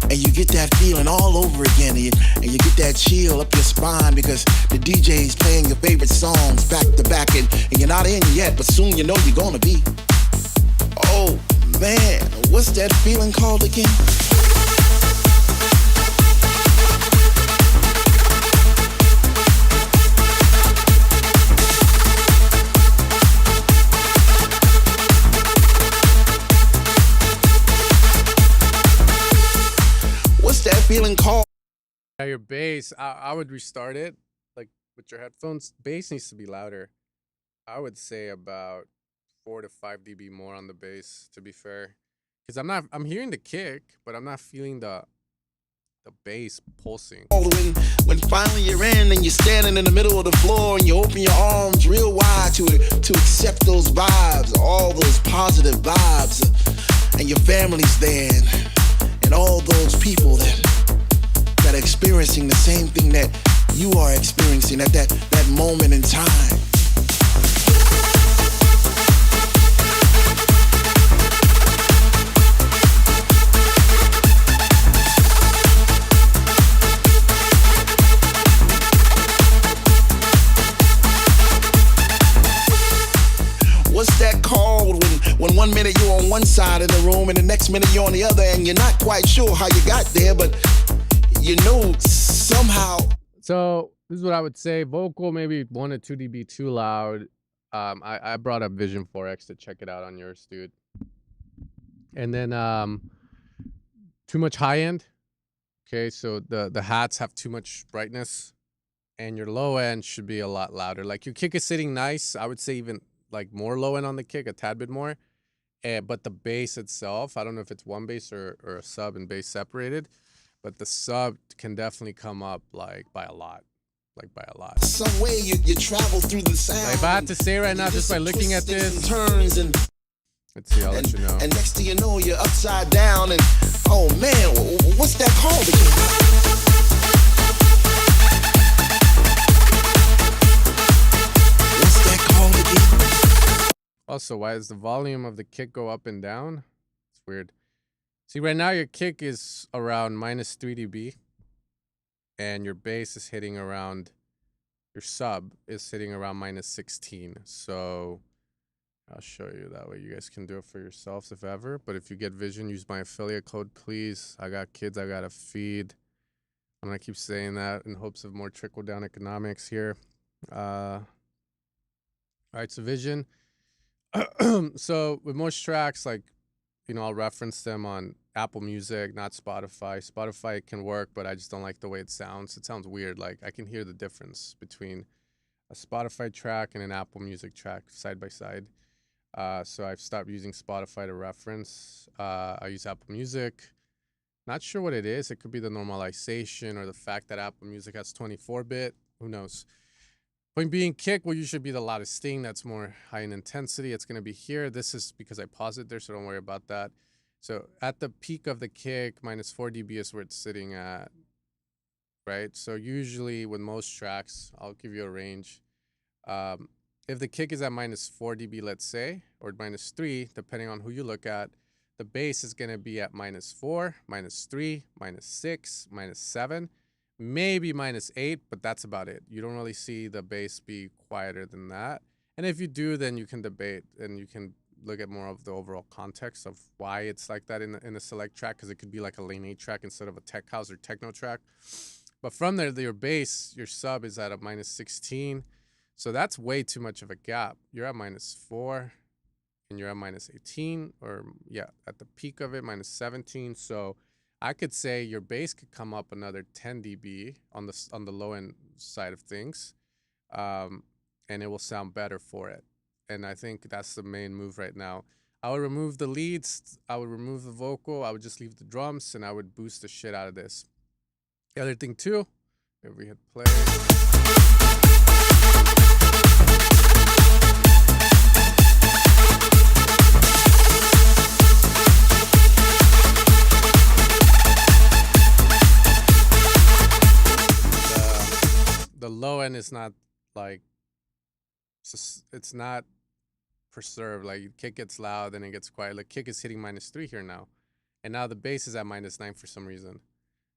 And you get that feeling all over again, and you get that chill up your spine because the DJ's playing your favorite songs back to back, and you're not in yet, but soon you know you're gonna be. Oh man, what's that feeling called again? That feeling called. Yeah, your bass, I would restart it like with your headphones. Bass needs to be louder. I would say about 4 to 5 dB more on the bass, to be fair, because I'm hearing the kick, but I'm not feeling the bass pulsing. When finally you're in and you're standing in the middle of the floor and you open your arms real wide to accept those vibes, all those positive vibes, and your family's there. And all those people that are experiencing the same thing that you are experiencing at that moment in time. What's that called when 1 minute you're on one side of the room and the next minute you're on the other and you're not quite sure how you got there, but you know somehow. So this is what I would say. Vocal maybe 1 to 2 dB too loud. I brought up Vision 4X to check it out on yours, dude. And then too much high end. Okay, so the hats have too much brightness, and your low end should be a lot louder. Like your kick is sitting nice. I would say even like more low end on the kick, a tad bit more. But the bass itself, I don't know if it's one bass or a sub and bass separated, but the sub can definitely come up like by a lot. Like by a lot. Some way you travel through the sound. Like if I had to say right now, just by looking at this, turns and let's see, I'll let you know. And next thing you know, you're upside down, and oh man, what's that called again? What's that called again? Also, why does the volume of the kick go up and down? It's weird. See, right now your kick is around minus 3 dB, and your bass is hitting around, your sub is hitting around minus 16. So I'll show you that way. You guys can do it for yourselves if ever. But if you get vision, use my affiliate code, please. I got kids I gotta feed. I'm gonna keep saying that in hopes of more trickle down economics here. All right, so vision. So with most tracks, like, you know, I'll reference them on Apple Music, not Spotify. Spotify can work, but I just don't like the way it sounds. It sounds weird. Like I can hear the difference between a Spotify track and an Apple Music track side by side. So I've stopped using Spotify to reference. I use Apple Music. Not sure what it is. It could be the normalization or the fact that Apple Music has 24-bit. Who knows? Point being, kick will usually be the loudest thing. That's more high in intensity. It's going to be here. This is because I paused it there, so don't worry about that. So at the peak of the kick, minus 4 dB is where it's sitting at, right? So usually with most tracks, I'll give you a range. If the kick is at minus 4 dB, let's say, or minus 3, depending on who you look at, the bass is going to be at minus 4, minus 3, minus 6, minus 7, maybe minus 8, but that's about it. You don't really see the bass be quieter than that. And if you do, then you can debate and you can look at more of the overall context of why it's like that in a select track, because it could be like a lane 8 track instead of a tech house or techno track. But from there, your bass, your sub is at a minus 16. So that's way too much of a gap. You're at minus 4 and you're at minus 18, or yeah, at the peak of it, minus 17. So I could say your bass could come up another 10 dB on the low end side of things, and it will sound better for it. And I think that's the main move right now. I would remove the leads, I would remove the vocal, I would just leave the drums, and I would boost the shit out of this. The other thing too, if we hit play. The low end is not like, it's not preserved. Like kick gets loud and it gets quiet. Like kick is hitting minus 3 here now, and now the bass is at minus 9 for some reason.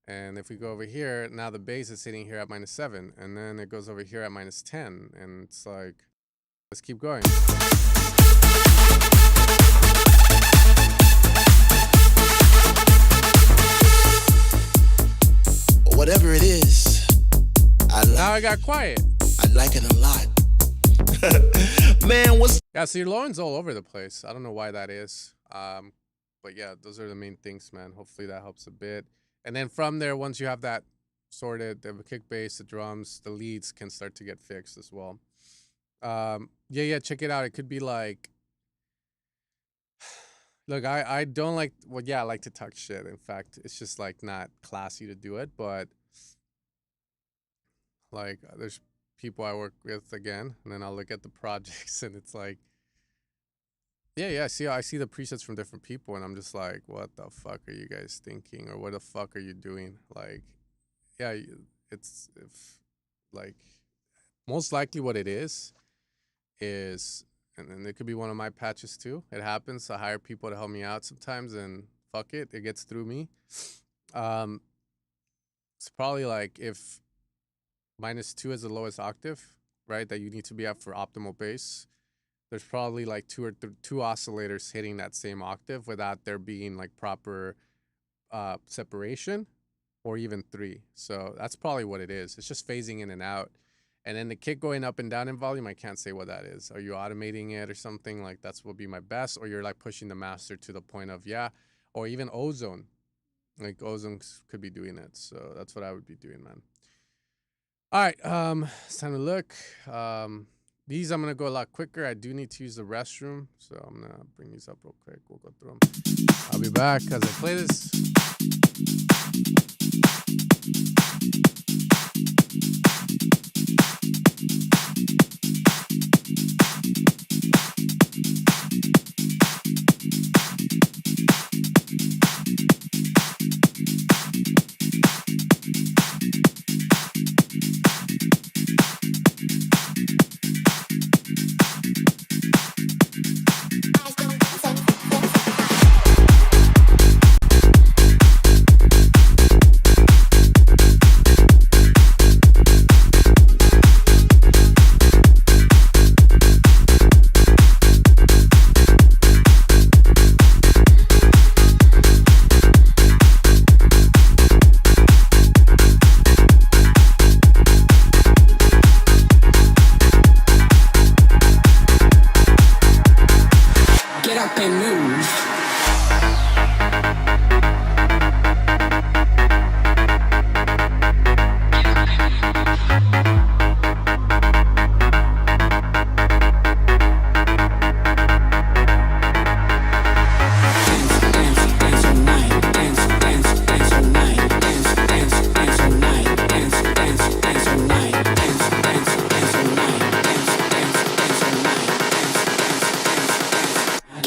And if we go over here, now the bass is sitting here at minus 7, and then it goes over here at minus 10, and it's like, let's keep going. Whatever it is, Now I got quiet. I like it a lot. Man, what's... Yeah, so your low end's all over the place. I don't know why that is. But yeah, those are the main things, man. Hopefully that helps a bit. And then from there, once you have that sorted, the kick bass, the drums, the leads can start to get fixed as well. Yeah, check it out. It could be like, look, I don't like, well, yeah, I like to talk shit. In fact, it's just like not classy to do it, but like there's people I work with again, and then I'll look at the projects and it's like, yeah, I see the presets from different people, and I'm just like, what the fuck are you guys thinking, or what the fuck are you doing? Like, yeah, it's like most likely what it is, and it could be one of my patches too. It happens. I hire people to help me out sometimes, and fuck it, it gets through me. It's probably like if -2 is the lowest octave, right, that you need to be at for optimal bass. There's probably like two oscillators hitting that same octave without there being like proper separation, or even 3. So that's probably what it is. It's just phasing in and out. And then the kick going up and down in volume, I can't say what that is. Are you automating it or something? Like that's will be my best, or you're like pushing the master to the point of, yeah, or even ozone. Like Ozone could be doing it, so that's what I would be doing, man. All right, it's time to look. These I'm gonna go a lot quicker. I do need to use the restroom, so I'm gonna bring these up real quick. We'll go through them. I'll be back as I play this. Get up and move.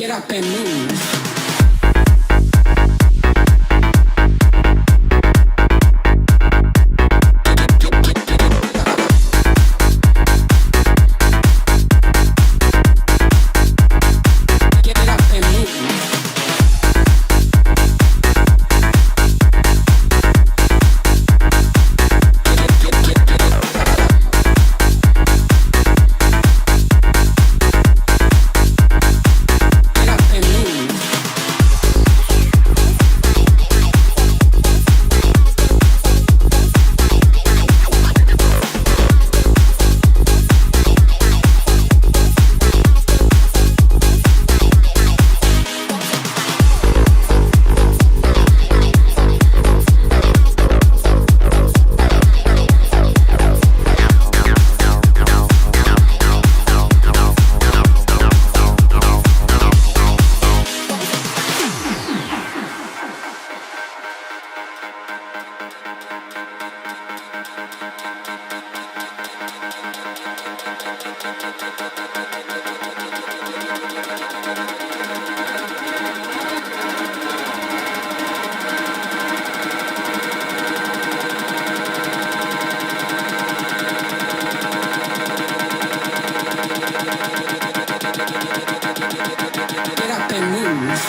Get up and move. Get up and move. Get up and move. Get up and move.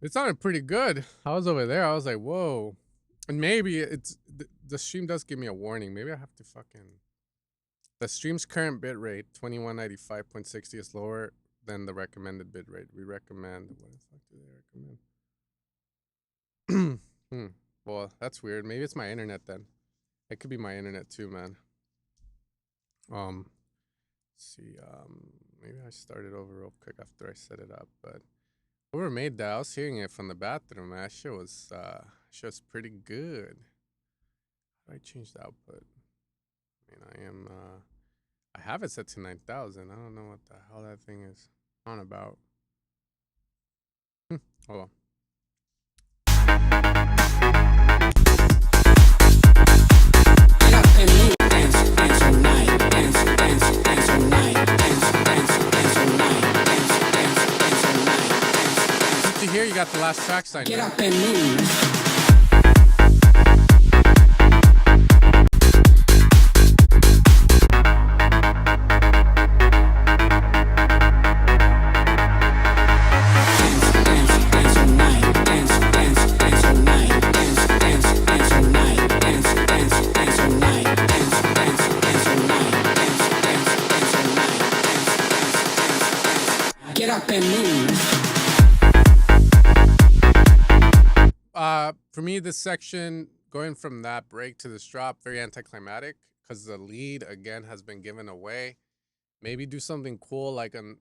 It sounded pretty good. I was over there. I was like, whoa. And maybe the stream does give me a warning. Maybe I have to fucking. The stream's current bit rate, 2195.60, is lower than the recommended bit rate. We recommend. What the fuck do they recommend? Well, that's weird. Maybe it's my internet then. It could be my internet too, man. Let's see. Maybe I started over real quick after I set it up, but whoever made that, I was hearing it from the bathroom. Man, that shit was pretty good. How do I change the output? I mean, I have it set to 9,000. I don't know what the hell that thing is on about. Hold on. Get up and move. Dance, dance all night. Dance, dance, dance all night. Dance, dance, dance all night. Dance, dance, dance all night. Good to hear you got the last track signed. Get up and move. Get up and move. For me, this section going from that break to this drop, very anticlimactic because the lead again has been given away. Maybe do something cool like an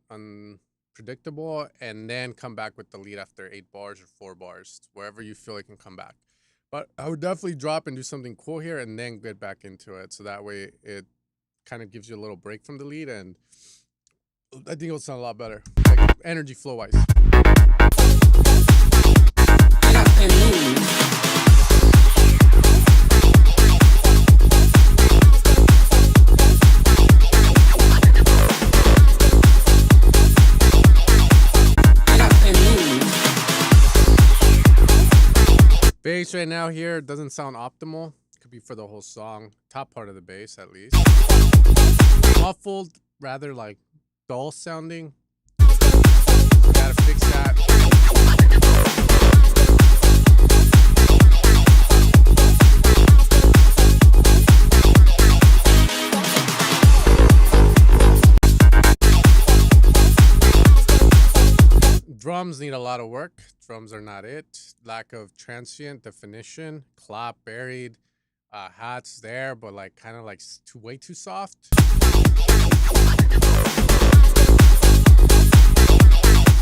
predictable, and then come back with the lead after 8 bars or 4 bars, wherever you feel it can come back. But I would definitely drop and do something cool here and then get back into it. So that way it kind of gives you a little break from the lead, and I think it'll sound a lot better, like energy flow wise. Bass right now here doesn't sound optimal. Could be for the whole song. Top part of the bass at least. Muffled, rather like dull sounding. Gotta fix that. Drums need a lot of work. Drums are not it. Lack of transient definition. Clap buried. Hats there, but like kind of like way too soft.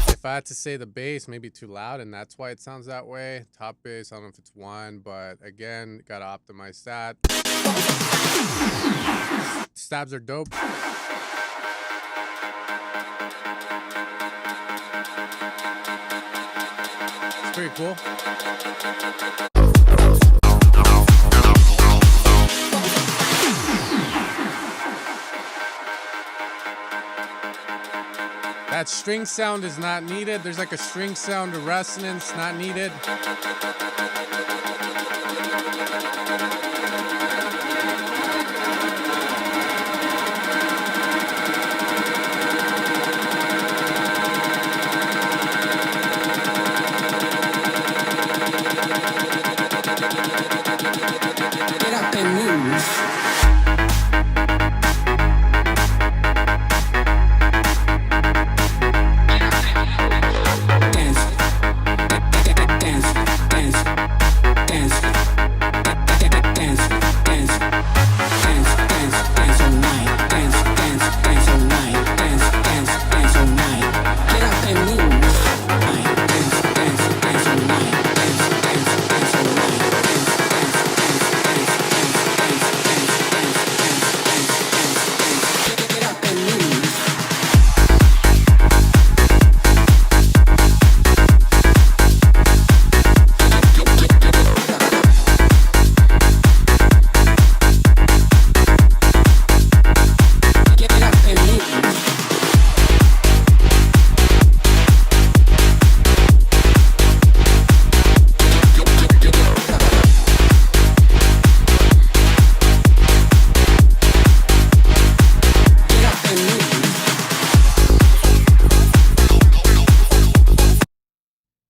If I had to say the bass, maybe too loud, and that's why it sounds that way. Top bass, I don't know if it's 1, but again, gotta optimize that. Stabs are dope. It's pretty cool. That string sound is not needed. There's like a string sound of resonance, not needed. Get up and move.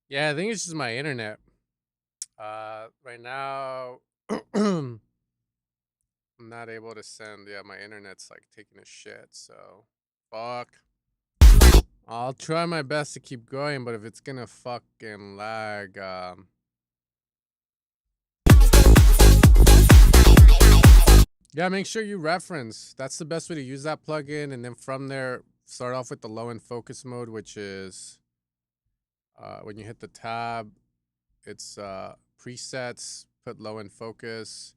Yeah, I think it's just my internet. Right now, I'm not able to send. Yeah, my internet's like taking a shit. So, fuck. I'll try my best to keep going, but if it's gonna fucking lag, yeah, make sure you reference. That's the best way to use that plugin, and then from there, start off with the low end focus mode, which is when you hit the tab, it's presets, put low end focus,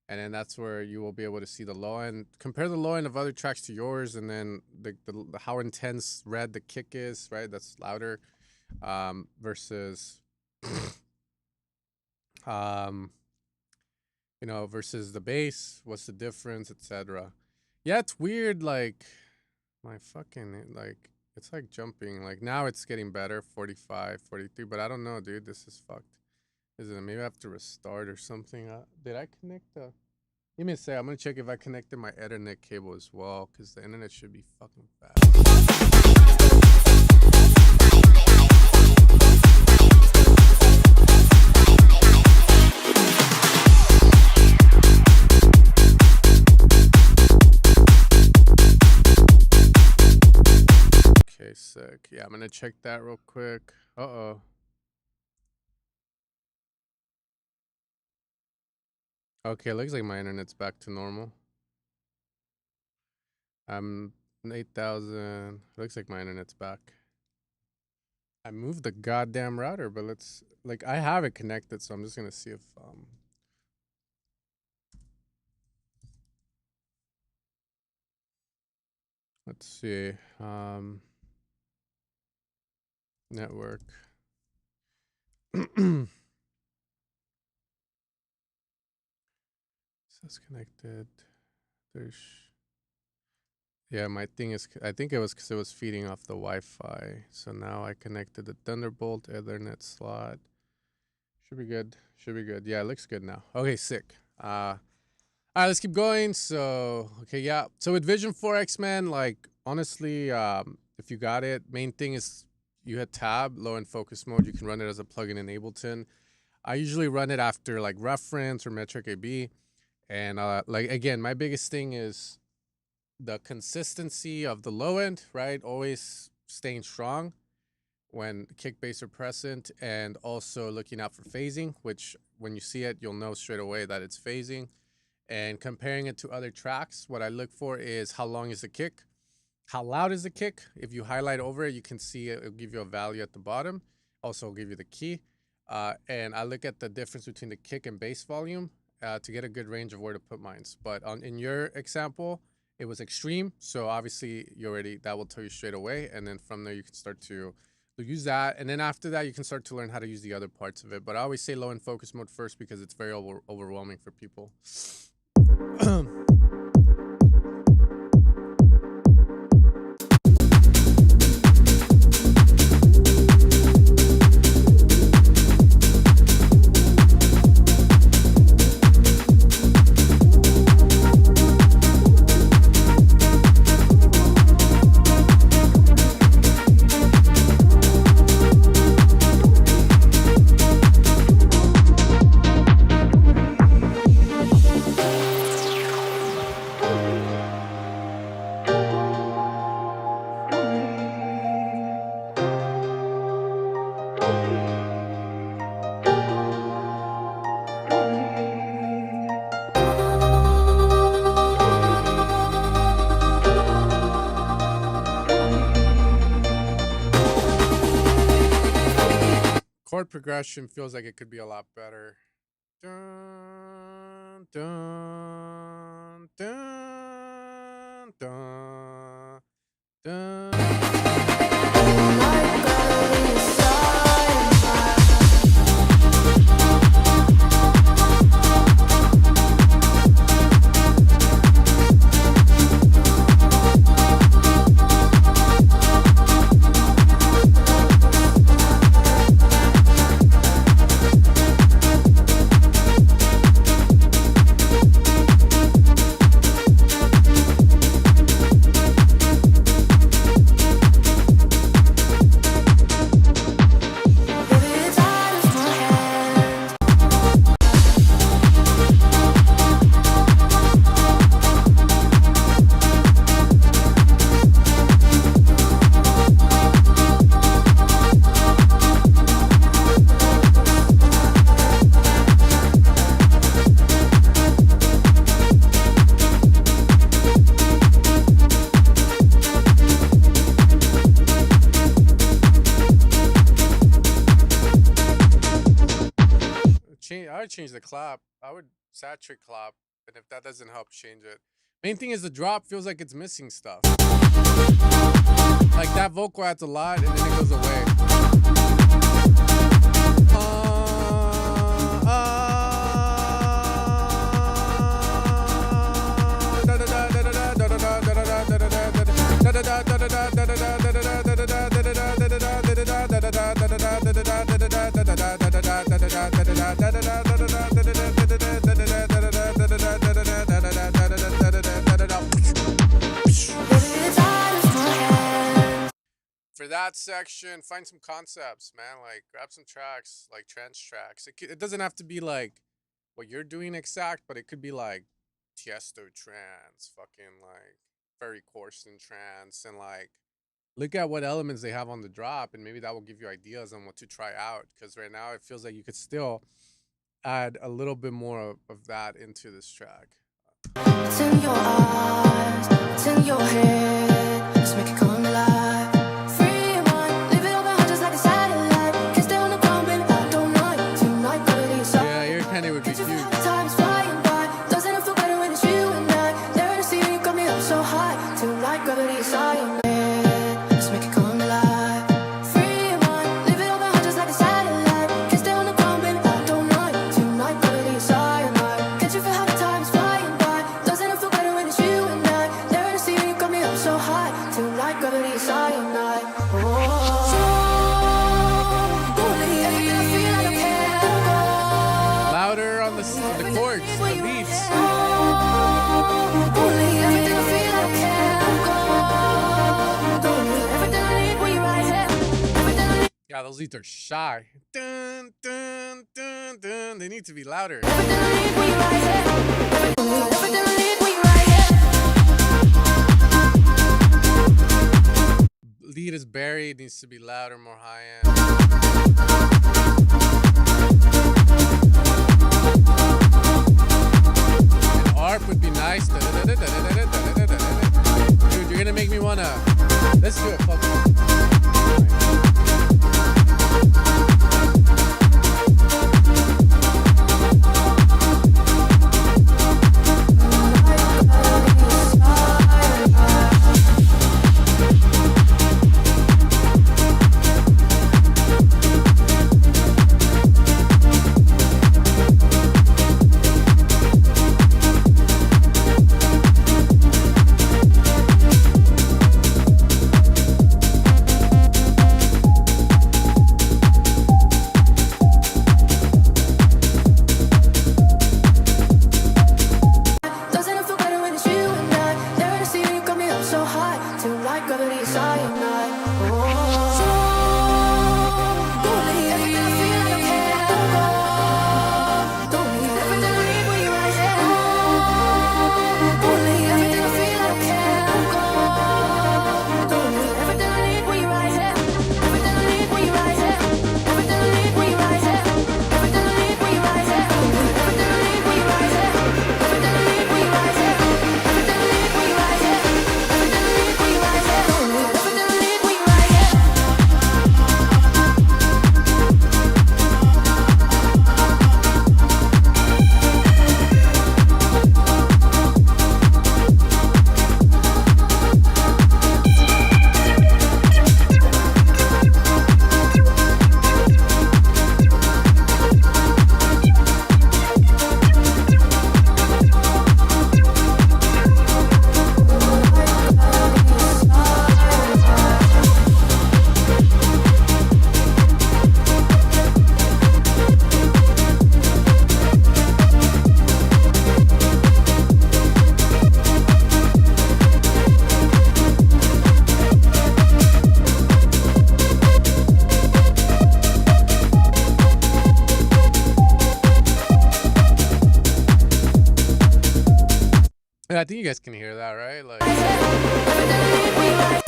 and then that's where you will be able to see the low end. Compare the low end of other tracks to yours, and then the how intense red the kick is, right? That's louder versus versus the bass. What's the difference, etc. Yeah, it's weird. Like my fucking like it's like jumping. Like now it's getting better, 45, 43, but I don't know, dude. This is fucked. Isn't it? Maybe I have to restart or something. Did I connect the? Give me a sec. I'm gonna check if I connected my Ethernet cable as well, because the internet should be fucking fast. Okay, sick. Yeah, I'm gonna check that real quick. Uh-oh. Okay, looks like my internet's back to normal. 8,000. Looks like my internet's back. I moved the goddamn router, but let's like I have it connected, so I'm just gonna see if let's see network. Says connected. There's yeah, my thing is I think it was because it was feeding off the Wi-Fi. So now I connected the Thunderbolt Ethernet slot. Should be good. Should be good. Yeah, it looks good now. Okay, sick. All right, let's keep going. So, okay, yeah. So with Vision 4X, man, like honestly, if you got it, main thing is you hit tab, low end focus mode. You can run it as a plugin in Ableton. I usually run it after like reference or metric AB. And like again, my biggest thing is the consistency of the low end, right? Always staying strong when kick bass are present, and also looking out for phasing, which when you see it, you'll know straight away that it's phasing. And comparing it to other tracks, what I look for is how long is the kick, how loud is the kick. If you highlight over it, you can see it'll give you a value at the bottom. Also, it'll give you the key. And I look at the difference between the kick and bass volume to get a good range of where to put mines. But in your example, it was extreme. So obviously that will tell you straight away. And then from there, you can start to use that. And then after that, you can start to learn how to use the other parts of it. But I always say low end focus mode first because it's very overwhelming for people. Chord progression feels like it could be a lot better. Dun, dun, dun, dun, dun. I would change the clap. I would saturate clap, and if that doesn't help, change it. Main thing is the drop feels like it's missing stuff. Like that vocal adds a lot, and then it goes away. For that section, find some concepts, man. Like, grab some tracks, like trance tracks. It doesn't have to be like what you're doing exact, but it could be like Tiesto trance, fucking like Ferry Corsten trance, and like look at what elements they have on the drop, and maybe that will give you ideas on what to try out. Because right now it feels like you could still add a little bit more of that into this track. It's in your eyes, it's in your head. Let's make it come alive. Free one, leave it open, just like a Penny would be huge. Time's flying by. Doesn't it feel better when it's you and I? There to see you got me up so high. Tonight, gravity, cyanide. Let's make it come alive. Free your mind. Leave it on my heart just like a satellite. Can't stay on the ground, baby, I don't mind. Tonight, gravity, cyanide. Can't you feel how the time's flying by? Doesn't it feel better when it's you and I? There to see you got me up so high. Tonight, gravity, cyanide. Louder on the chords, the beats. Yeah, those beats are shy. Dun, dun, dun, dun. They need to be louder. Lead is buried, needs to be louder, more high end. An ARP would be nice. Dude, you're gonna make me wanna. Let's do it, fuck it. Yeah, I think you guys can hear that, right? Like,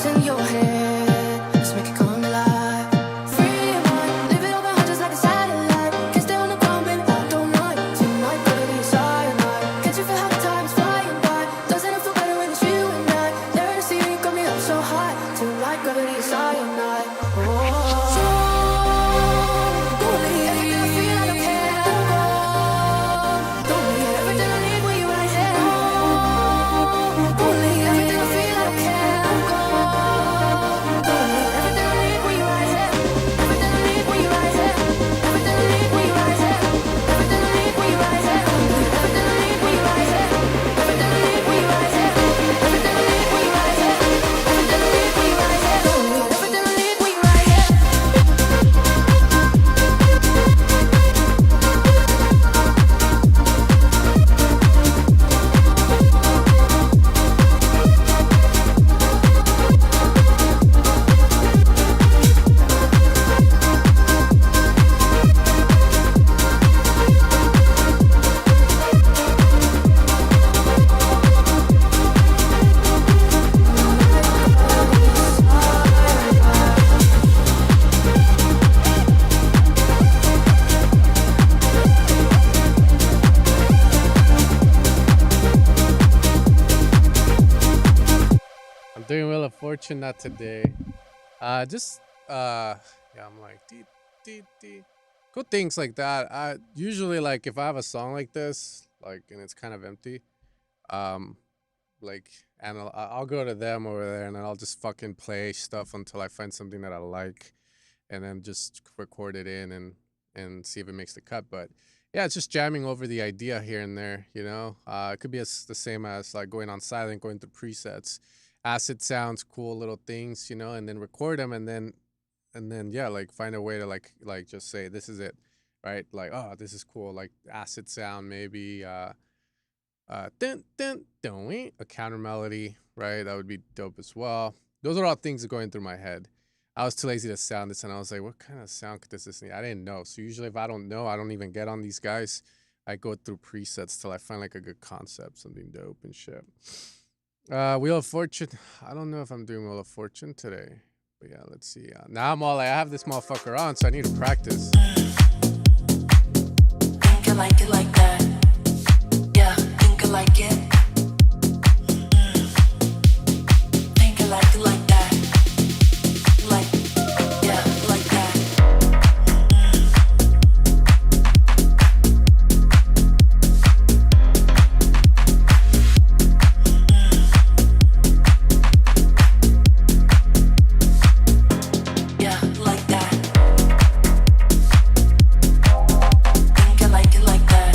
in your head, let's make it come alive. Free your mind, leave it on my heart just like a satellite. Can't stay on the ground, baby, I don't mind. Tonight, gravity, cyanide. Can't you feel how the time's flying by? Doesn't it feel better when it's you and I? There to see you got me up so high. Tonight, gravity, cyanide. doing Wheel of Fortune, not today. Yeah, I'm like, dee, dee, dee. cool things like that. I usually like if I have a song like this, like and it's kind of empty, um, like and I'll go to them over there and then I'll just fucking play stuff until I find something that I like, and then just record it in and see if it makes the cut. But yeah, it's just jamming over the idea here and there. You know, it could be the same as like going on silent, going through presets, acid sounds, cool little things, you know, and then record them and then yeah, like find a way to like just say this is it, right? Like oh, this is cool, like acid sound maybe, dun, dun, dun, a counter melody, right? That would be dope as well. Those are all things that are going through my head. I was too lazy to sound this, and I was like, what kind of sound could this need? I didn't know. So usually, if I don't know, I don't even get on these guys. I go through presets till I find like a good concept, something dope and shit. Wheel of Fortune. I don't know if I'm doing Wheel of Fortune today, but yeah, let's see. Now I'm all like, I have this motherfucker on, so I need to practice. Think I like it like that. Yeah, think I like it. Think I like it like that. Like, yeah, like that. Yeah, like that. Think I like it like that.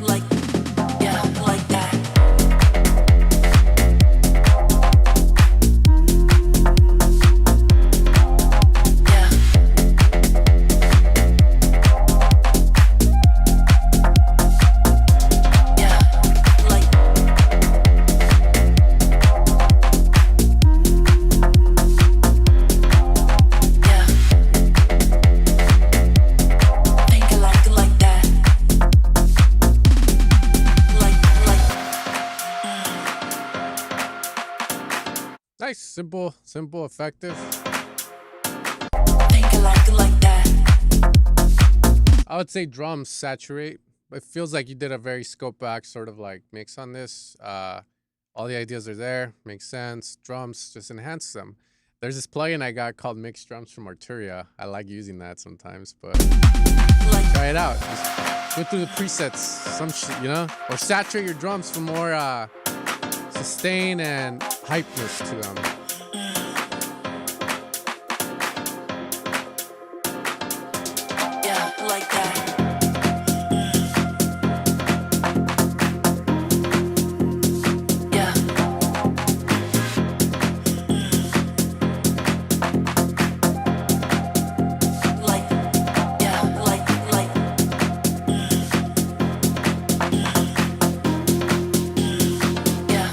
Like, yeah, like that. Yeah. Yeah, like. Yeah. Think I like it like that. Nice, simple, effective. Think I like it like that. I would say drums saturate. It feels like you did a very scope back sort of like mix on this. All the ideas are there, makes sense. Drums just enhance them. There's this plugin I got called Mixed Drums from Arturia. I like using that sometimes, but try it out. Just go through the presets, some shit, you know, or saturate your drums for more sustain and hypeness to them. Yeah, like that. Yeah. Like, yeah, like. Yeah.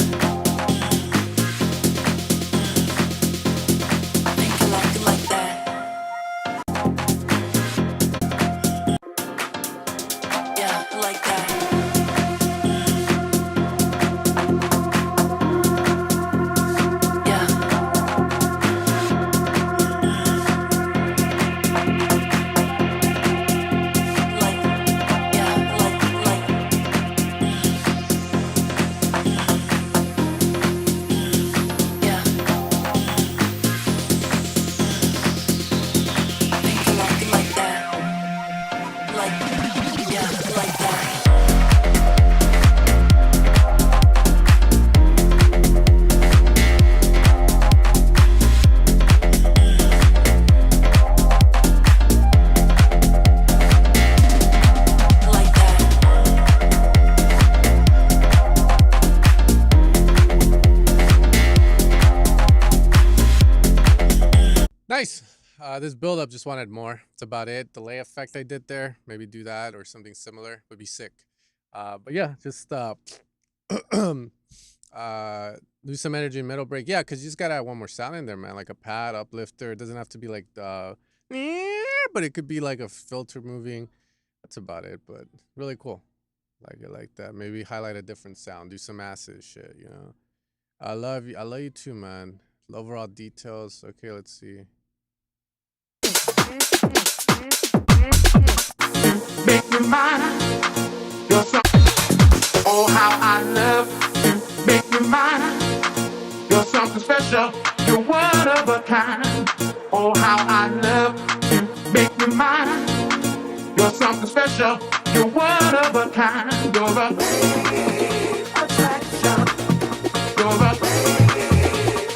Think I like it like that. Yeah, like that. Yeah. Like, yeah, like. Yeah. Think I like it like that. Like, yeah, like that. Like that. Nice. This build up just wanted more. That's about it. Delay effect I did there. Maybe do that or something similar. Would be sick. But yeah, just lose some energy in middle break. Yeah, because you just gotta add one more sound in there, man. Like a pad, uplifter. It doesn't have to be like the but it could be like a filter moving. That's about it. But really cool. Like it like that. Maybe highlight a different sound. Do some acid shit, you know. I love you. I love you too, man. Overall details. Okay, let's see. Make me mine. You're so. Oh, how I love you. Make me mine. You're something special. You're one of a kind. Oh, how I love to make you mine. You're something special. You're one of a kind. You're a attraction. You're a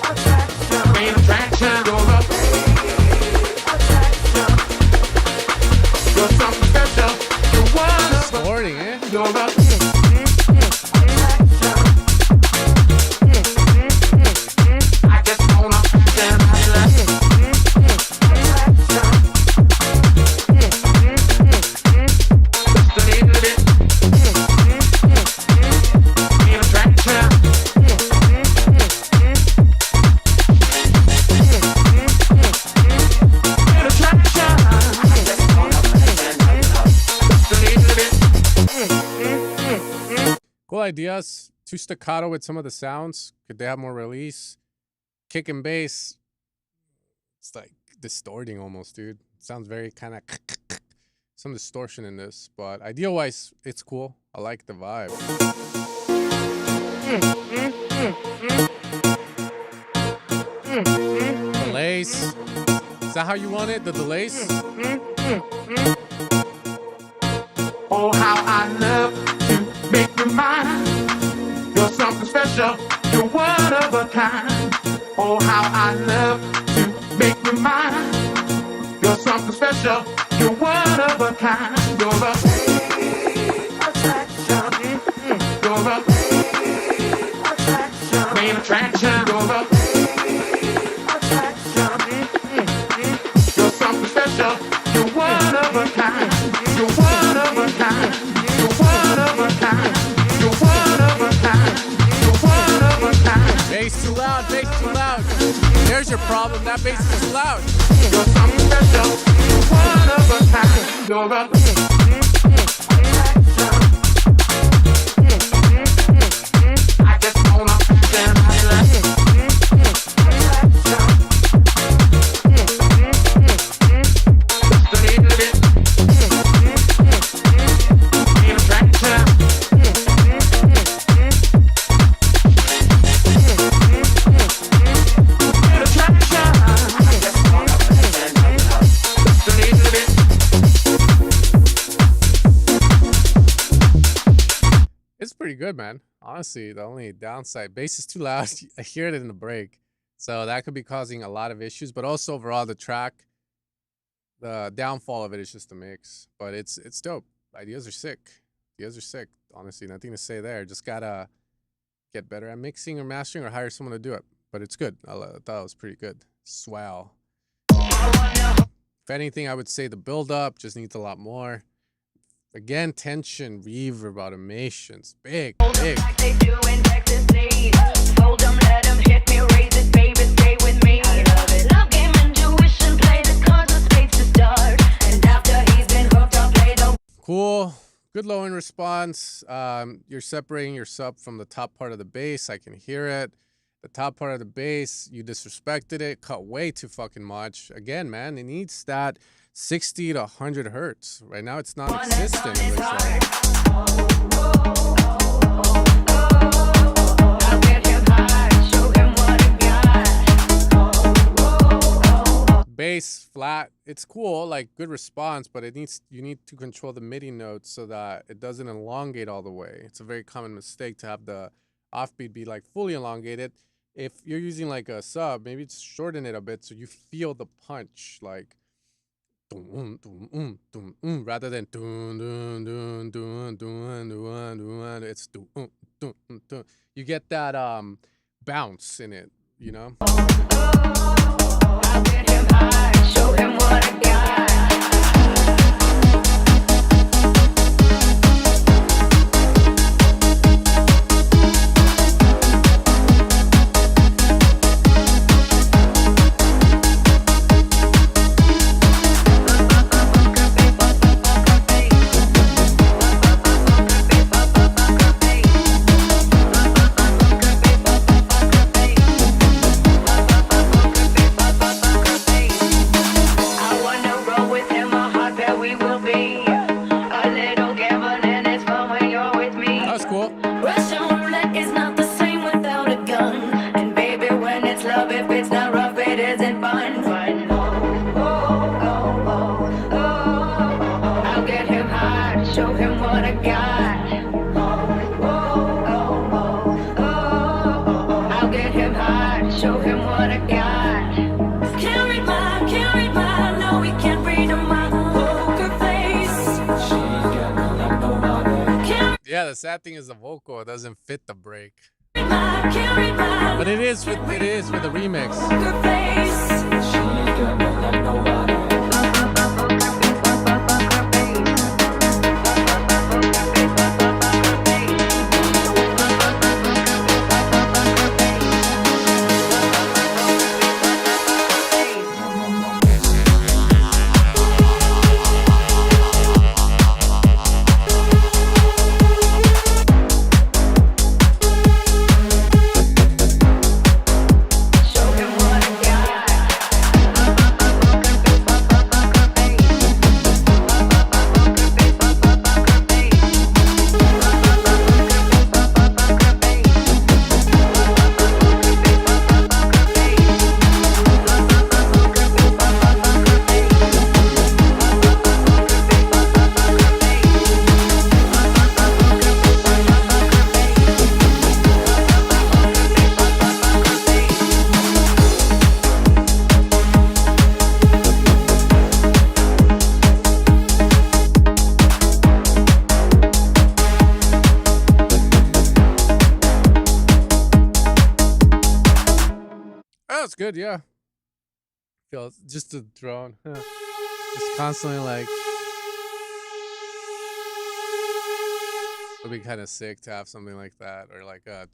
attraction. Main attraction. You're a attraction. You're something special. You're one of a Sporting, eh? You're a Cool ideas. Too staccato with some of the sounds. Could they have more release? Kick and bass. It's like distorting almost, dude. Sounds very kind of some distortion in this, but idea-wise, it's cool. I like the vibe. Delays. Is that how you want it? The delays? oh, how I love to make you mine. You're something special. You're one of a kind. Oh, how I love to make you mine. You're something special. You're one of a kind. You're a attraction. You're a attraction. Main attraction. You're a attraction. You're something special. You're one of a kind. You're one of a kind. You're one of a kind. You're one of a kind. You're one of a kind. Bass too loud, bass too loud. There's your problem. That bass is too loud. You're something special. You're one of a kind. You're a I just wanna stand It's pretty good, man. Honestly, the only downside, bass is too loud. I hear it in the break. So that could be causing a lot of issues. But also overall, the track, the downfall of it is just the mix. But it's dope. Ideas are sick. Ideas are sick. Honestly, nothing to say there. Just gotta get better at mixing or mastering or hire someone to do it. But it's good. I thought it was pretty good. Swell. If anything, I would say the build-up just needs a lot more. Again, tension, reverb, automations, big. Cool. Good low end response. You're separating your sub from the top part of the bass. I can hear it. The top part of the bass, you disrespected it, cut way too fucking much. Again, man, it needs that 60 to 100 hertz. Right now, it's non-existent. It looks like. Bass flat, it's cool, like good response, but you need to control the MIDI notes so that it doesn't elongate all the way. It's a very common mistake to have the offbeat be like fully elongated. If you're using like a sub, maybe just shorten it a bit so you feel the punch, like rather than it's you get that bounce in it, you know. Show him what I got. Yeah, the sad thing is the vocal doesn't fit the break. But it is for the remix. She ain't got nothing like nobody. Oh, it's good, yeah. Feel just a drone. Just constantly like it'd be kind of sick to have something like that, or like a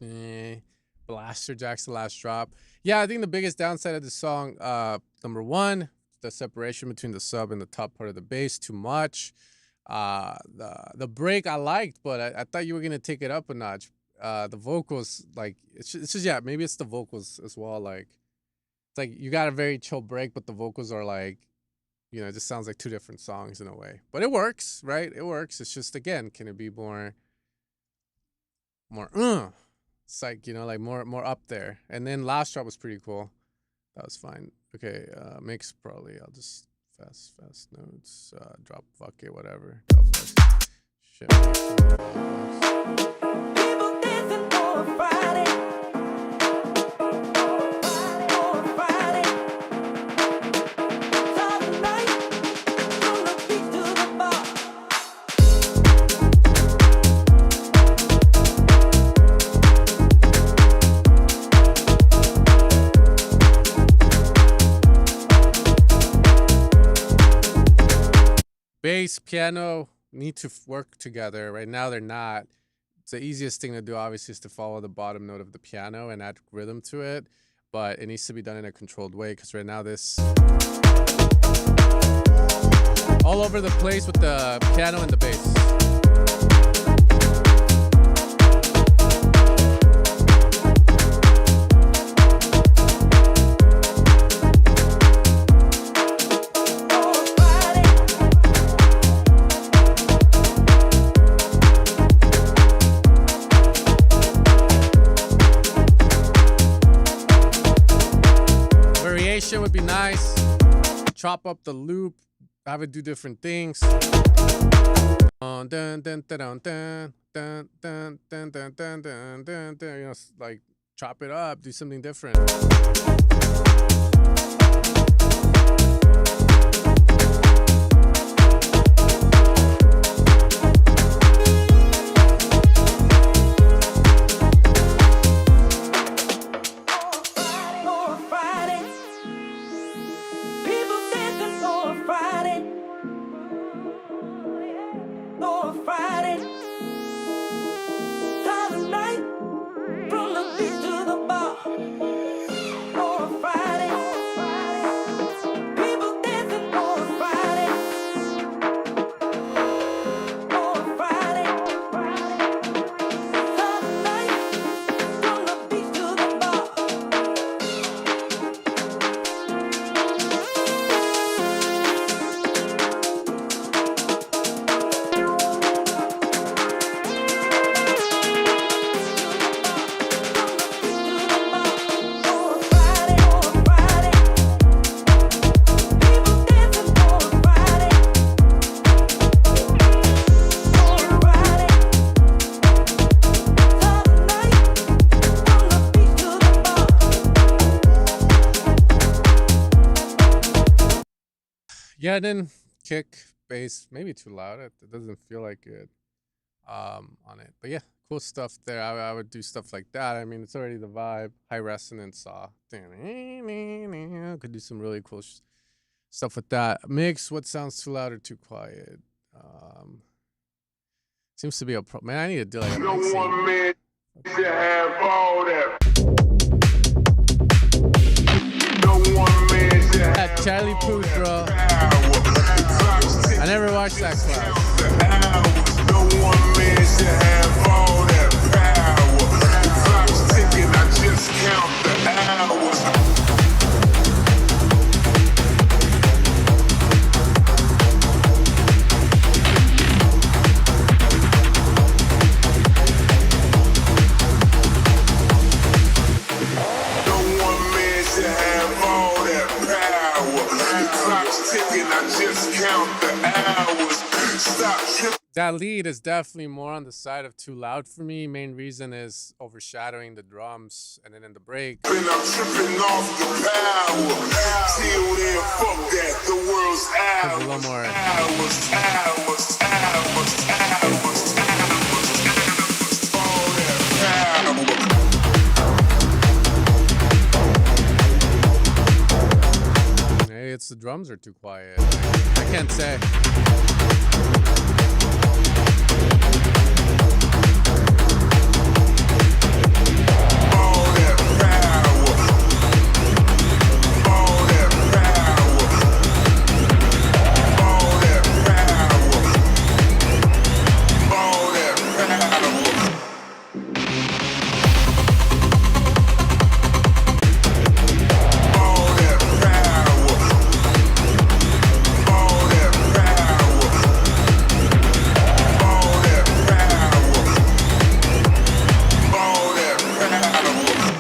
blaster jacks the last drop. Yeah, I think the biggest downside of the song, number one, the separation between the sub and the top part of the bass, too much. The break I liked, but I thought you were gonna take it up a notch. The vocals, like it's just yeah, maybe it's the vocals as well. Like it's like you got a very chill break, but the vocals are like, it just sounds like two different songs in a way. But it works, right? It works. It's just again, can it be more? It's like, like more up there. And then last drop was pretty cool. That was fine. Okay, mix probably. I'll just fast notes. Drop fuck it, whatever. Drop fast. Shit. People dancing for a Friday. For a Friday. Saturday night, from the beach to the bar. Bass, piano need to work together. Right now, they're not. It's the easiest thing to do, obviously, is to follow the bottom note of the piano and add rhythm to it. But it needs to be done in a controlled way, because right now this all over the place with the piano and the bass. Variation would be nice. Chop up the loop, have it do different things. Dun, dun, dun, dun, dun, dun, dun, dun, dun, dun, dun, dun, dun, like chop it up, do something different. Yeah, then kick, bass, maybe too loud. It doesn't feel like it. on it. But yeah, cool stuff there. I would do stuff like that. I mean, it's already the vibe. High resonance saw. Could do some really cool stuff with that. Mix what sounds too loud or too quiet. Um, seems to be a problem. Man, I need to do like a No mixing. one man should have all that. No one man should have That Charlie Puth, bro. power. I never watched that class. No one man should have all that power. The clock's ticking, I just count the hours. No one man should have all that power. The clock's ticking, I just count the hours. Stop tripping. That lead is definitely more on the side of too loud for me. Main reason is overshadowing the drums, and then in the break, I'm tripping off the power. Till then, fuck that. The world's it's a hours. little more. Hours, hours, hours, hours, hours. All that power. Maybe it's the drums are too quiet. I can't say. All that power. All that power. All that power. All that power. All that power. All that power. All that power. All that power.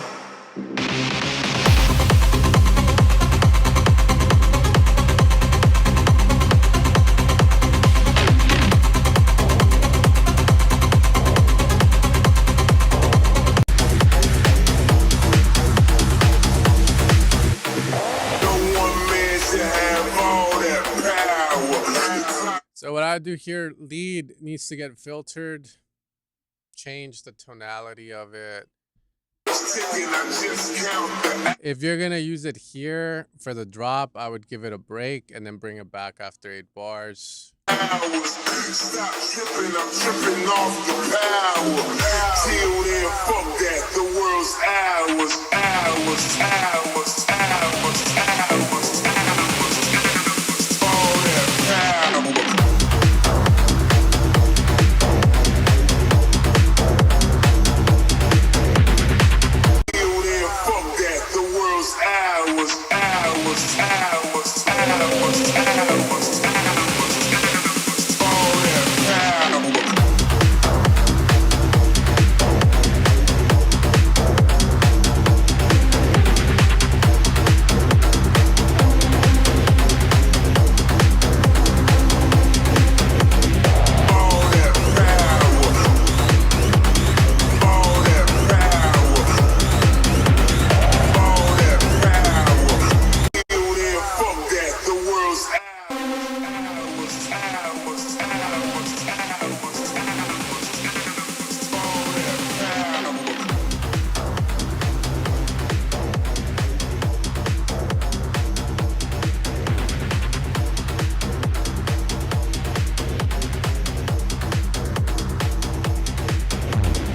No one man should have all that power. So what I do here, lead needs to get filtered, change the tonality of it. Ticking, I just count the If you're gonna use it here for the drop, I would give it a break and then bring it back after 8 bars. hours. Stop tripping, I'm tripping off the power. Till then, fuck that. The world's hours, hours, hours, hours, hours, hours. All that power. Till then, fuck that. The world's hours, hours, hours, hours, hours, hours. All that power. All that power. All that power. All that power. Till then, fuck that. The world's hours, hours, hours, hours, hours. All that power. All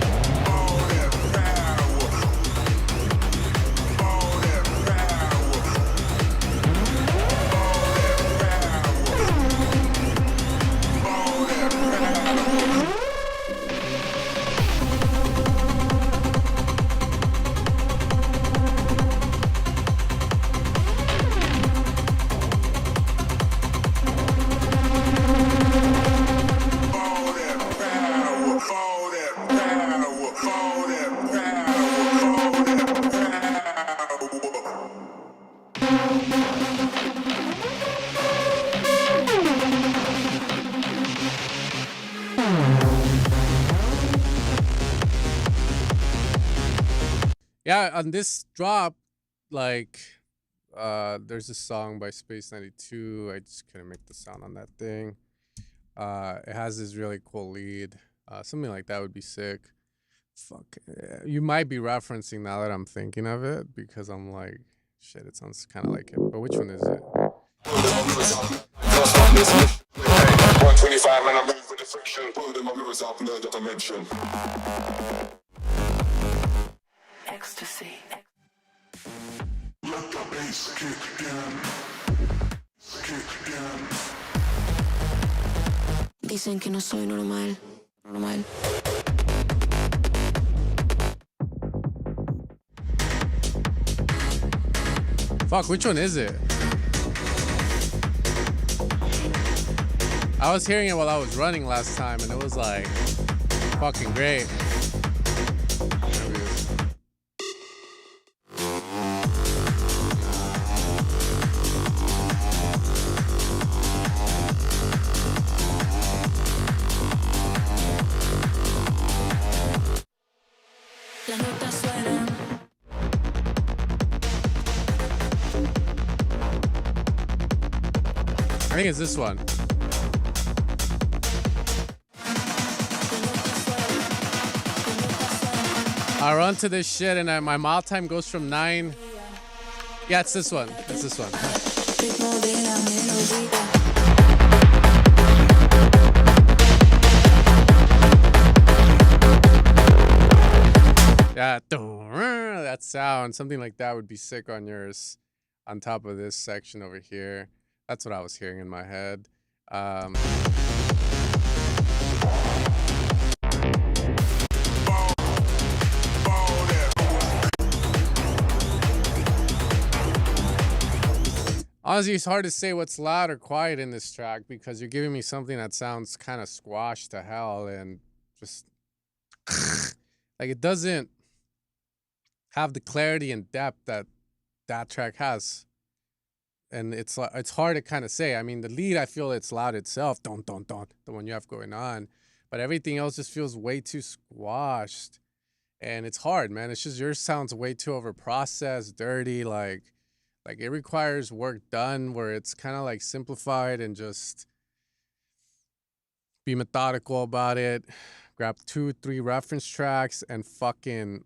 that power. All that power. All that power. All that power. All that power. All that power. All that power. Yeah, on this drop, like, there's a song by Space 92. I just couldn't make the sound on that thing. It has this really cool lead. Something like that would be sick. Fuck. You might be referencing now that I'm thinking of it because I'm like, shit, it sounds kind of like it. But which one is it? 125 and I'm ready for the friction. Pull them mirrors out in the dimension. Ecstasy. Let the bass kick in. Kick in. Dicen que no soy normal. Normal. Fuck, which one is it? I was hearing it while I was running last time, and it was like fucking great. There we go. Las notas suenan. I think it's this one. I run to this shit and my mile time goes from 9. Yeah, it's this one. It's this one. Ritmo de la melodía. Yeah, that sound, something like that would be sick on yours. On top of this section over here, that's what I was hearing in my head. Honestly, it's hard to say what's loud or quiet in this track because you're giving me something that sounds kind of squashed to hell and just like it doesn't have the clarity and depth that that track has. And it's hard to kind of say. I mean, the lead, I feel it's loud itself, don don don, the one you have going on, but everything else just feels way too squashed, and it's hard, man. It's just yours sounds way too overprocessed, dirty, like it requires work done where it's kind of like simplified and just be methodical about it. Grab 2-3 reference tracks and fucking,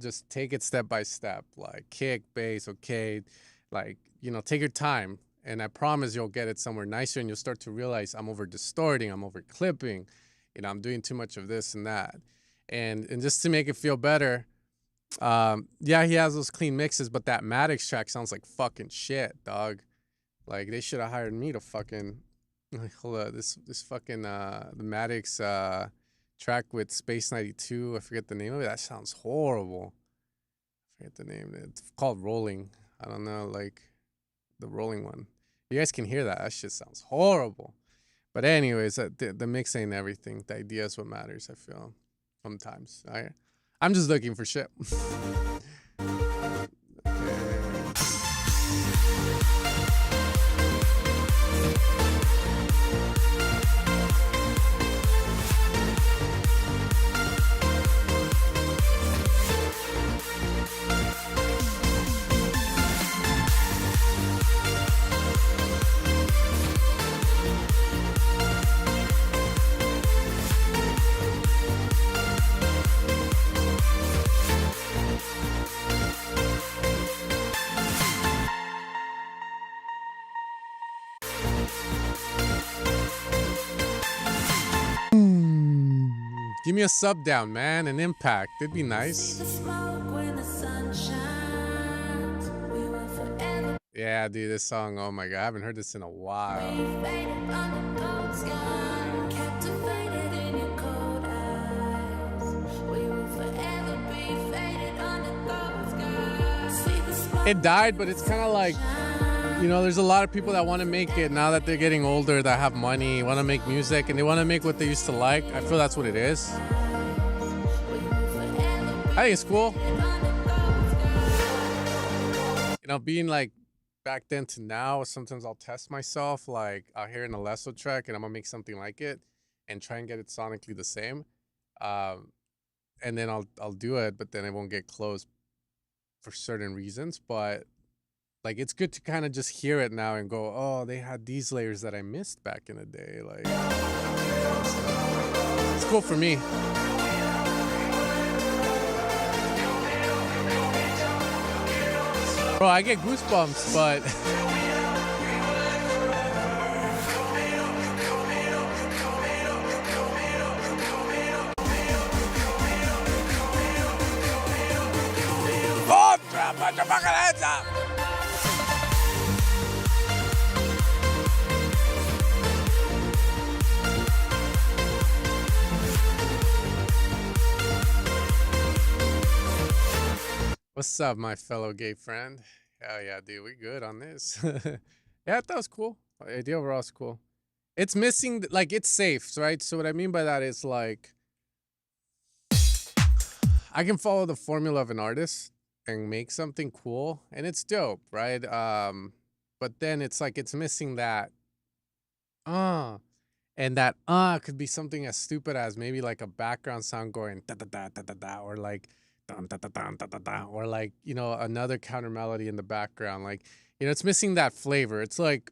just take it step by step, like kick, bass, okay, like, take your time, and I promise you'll get it somewhere nicer, and you'll start to realize I'm over distorting, I'm over clipping, I'm doing too much of this and that, and just to make it feel better, yeah, he has those clean mixes, but that Maddox track sounds like fucking shit, dog. Like they should have hired me to fucking, like, hold up, this fucking the Maddox track with Space 92. I forget the name of it. That sounds horrible. I forget the name. It's called Rolling. I don't know, like the Rolling one. You guys can hear that. That shit sounds horrible. But anyways, the mix ain't everything. The idea is what matters, I feel, sometimes. I'm just looking for shit. Give me a sub down, man, an impact. It'd be nice. Yeah, dude, this song, oh my god, I haven't heard this in a while. It died, but it's kind of like, there's a lot of people that want to make it now that they're getting older, that have money, want to make music, and they want to make what they used to like. I feel that's what it is. I think it's cool. Being like back then to now, sometimes I'll test myself. Like I'll hear an Alesso track and I'm gonna make something like it and try and get it sonically the same. And then I'll do it, but then it won't get close for certain reasons. But like it's good to kind of just hear it now and go, oh, they had these layers that I missed back in the day. Like it's cool for me. Bro, I get goosebumps, but oh, put your fucking hands up! What's up, my fellow gay friend? Hell yeah, dude, we good on this. Yeah, that was cool. The idea overall is cool. It's missing, like, it's safe, right? So what I mean by that is like, I can follow the formula of an artist and make something cool, and it's dope, right? But then it's like it's missing that uh and that could be something as stupid as maybe like a background sound going da da da da da da, or like dun da da da da da da, or like, you know, another counter melody in the background. Like, you know, it's missing that flavor. It's like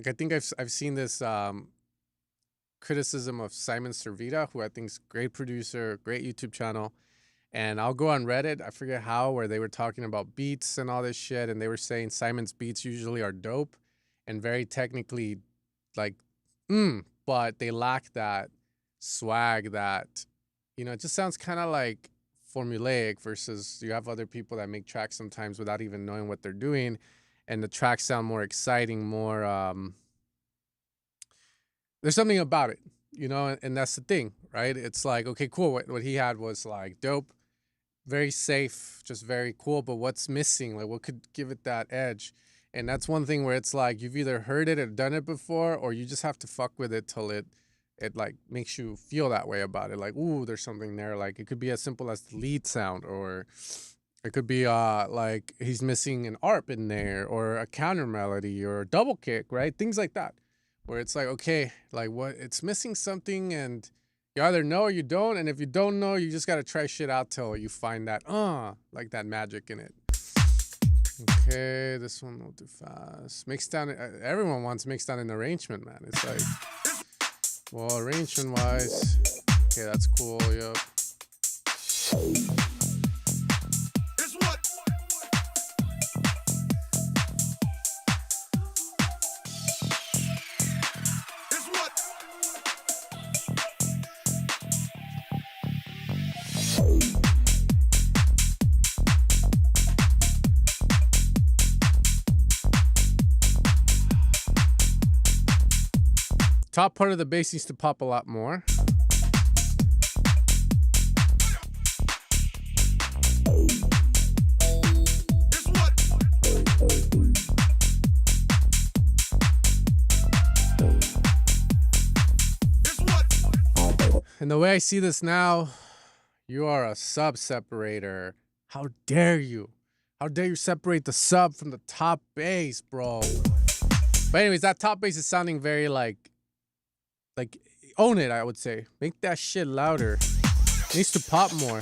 I think I've seen this criticism of Simon Servita, who I think is a great producer, great YouTube channel. And I'll go on Reddit, I forget how, where they were talking about beats and all this shit, and they were saying Simon's beats usually are dope and very technically like but they lack that swag that, you know, it just sounds kind of like formulaic, versus you have other people that make tracks sometimes without even knowing what they're doing, and the tracks sound more exciting, more there's something about it, you know, and that's the thing, right? It's like, okay, cool, what he had was like dope, very safe, just very cool. But what's missing? Like, what could give it that edge? And that's one thing where it's like you've either heard it or done it before, or you just have to fuck with it till it like makes you feel that way about it. Like, ooh, there's something there. Like, it could be as simple as the lead sound, or it could be like he's missing an ARP in there, or a counter melody, or a double kick, right? Things like that, where it's like, okay, like what, it's missing something, and you either know or you don't, and if you don't know, you just gotta try shit out till you find that like that magic in it. Okay, this one a little too fast. Mixed down, everyone wants mixed down in arrangement, man. It's like, well, arrangement wise, okay, that's cool. Yup. Top part of the bass needs to pop a lot more. And the way I see this now, you are a sub separator. How dare you? How dare you separate the sub from the top bass, bro? But anyways, that top bass is sounding very like own it, I would say. Make that shit louder. It needs to pop more.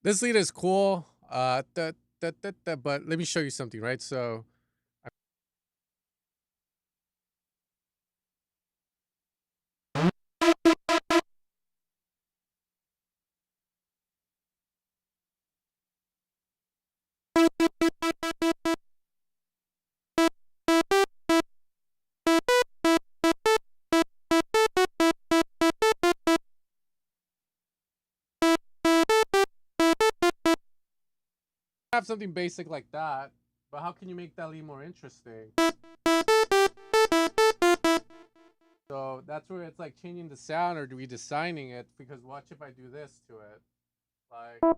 This lead is cool. But let me show you something, right? So Have something basic like that, but how can you make that lead more interesting? So that's where it's like changing the sound or redesigning it, because watch if I do this to it. Like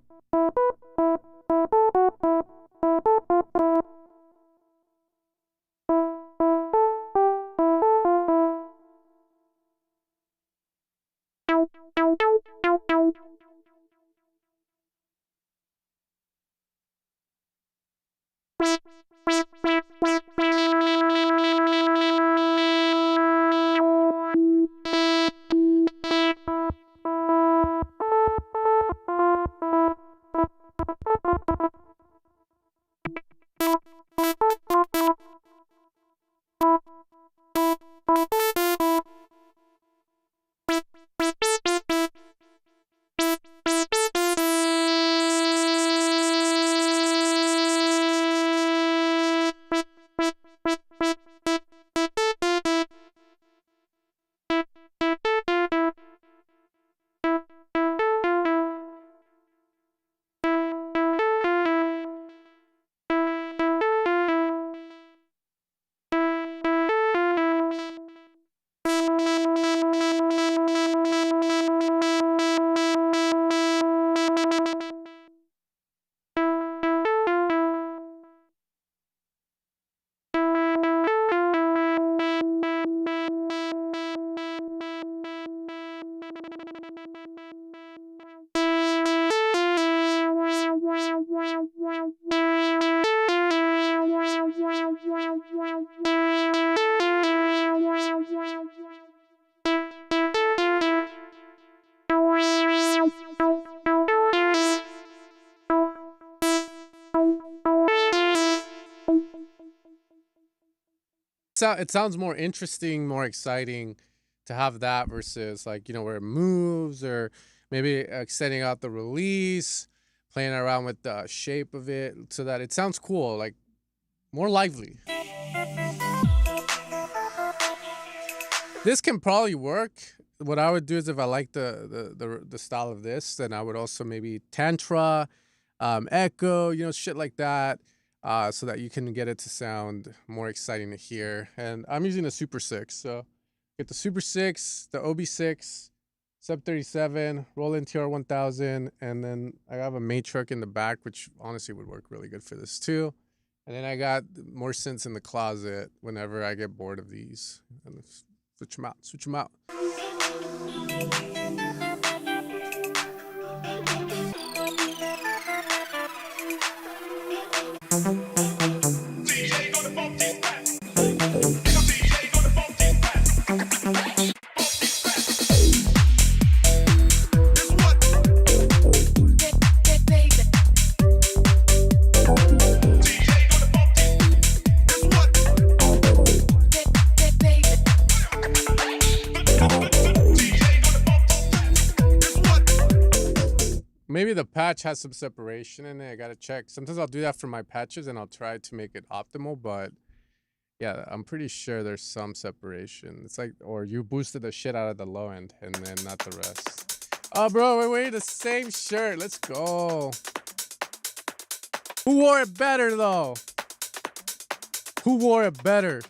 it sounds more interesting, more exciting to have that versus like, where it moves, or maybe extending out the release, playing around with the shape of it so that it sounds cool, like more lively. This can probably work. What I would do is, if I like the style of this, then I would also maybe tantra, echo, shit like that, so that you can get it to sound more exciting to hear. And I'm using a Super 6, so get the Super 6, the OB6, Sub 37, Roland TR 1000, and then I have a Matriarch in the back, which honestly would work really good for this too. And then I got more synths in the closet whenever I get bored of these. And switch them out, switch them out. Maybe the patch has some separation in it. I gotta check. Sometimes I'll do that for my patches and I'll try to make it optimal, but yeah, I'm pretty sure there's some separation. It's like, or you boosted the shit out of the low end and then not the rest. Oh, bro, we're wearing the same shirt. Let's go. Who wore it better, though? Who wore it better?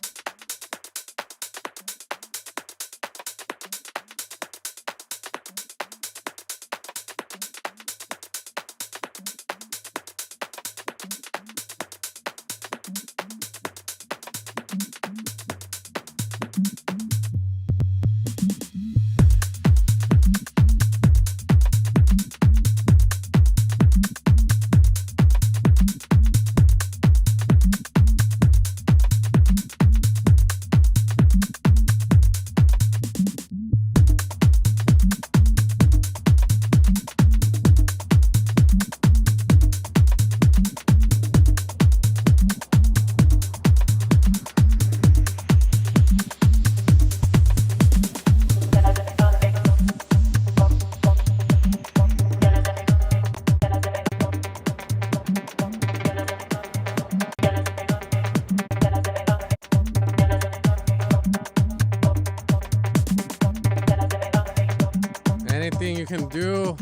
Anything you can do.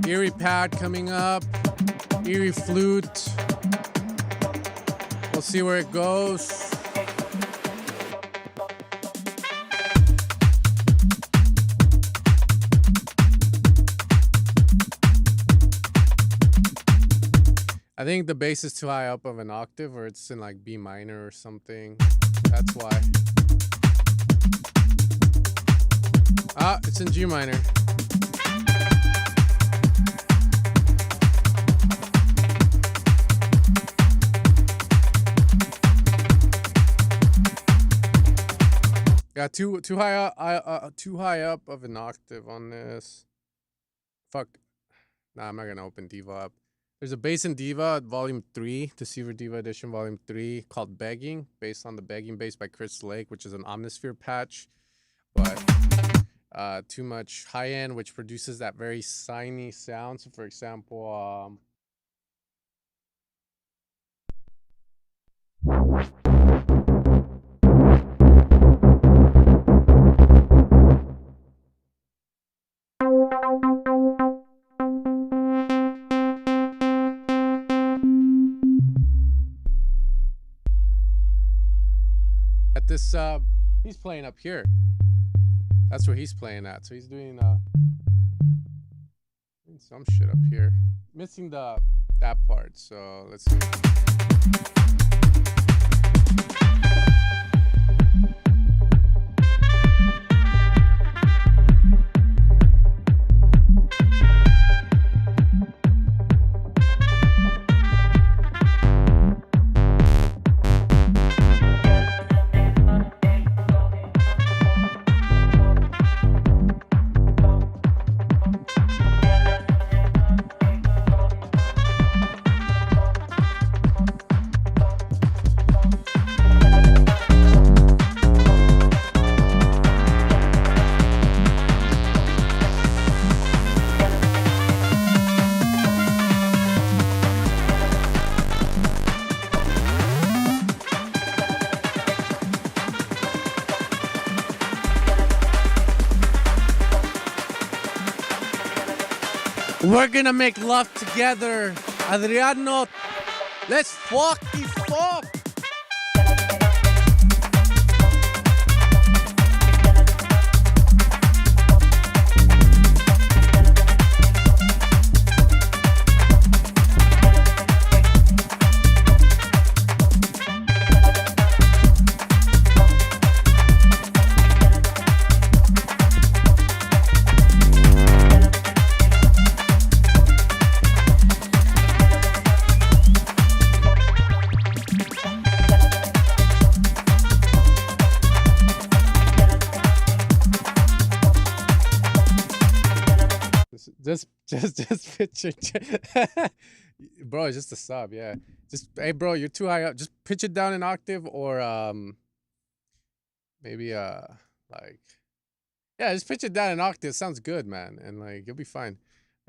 Erie pad coming up. Eerie flute. We'll see where it goes. I think the bass is too high up of an octave, or it's in like B minor or something. That's why. Ah, it's in G minor. Got too high up of an octave on this. Fuck. Nah, I'm not gonna open Diva up. There's a bass in Diva Volume 3, Deceiver Diva Edition Volume 3, called Begging, based on the Begging bass by Chris Lake, which is an Omnisphere patch, but too much high end, which produces that very siny sound. So, for example, at this, he's playing up here. That's where he's playing at. So he's doing some shit up here. Missing that part. So let's see. We're gonna make love together, Adriano. Let's fucking fuck. Just picture, bro. It's just a sub, yeah. Just hey, bro, you're too high up. Just pitch it down an octave, or maybe like, yeah, just pitch it down an octave. Sounds good, man, and like you'll be fine.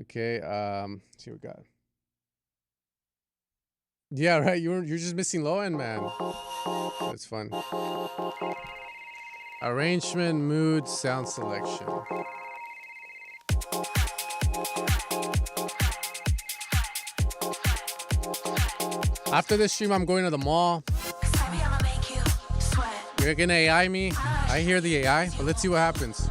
Okay, let's see what we got. Yeah, right. You're just missing low end, man. That's fun. Arrangement, mood, sound selection. After this stream, I'm going to the mall. You're gonna AI me? I hear the AI, but let's see what happens.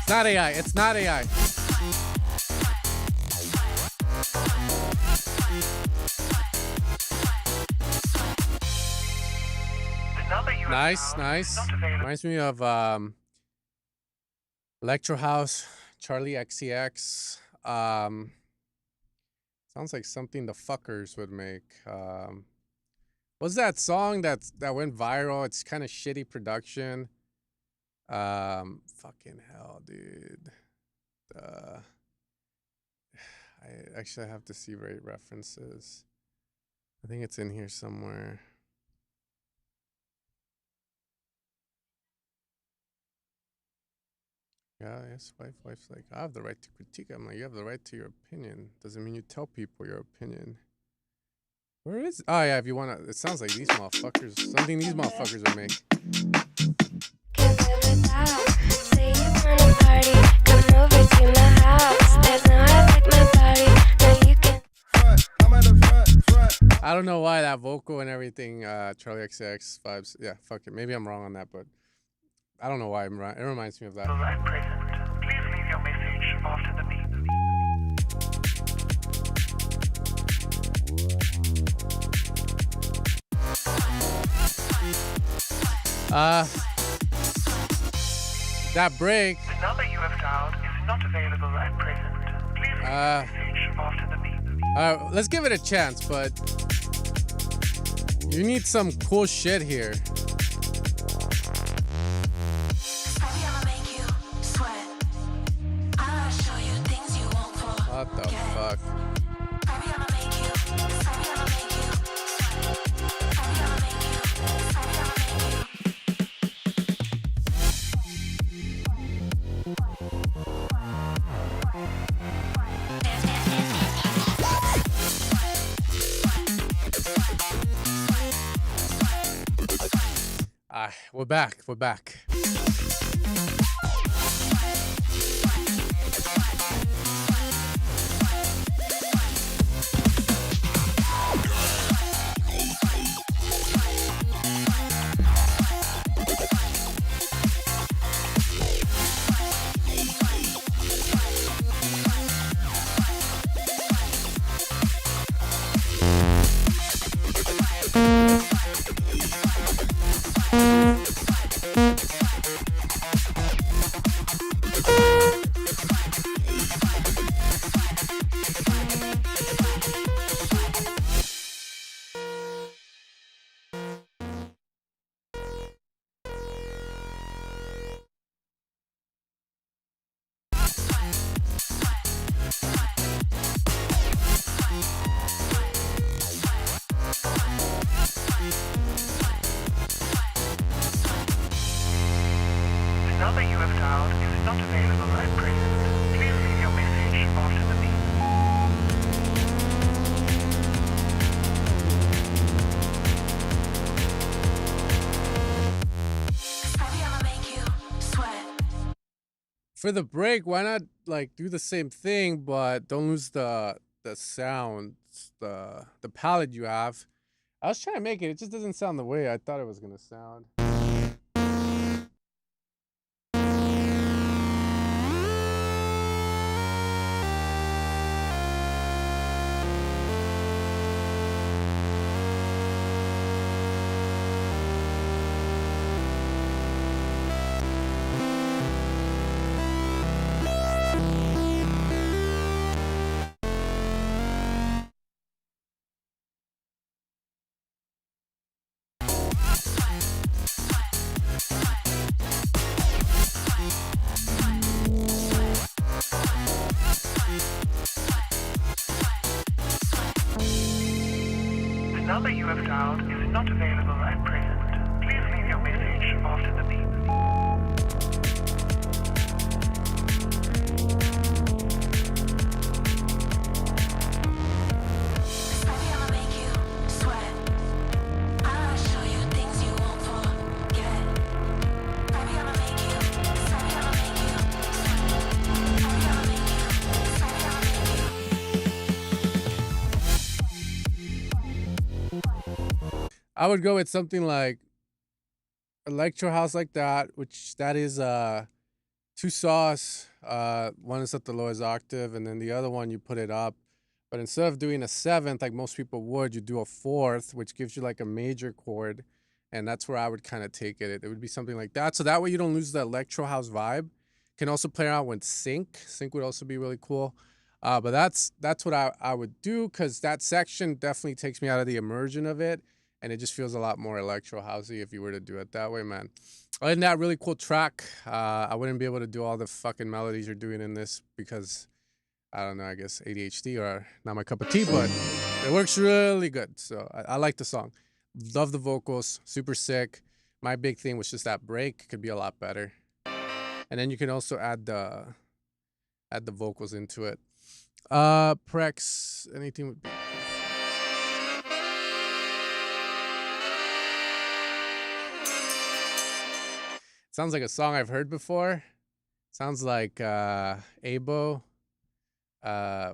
It's not AI. It's not AI. Nice, nice. Reminds me of Electro House, Charlie XCX. Sounds like something the fuckers would make. What's that song that went viral? It's kind of shitty production. Fucking hell, dude. I actually have to see rate references. I think it's in here somewhere. Yeah, yes, wife's like, I have the right to critique. I'm like, you have the right to your opinion. Doesn't mean you tell people your opinion. Where is? Oh yeah, if you wanna, it sounds like these motherfuckers. Something these motherfuckers would make. Say you wanna party, come over to my house. There's no I like my body, now you can. I don't know why that vocal and everything, Charlie XX vibes. Yeah, fuck it. Maybe I'm wrong on that, but I don't know why I'm right. It reminds me of that. At present, please leave your message after the beep. That break. The number you have dialed is not available at present. Please leave your message after the beep. Alright, let's give it a chance, but you need some cool shit here. What the fuck? We're back. We're back. The number you have dialed is not available at present. Please leave your message after the beep. For the break, why not like do the same thing, but don't lose the sound, the palette you have. I was trying to make it. It just doesn't sound the way I thought it was gonna sound. The number you have dialed is not available at present. Please leave your message after the beep. I would go with something like electro house like that, which that is two saws. One is at the lowest octave, and then the other one you put it up. But instead of doing a seventh like most people would, you do a fourth, which gives you like a major chord, and that's where I would kind of take it. It would be something like that, so that way you don't lose the electro house vibe. Can also play around with sync. Sync would also be really cool. But that's what I would do, because that section definitely takes me out of the immersion of it, and it just feels a lot more electro housey if you were to do it that way, man. Other than that, really cool track. I wouldn't be able to do all the fucking melodies you're doing in this because, I don't know, I guess ADHD or not my cup of tea, but It works really good. So I like the song. Love the vocals. Super sick. My big thing was just that break could be a lot better. And then you can also add the vocals into it. Prex, anything would be. Sounds like a song I've heard before. Sounds like Abo.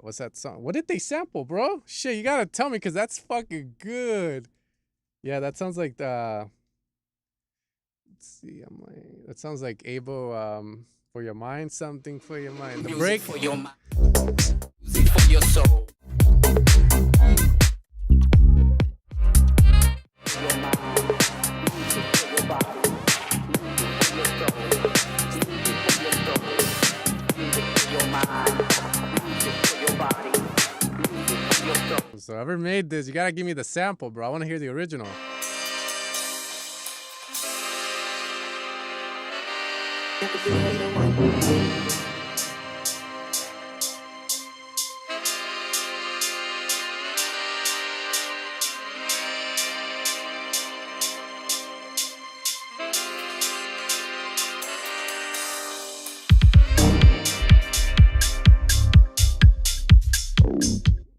What's that song? What did they sample, bro? Shit, you gotta tell me because that's fucking good. Yeah, that sounds like the. Let's see, that sounds like Abo. For your mind, something for your mind. The break for your mind, music for your soul. So whoever made this, you gotta give me the sample, bro. I want to hear the original.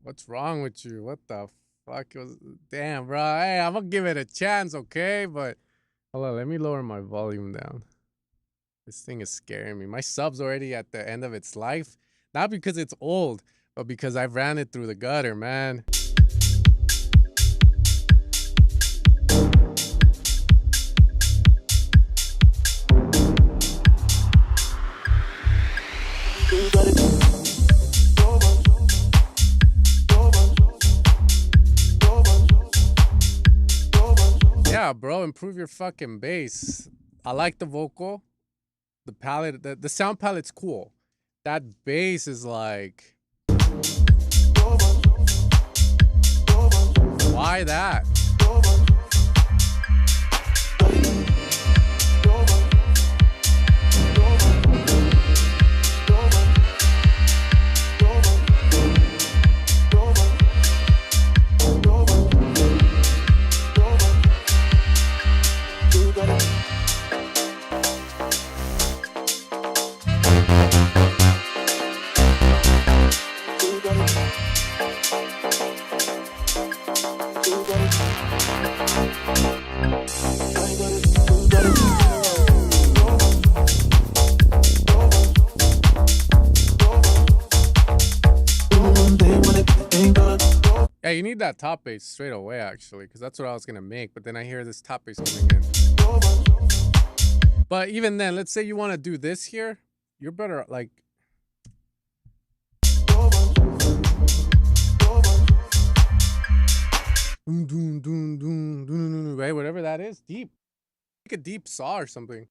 What's wrong with you? What the fuck was? Damn, bro. Hey, I'm gonna give it a chance, okay? But hold on, let me lower my volume down. This thing is scaring me. My sub's already at the end of its life. Not because it's old, but because I ran it through the gutter, man. Yeah, bro, improve your fucking bass. I like the vocal. The palette, the sound palette's cool. That bass is like, why that? Yeah, you need that top bass straight away, actually, because that's what I was going to make. But then I hear this top bass coming in. But even then, let's say you want to do this here. You're better, like... Right, whatever that is, deep. Like a deep saw or something.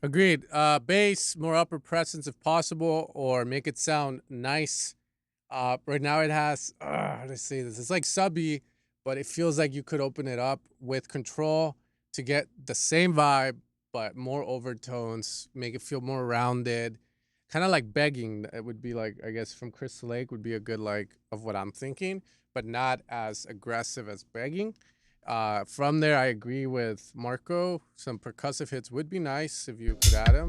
Agreed. Bass, more upper presence if possible, or make it sound nice. Right now it has, how to say this? It's like subby, but it feels like you could open it up with control to get the same vibe, but more overtones, make it feel more rounded. Kind of like begging. It would be like, I guess, from Crystal Lake would be a good like of what I'm thinking, but not as aggressive as begging. From there, I agree with Marco. Some percussive hits would be nice if you could add them.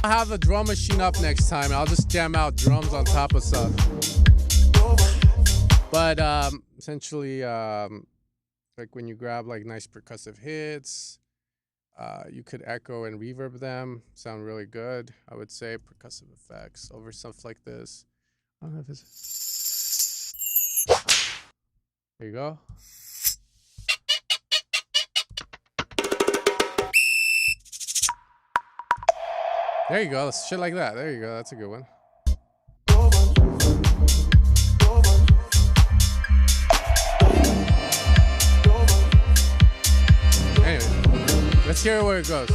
I'll have a drum machine up next time. I'll just jam out drums on top of stuff. But essentially, like when you grab like nice percussive hits, you could echo and reverb them. Sound really good. I would say percussive effects over stuff like this. I don't know if it's. There you go. There you go. Shit like that. There you go. That's a good one. Anyway, let's hear where it goes.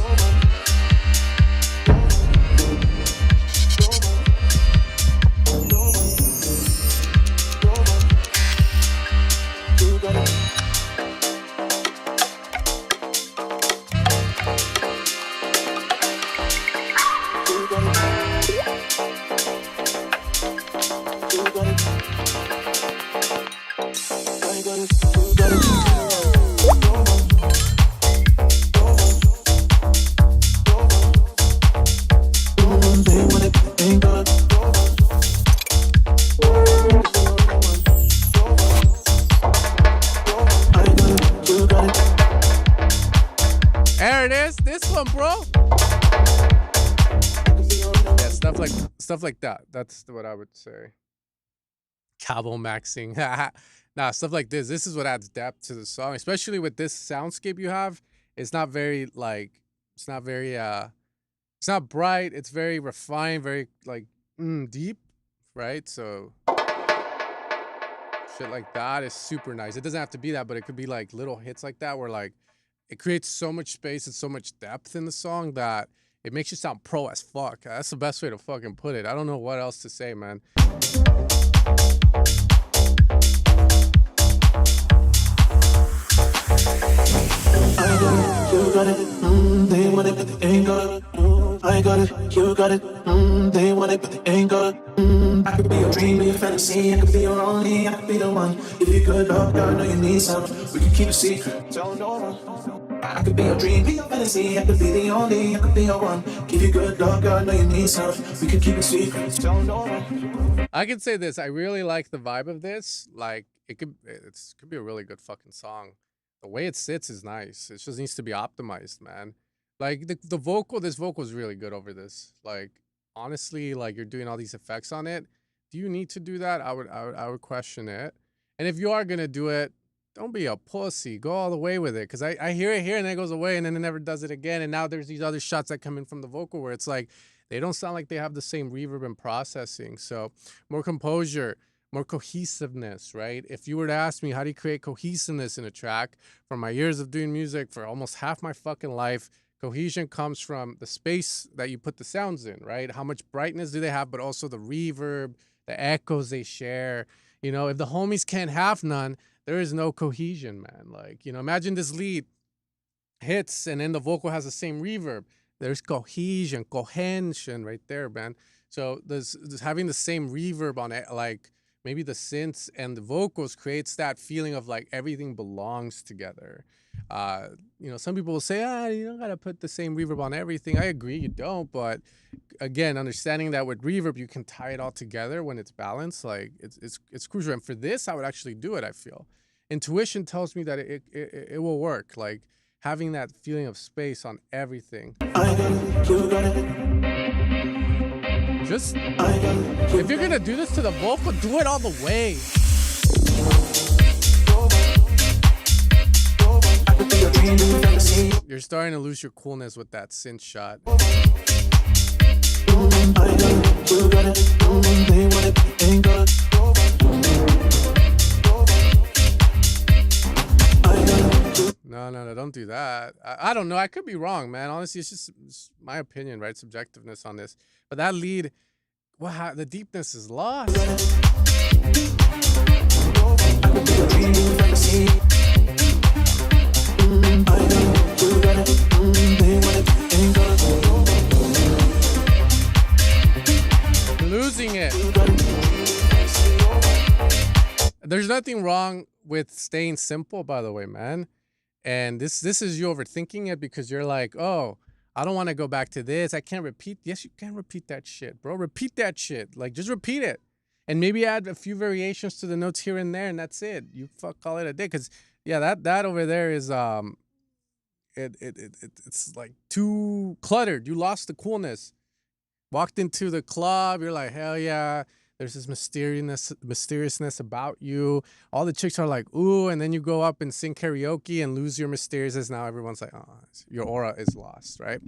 There it is. This one, bro. Yeah, stuff like that. That's what I would say. Cabo maxing. Nah, stuff like this. This is what adds depth to the song, especially with this soundscape you have. It's not very like, it's not very it's not bright. It's very refined, very like deep, right? So shit like that is super nice. It doesn't have to be that, but it could be like little hits like that where like it creates so much space and so much depth in the song that it makes you sound pro as fuck. That's the best way to fucking put it. I don't know what else to say, man. I got it, you got it, they want it, but they ain't got it. I got it, you got it, they want it, but they ain't got it. I could be your dream, be your fantasy, I could be your only, I could be the one. If you could, oh God, I know you need some. We can keep a secret, don't know. I could be your dream, be your fantasy, I could be the only, I could be your one. Give you good luck, God, I know you need some. We can keep a secret, don't know. I can say this, I really like the vibe of this. Like it could be a really good fucking song. The way it sits is nice. It just needs to be optimized, man. Like the vocal, this vocal is really good over this. Like honestly, like you're doing all these effects on it. Do you need to do that? I would question it. And if you are gonna do it, don't be a pussy. Go all the way with it. Cause I hear it here and then it goes away and then it never does it again. And now there's these other shots that come in from the vocal where it's like they don't sound like they have the same reverb and processing. So more composure, more cohesiveness, right? If you were to ask me how do you create cohesiveness in a track, from my years of doing music for almost half my fucking life, cohesion comes from the space that you put the sounds in, right? How much brightness do they have, but also the reverb, the echoes they share. You know, if the homies can't have none, there is no cohesion, man. Like, you know, imagine this lead hits and then the vocal has the same reverb. There's cohesion right there, man. So there's having the same reverb on it, like maybe the synths and the vocals creates that feeling of like everything belongs together. You know, some people will say, you don't gotta put the same reverb on everything. I agree, you don't, but again, understanding that with reverb you can tie it all together when it's balanced, like it's crucial. And for this, I would actually do it. I feel intuition tells me that it will work. Like having that feeling of space on everything. Just if you're gonna do this to the vocal, do it all the way. You're starting to lose your coolness with that synth shot. No, don't do that. I don't know. I could be wrong, man. Honestly, it's my opinion, right? Subjectiveness on this. But that lead wow, the deepness is lost. Losing it. There's nothing wrong with staying simple, by the way, man. And this is you overthinking it because you're like, oh, I don't want to go back to this. I can't repeat. Yes, you can repeat that shit, bro. Repeat that shit. Like, just repeat it. And maybe add a few variations to the notes here and there, and that's it. You call it a day. Cause yeah, that over there is it's like too cluttered. You lost the coolness. Walked into the club, you're like, hell yeah. There's this mysteriousness about you. All the chicks are like, ooh, and then you go up and sing karaoke and lose your mysteriousness. Now everyone's like, oh, your aura is lost, right?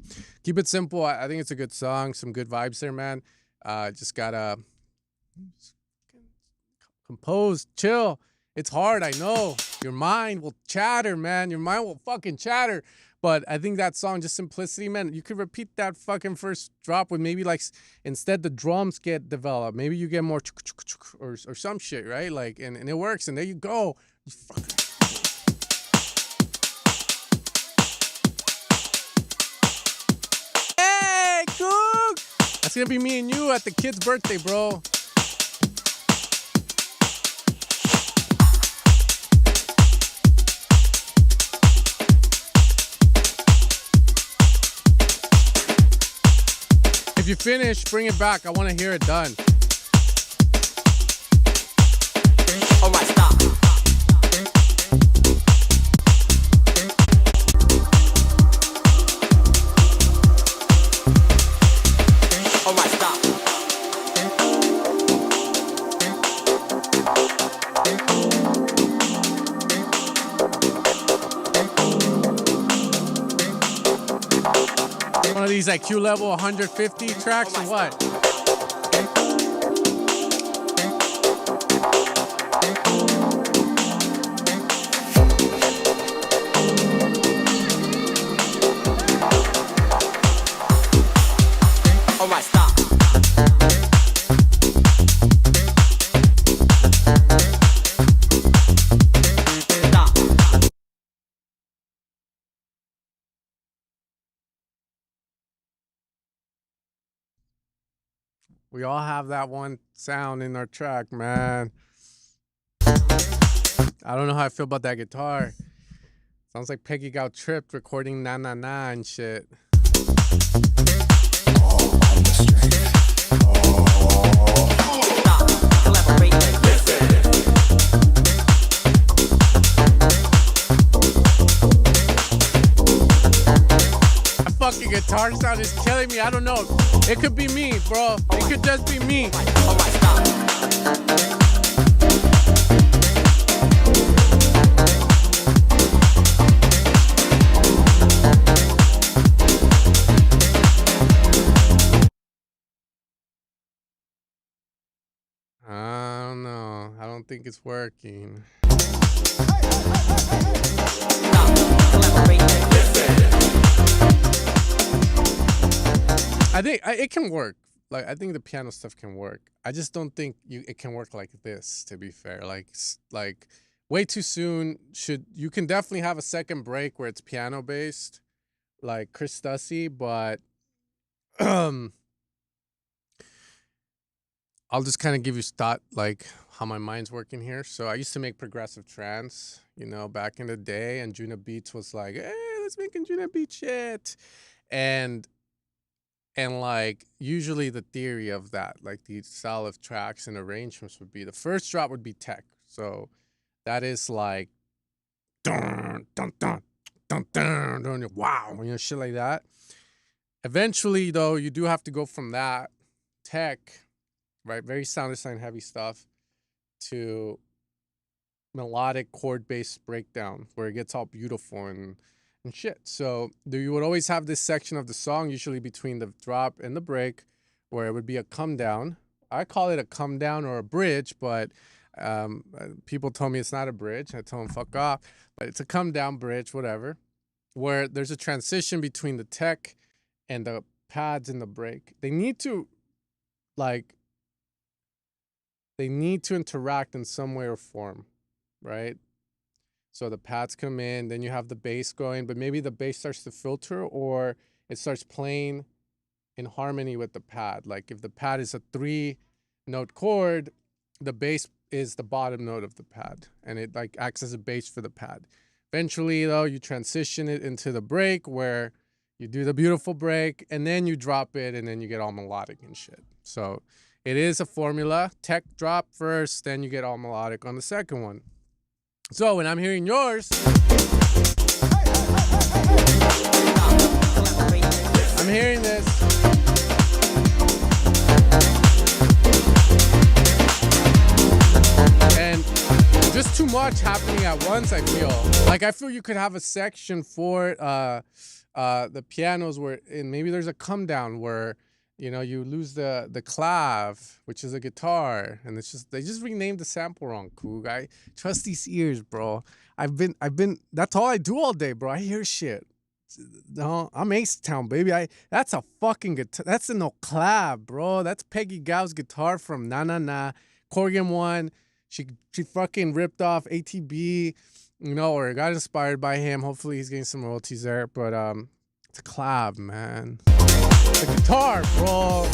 Keep it simple. I think it's a good song, some good vibes there, man. Just gotta compose, chill. It's hard, I know. Your mind will chatter, man. Your mind will fucking chatter. But I think that song, just simplicity, man, you could repeat that fucking first drop with maybe like instead the drums get developed. Maybe you get more or some shit, right? Like, and it works. And there you go. You hey, Cook! That's gonna be me and you at the kid's birthday, bro. If you finish, bring it back. I want to hear it done. All right, stop. All right, stop. One of these IQ level 150 tracks or what? All right, stop. We all have that one sound in our track, man. I don't know how I feel about that guitar. Sounds like Peggy got tripped recording Na Na Na and shit. That fucking guitar sound is killing me. I don't know. It could be me, bro. It could just be me. I don't know. I don't think it's working. I think it can work. Like, I think the piano stuff can work. I just don't think it can work like this. To be fair, like way too soon. You can definitely have a second break where it's piano based, like Chris Stussy, but I'll just kind of give you thought like how my mind's working here. So I used to make progressive trance, back in the day, and Juna Beats was like, hey, let's make a Juna Beat shit. And like usually the theory of that, like the style of tracks and arrangements would be the first drop would be tech. So that is like dun dun dun dun dun dun, wow, shit like that. Eventually though, you do have to go from that tech, right? Very sound design heavy stuff to melodic chord based breakdown where it gets all beautiful and shit. So you would always have this section of the song, usually between the drop and the break, where it would be a come down. I call it a come down or a bridge, but people told me it's not a bridge. I told them fuck off, but it's a come down bridge, whatever, where there's a transition between the tech and the pads in the break. They need to like they need to interact in some way or form, right? So the pads come in, then you have the bass going, but maybe the bass starts to filter or it starts playing in harmony with the pad. Like if the pad is a 3-note chord, the bass is the bottom note of the pad, and it like acts as a bass for the pad. Eventually, though, you transition it into the break where you do the beautiful break, and then you drop it, and then you get all melodic and shit. So it is a formula. Tech drop first, then you get all melodic on the second one. So when I'm hearing yours, I'm hearing this. And just too much happening at once, I feel. Like, I feel you could have a section for the pianos where, and maybe there's a come down where, you know, you lose the clav, which is a guitar, and it's just, they just renamed the sample wrong, Coog. I trust these ears, bro. I've been, that's all I do all day, bro. I hear shit. No, I'm Ace-Town, baby. That's a fucking guitar. That's an clav, bro. That's Peggy Gao's guitar from Na Na Na. Corgan 1. She fucking ripped off ATB, you know, or got inspired by him. Hopefully he's getting some royalties there. But it's a clav, man. It's a guitar, bro.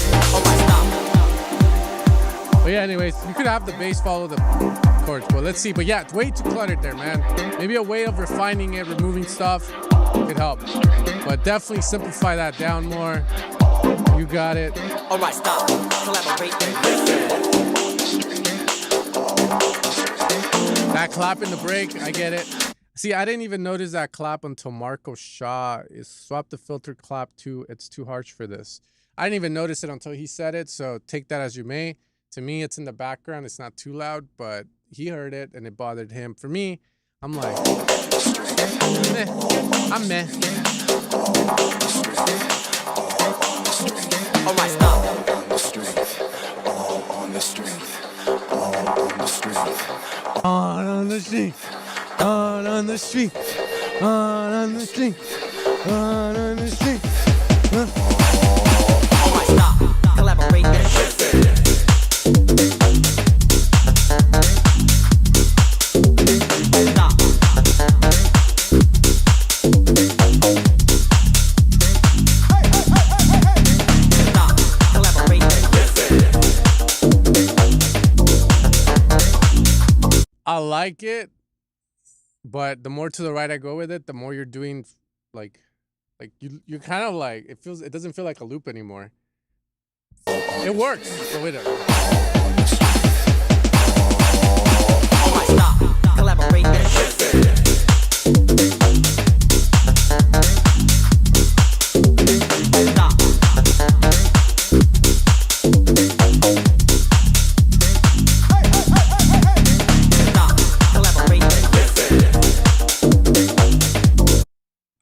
But yeah, anyways, you could have the bass follow the chords, but let's see. But yeah, it's way too cluttered there, man. Maybe a way of refining it, removing stuff could help. But definitely simplify that down more. You got it. All right, stop. Collaborate. That clap in the break, I get it. See, I didn't even notice that clap until Marco Shaw is swapped the filter clap to it's too harsh for this. I didn't even notice it until he said it, so take that as you may. To me, it's in the background. It's not too loud, but he heard it and it bothered him. For me, I'm like, meh. I'm meh. All right, stop. All on the strength. All on the strength. On the street, on the street, on the street, on the street. All right, stop. Collaborate. Stop. I like it, but the more to the right I go with it, the more you're doing like you're kind of like it doesn't feel like a loop anymore. It works, but wait a minute. All right, stop. Collaborate. Stop.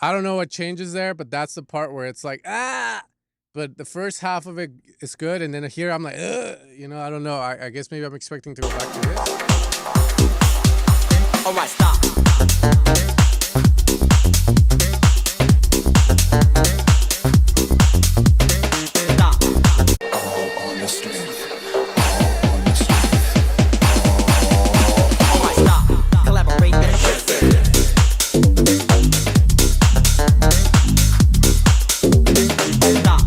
I don't know what changes there, but that's the part where it's like, but the first half of it is good, and then here I'm like, you know, I don't know. I guess maybe I'm expecting to go back to this. All right, stop. Stop. All on the strength. All on the strength. All right, stop. Collaborate. Stop.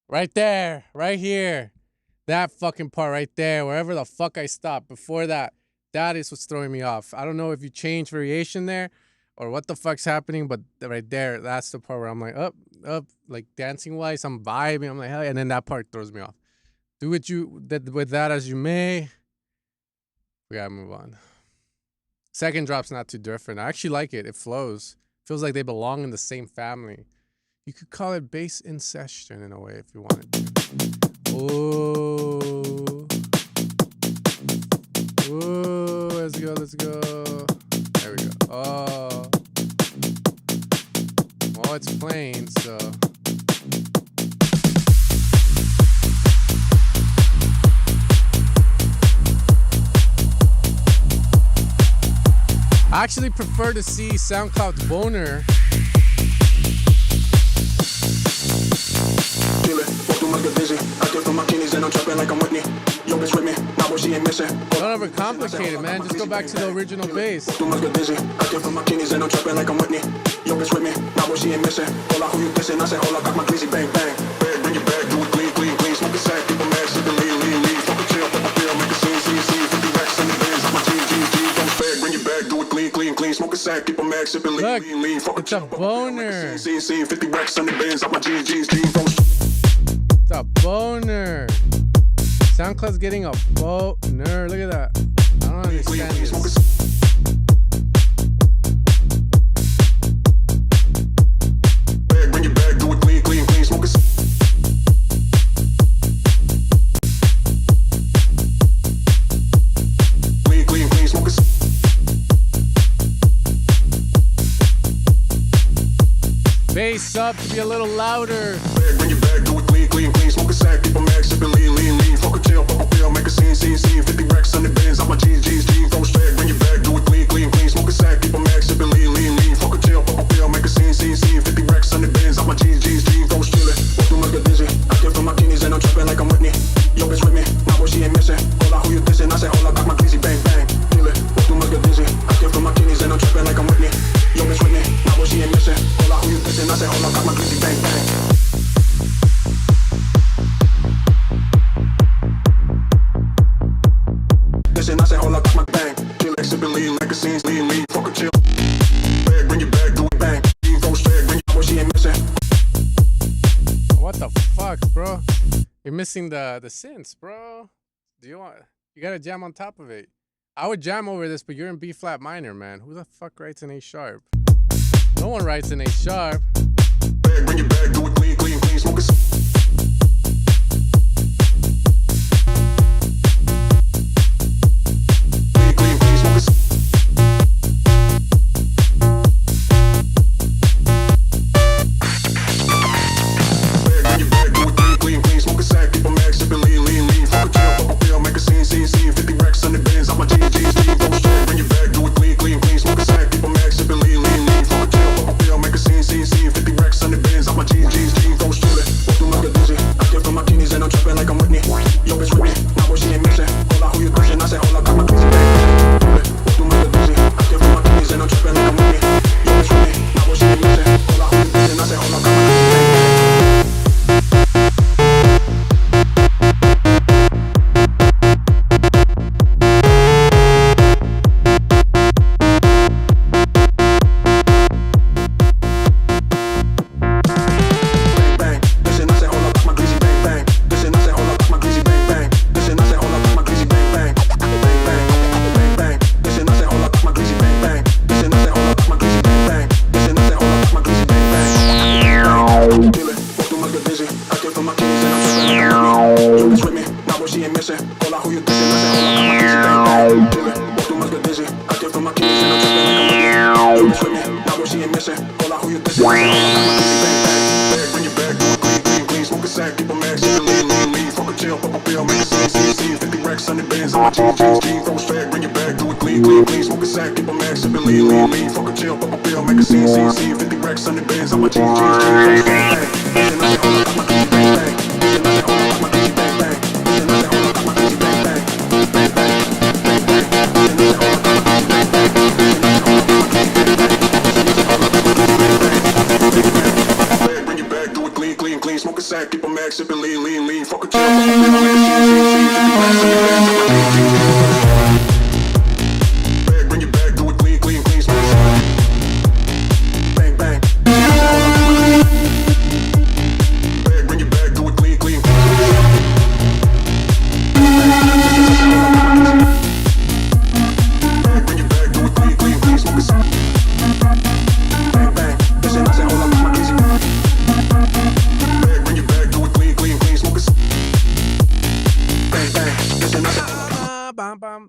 Right there, right here. That fucking part right there, wherever the fuck I stopped. Before that, that is what's throwing me off. I don't know if you change variation there or what the fuck's happening, but right there, that's the part where I'm like, up, like dancing wise, I'm vibing. I'm like, hell yeah. And then that part throws me off. Do what with that as you may. We gotta move on. Second drop's not too different. I actually like it. It flows. Feels like they belong in the same family. You could call it bass incession in a way if you wanted to. Ooh. Ooh, let's go, let's go. There we go. Oh. Well, it's playing, so. actually prefer to see SoundCloud's Boner. Don't overcomplicate it, man. Just go back to the original bass. Look, it's a boner. It's a boner. SoundCloud's getting a boner. Look at that. I don't understand this. Bass up to be a little louder. Bring your bag, do it clean, clean, clean. Smoke a sack, keep a mag, sipping lean, lean, lean. Fuck a chill, pop a pill, make a scene, scene, scene. 50 racks on the bins, out my jeans, jeans, jeans. Don't swag, bring your bag, do it clean, clean, clean. Smoke a sack, keep a mag, sipping lean, lean, lean. Fuck a chill, pop a pill, make a scene, scene, scene. 50 racks on the bins, out my jeans, jeans, jeans. Don't steal it. Walk through like a dizzy. I give from my kidneys and I'm trapping like I'm Whitney. Yo, bitch with me, now what she ain't missing. Hola, who you dissing? I say hola, got my glizzy, bang, bang. Feel it. Walk through like a dizzy. I give from my kidneys and I'm trapping like I'm Whitney. Yo, bitch with me, now what she ain't missing. Hola, who you dissing? I say hola, got my glizzy, bang, bang. Listen, I say hola, got my bang. Chill like sipping lean, like a scene, lean, lean. Fuck a chill. Bag, bring your bag, do it bang. Lean, don't swag, bring your what she ain't missing. What the fuck, bro? You're missing the synths, bro. You gotta jam on top of it. I would jam over this, but you're in B flat minor, man. Who the fuck writes in A sharp? No one writes in A sharp. Bag, bring your bag, do it clean, clean, clean. Smoke a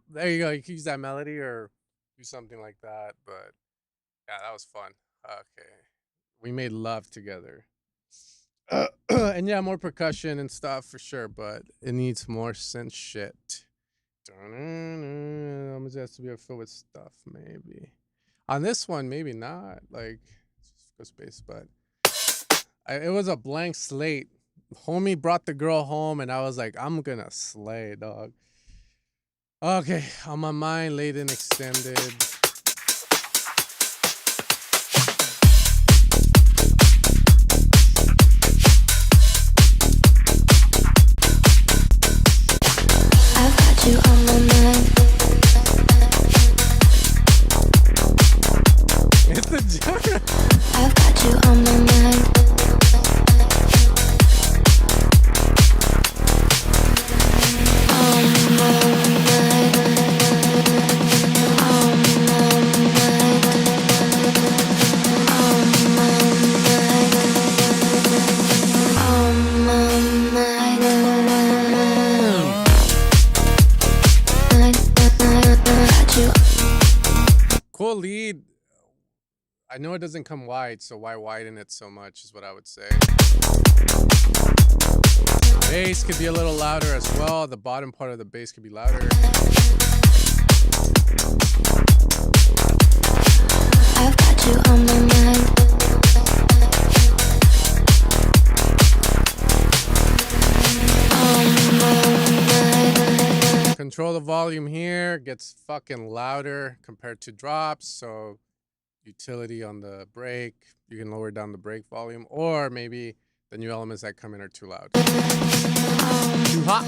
There you go. You can use that melody or do something like that. But yeah, that was fun. Okay. We made love together. And yeah, more percussion and stuff for sure, but it needs more synth shit. Almost has to be filled with stuff, maybe. On this one, maybe not. Like, go space, but it was a blank slate. Homie brought the girl home, and I was like, I'm gonna slay, dog. Okay, on my mind, late and extended. I've got you on my mind. It's the genre. I've got you on my mind. Cool lead. I know it doesn't come wide, so why widen it so much is what I would say. Bass could be a little louder as well. The bottom part of the bass could be louder. I've got you on my mind. Control the volume here. Gets fucking louder compared to drops, so utility on the break. You can lower down the break volume, or maybe the new elements that come in are too loud. Too hot.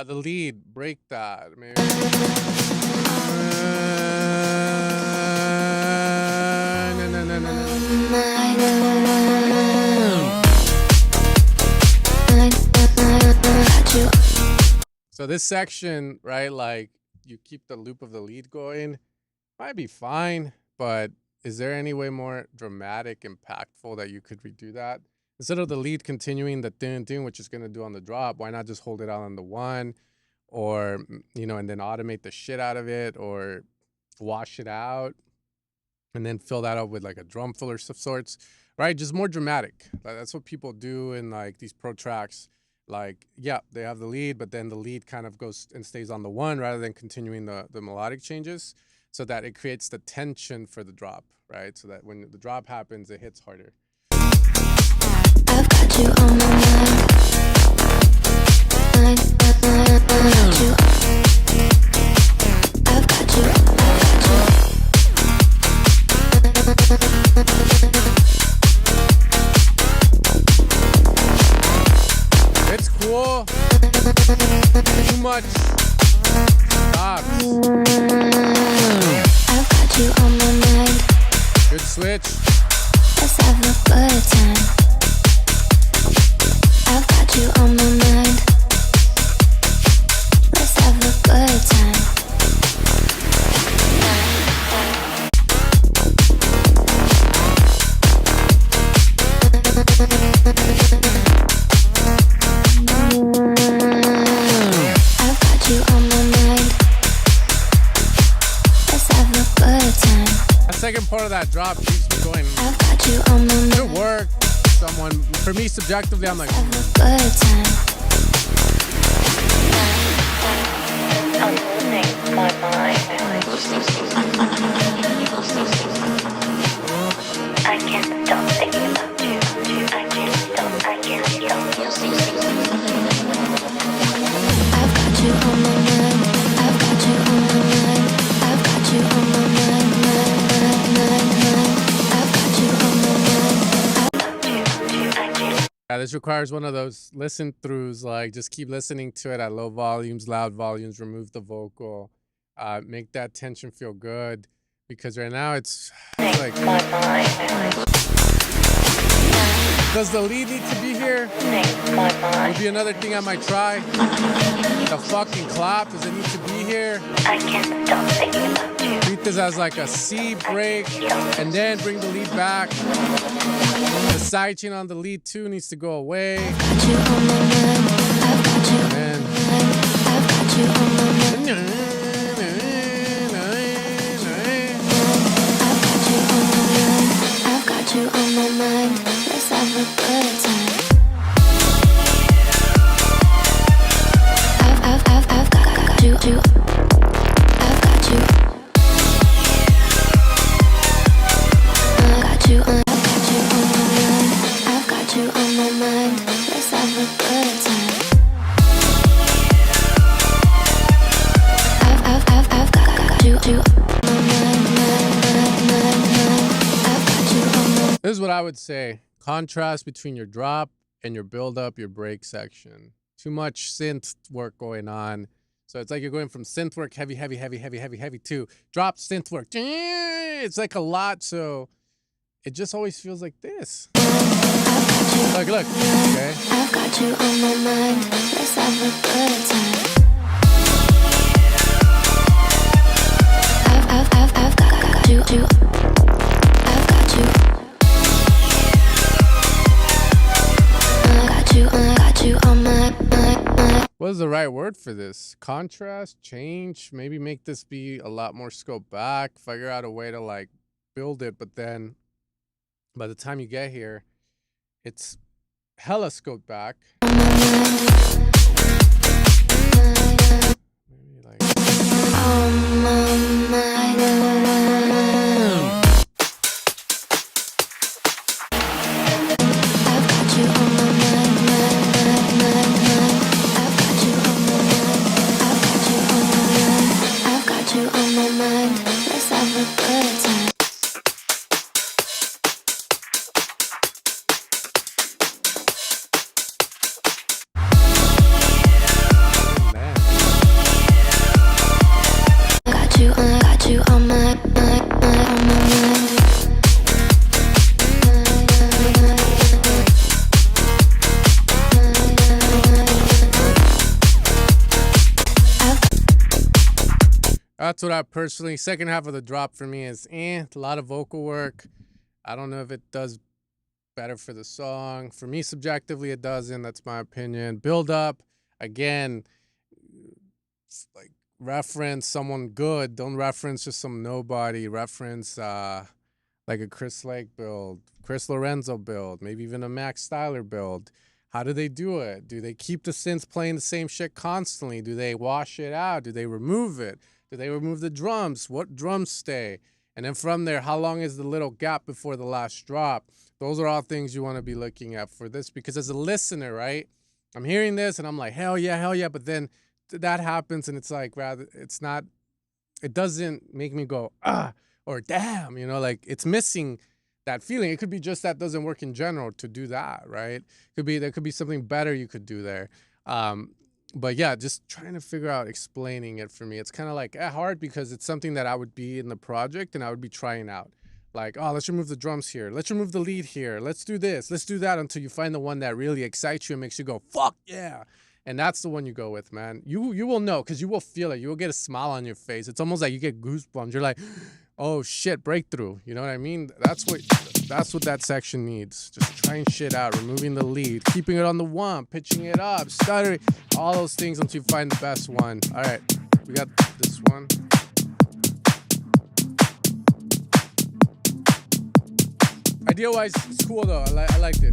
The lead, break that, maybe. So this section, right, like you keep the loop of the lead going, might be fine, but is there any way more dramatic, impactful that you could redo that? Instead of the lead continuing the dun dun, which is gonna do on the drop, why not just hold it out on the one, or and then automate the shit out of it, or wash it out, and then fill that up with like a drum fill of sorts, right? Just more dramatic. Like, that's what people do in like these pro tracks. Like, yeah, they have the lead, but then the lead kind of goes and stays on the one rather than continuing the melodic changes, so that it creates the tension for the drop, right? So that when the drop happens, it hits harder. I've got you on my mind. I've got you. It's cool. Too much. Stop. I've got you on my mind. Good switch. Let's have a good time. I've got you on my mind. Let's have a good time. I've got you on my mind. Let's have a good time. That second part of that drop keeps me going. I've got you on my mind. Good work. For me, subjectively, I'm like, Have a good time. I'm losing my mind. I can't stop thinking about you. I can't stop. I've got you on my mind. I've got you on my mind. I've got you on my mind. I've got you on my mind. yeah, this requires one of those listen throughs, like just keep listening to it at low volumes, loud volumes, remove the vocal, make that tension feel good, because right now it's like, does the lead need to be here? Would be another thing I might try. The fucking clap, does it need to be here? I can't stop thinking about you. Treat this as like a C break, and then bring the lead back. The sidechain on the lead too needs to go away. And my mind. Let's have a good time. I've got you. I've got you. I've got you on my mind. Let's have a good time. I've got you on my mind. I've got you on my mind. This is what I would say. Contrast between your drop and your build up, your break section. Too much synth work going on. So it's like you're going from synth work, heavy, to drop synth work. It's like a lot, so it just always feels like this. Look. Okay. I've got you on my mind. Let's have a good time. I've got you. I've got you. I got you on my mind. What is the right word for this? Contrast, change, maybe make this be a lot more scope back, figure out a way to like build it, but then by the time you get here, it's hella scoped back. Maybe like On my mind. I've got you on my mind. I've got you on my mind. Let's have a good time. I got you on my mind. That's what I personally, second half of the drop for me is a lot of vocal work. I don't know if it does better for the song. For me, subjectively, it doesn't. That's my opinion. Build up, again, like reference someone good. Don't reference just some nobody. Reference like a Chris Lake build, Chris Lorenzo build, maybe even a Max Styler build. How do they do it? Do they keep the synths playing the same shit constantly? Do they wash it out? Do they remove it? Do they remove the drums? What drums stay? And then from there, how long is the little gap before the last drop? Those are all things you want to be looking at for this, because as a listener, right, I'm hearing this and I'm like, hell yeah. But then that happens and it's like, it doesn't make me go, or damn, like it's missing that feeling. It could be just that doesn't work in general to do that, right? There could be something better you could do there. But yeah, just trying to figure out explaining it for me. It's kind of like hard because it's something that I would be in the project and I would be trying out. Like, oh, let's remove the drums here. Let's remove the lead here. Let's do this. Let's do that until you find the one that really excites you and makes you go, fuck yeah. And that's the one you go with, man. You will know because you will feel it. You will get a smile on your face. It's almost like you get goosebumps. You're like, oh shit, breakthrough. You know what I mean? That's what that section needs. Just trying shit out, removing the lead, keeping it on the one, pitching it up, stuttering, all those things until you find the best one. All right, we got this one. Idea-wise, it's cool though. I liked it.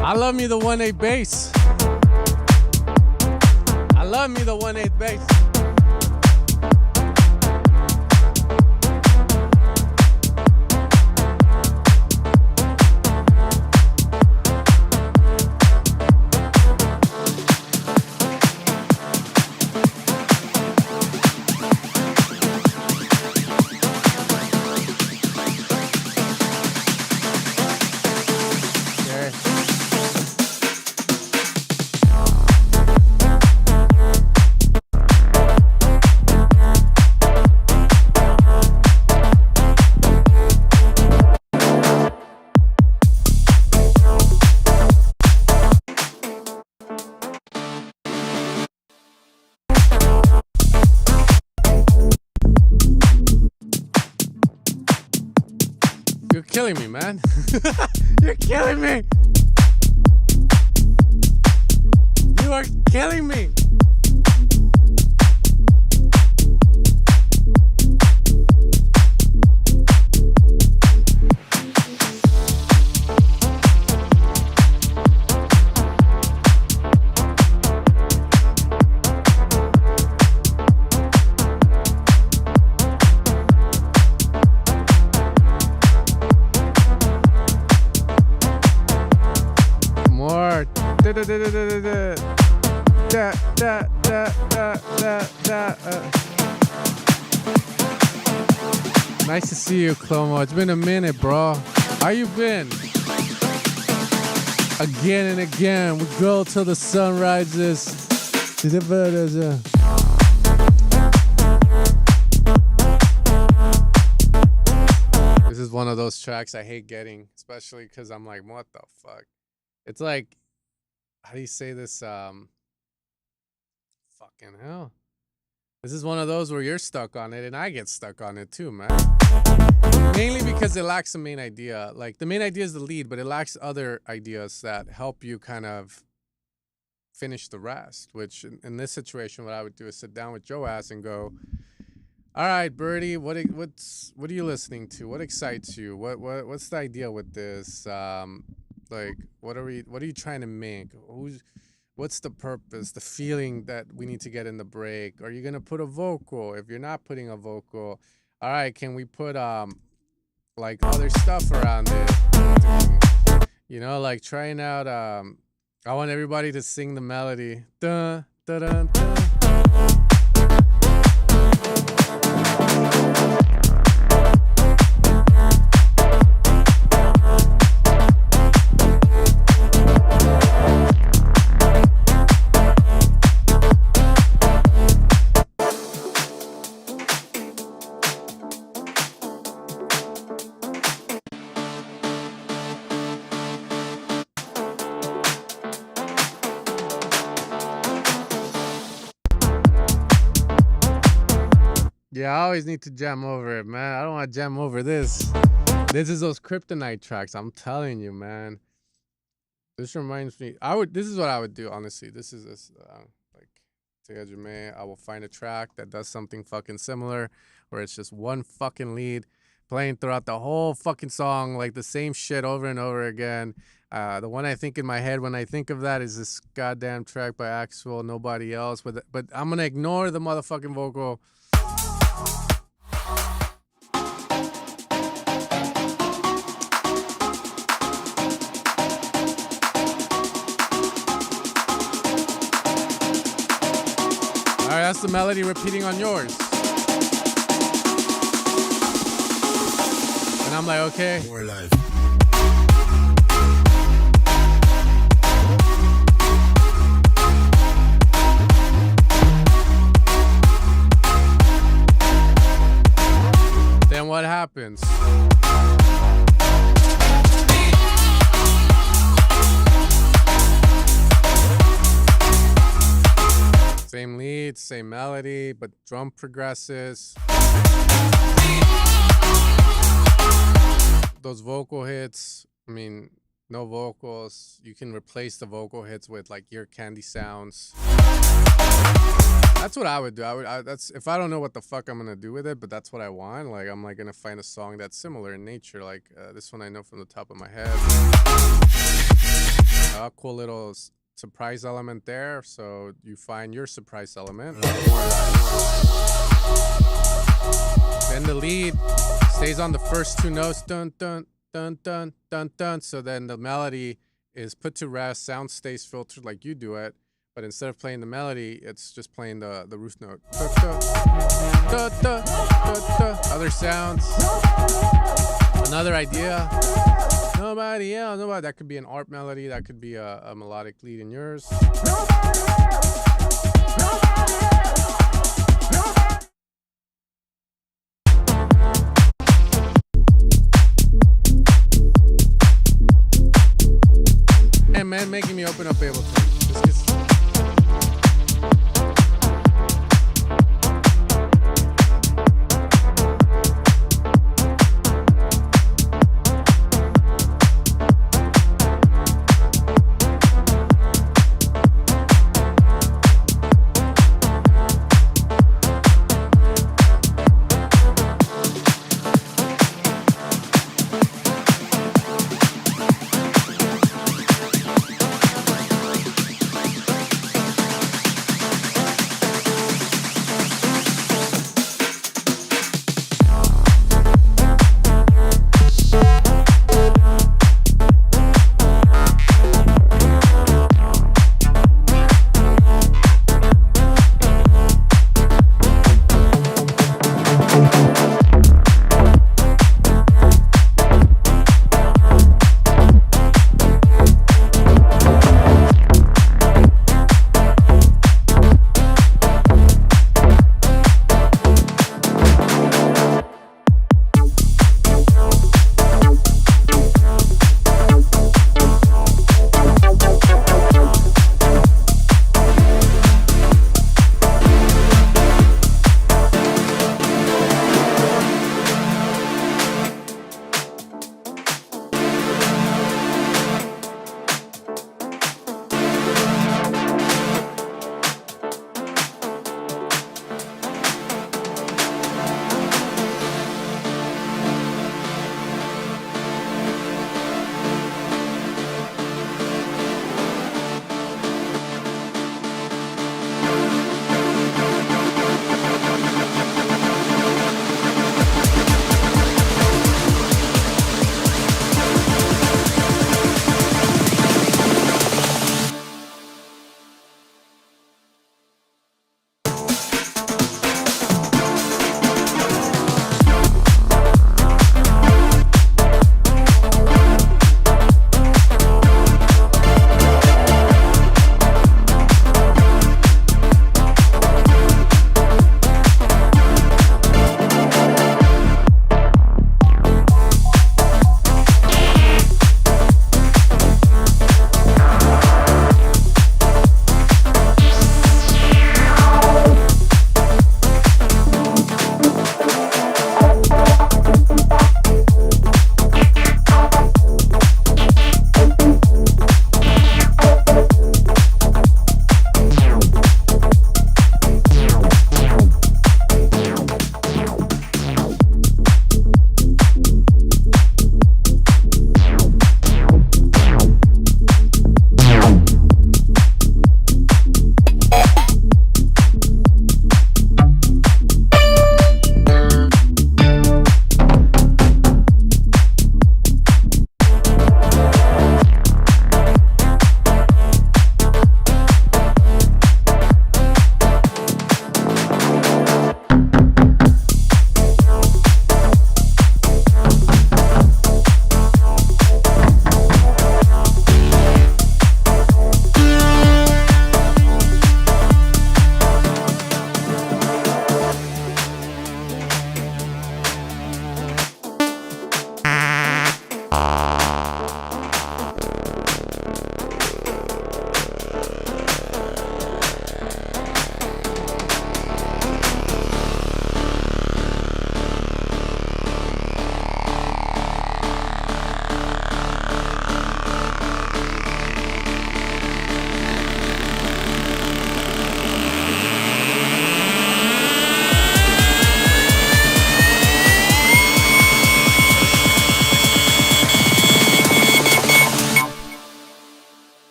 I love me the 1/8 bass. I love me the 1/8 bass. You're killing me, man. You're killing me. You are killing me. More. Nice to see you, Clomo. It's been a minute, bro. How you been? Again and again, we go till the sun rises. This is one of those tracks I hate getting, especially because I'm like, what the fuck? It's like, how do you say this? Fucking hell. This is one of those where you're stuck on it and I get stuck on it too, man. Mainly because it lacks the main idea. Like, the main idea is the lead, but it lacks other ideas that help you kind of finish the rest, which in this situation, what I would do is sit down with Joe Ass and go, all right, Birdie, what are you listening to? What excites you? What's the idea with this? Like, what are you trying to make? What's the purpose? The feeling that we need to get in the break? Are you gonna put a vocal? If you're not putting a vocal, all right, can we put like other stuff around it? You know, like trying out. I want everybody to sing the melody. Dun, dun, dun, dun. Yeah, I always need to jam over it, man. I don't want to jam over this. This is those kryptonite tracks. I'm telling you, man. This reminds me. This is what I would do, honestly. This is like, I will find a track that does something fucking similar, where it's just one fucking lead playing throughout the whole fucking song, like the same shit over and over again. The one I think in my head when I think of that is this goddamn track by Axwell, Nobody Else. But I'm gonna ignore the motherfucking vocal. All right, that's the melody repeating on yours. And I'm like, okay. More life. Then what happens? Same lead, same melody, but drum progresses. Those vocal hits, I mean, no vocals. You can replace the vocal hits with like ear candy sounds. That's what I would do. That's if I don't know what the fuck I'm gonna do with it, but that's what I want. Like, I'm like gonna find a song that's similar in nature. Like this one I know from the top of my head. Cool little surprise element there. So you find your surprise element. Then the lead stays on the first two notes. Dun dun dun dun dun dun. So then the melody is put to rest. Sound stays filtered like you do it. But instead of playing the melody, it's just playing the root note. Da, da, da, da, da, da. Other sounds. Another idea. Nobody else. Nobody. That could be an ARP melody. That could be a melodic lead in yours. Hey, man, making me open up Ableton.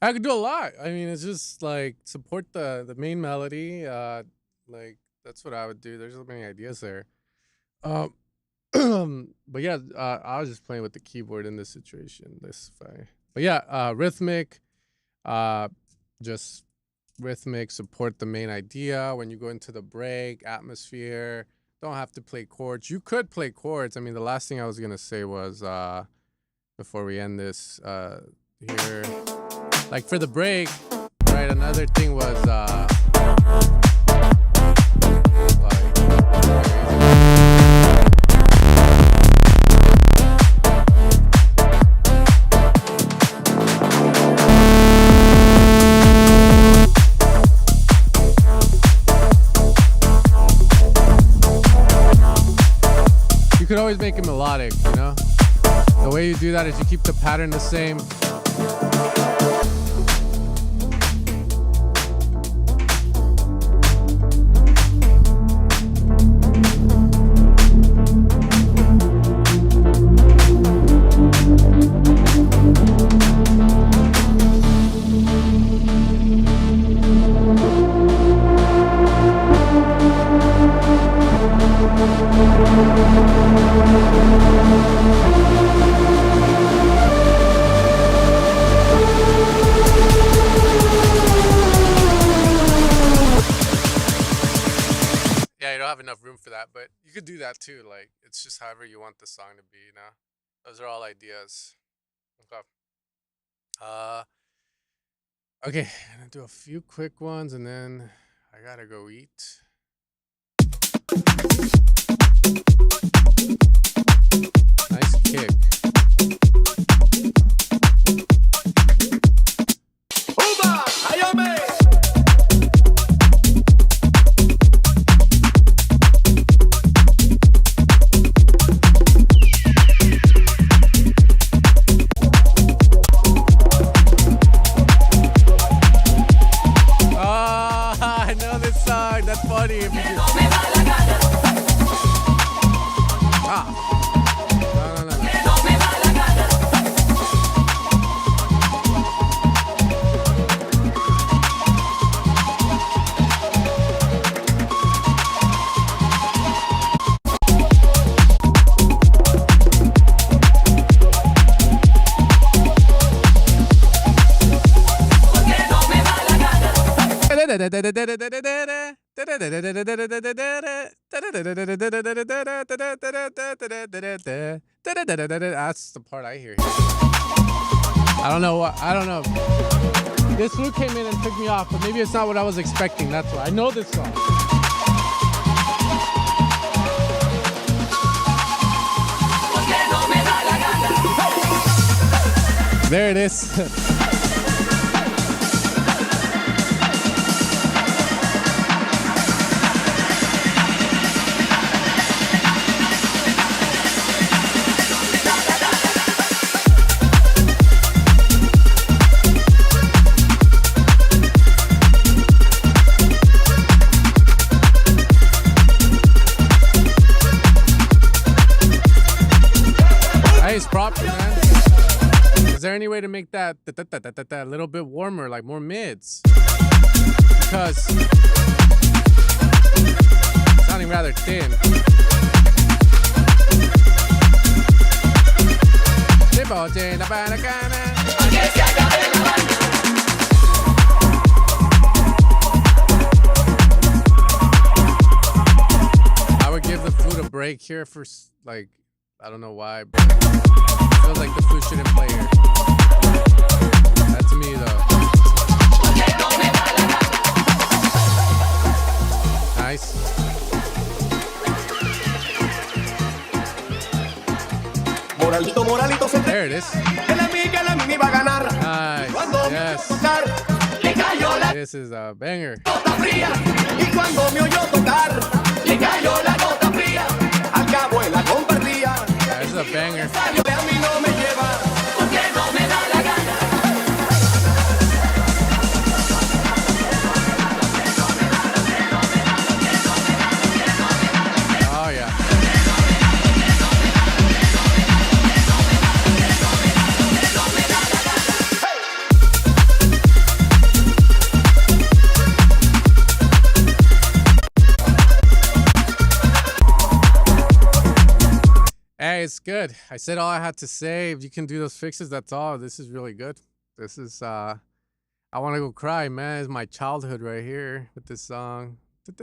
I could do a lot. I mean, it's just like support the main melody. Like that's what I would do. There's so many ideas there. Um, but yeah, I was just playing with the keyboard in this situation. But yeah, rhythmic. Just rhythmic. Support the main idea when you go into the break. Atmosphere. Don't have to play chords. You could play chords. I mean, the last thing I was gonna say was before we end this here. Like for the break, right? Another thing was you could always make it melodic, you know? The way you do that is you keep the pattern the same. Yeah, you don't have enough room for that, but you could do that too. Like, it's just however you want the song to be, you know? Those are all ideas. Okay. Okay, I'm gonna do a few quick ones and then I gotta go eat. Nice kick. I know this song. That's funny. If you just... That's the part I hear. I don't know. This flute came in and took me off, but maybe it's not what I was expecting. That's why I know this song. There it is. It's proper, man. Is there any way to make that a little bit warmer, like more mids? Because it's sounding rather thin. bote la banacana. I would give the flute a break here for like, I don't know why, but it feels like the flute shouldn't play here. That's me though. Nice. Moralito, moralito se There it is. que la mini va a ganar. Nice. Cuando Yes. tocar, le cayó la This is a banger. gota fría. Y cuando me oyó tocar, le cayó la gota fría. Al cabo él la compartía. Yeah, this is a banger. Salió de a mí no me lleva, porque no me da la gana. Oh yeah. Hey, it's good. I said all I had to say. If you can do those fixes, that's all. This is really good. This is I want to go cry, man. It's my childhood right here with this song. Shit,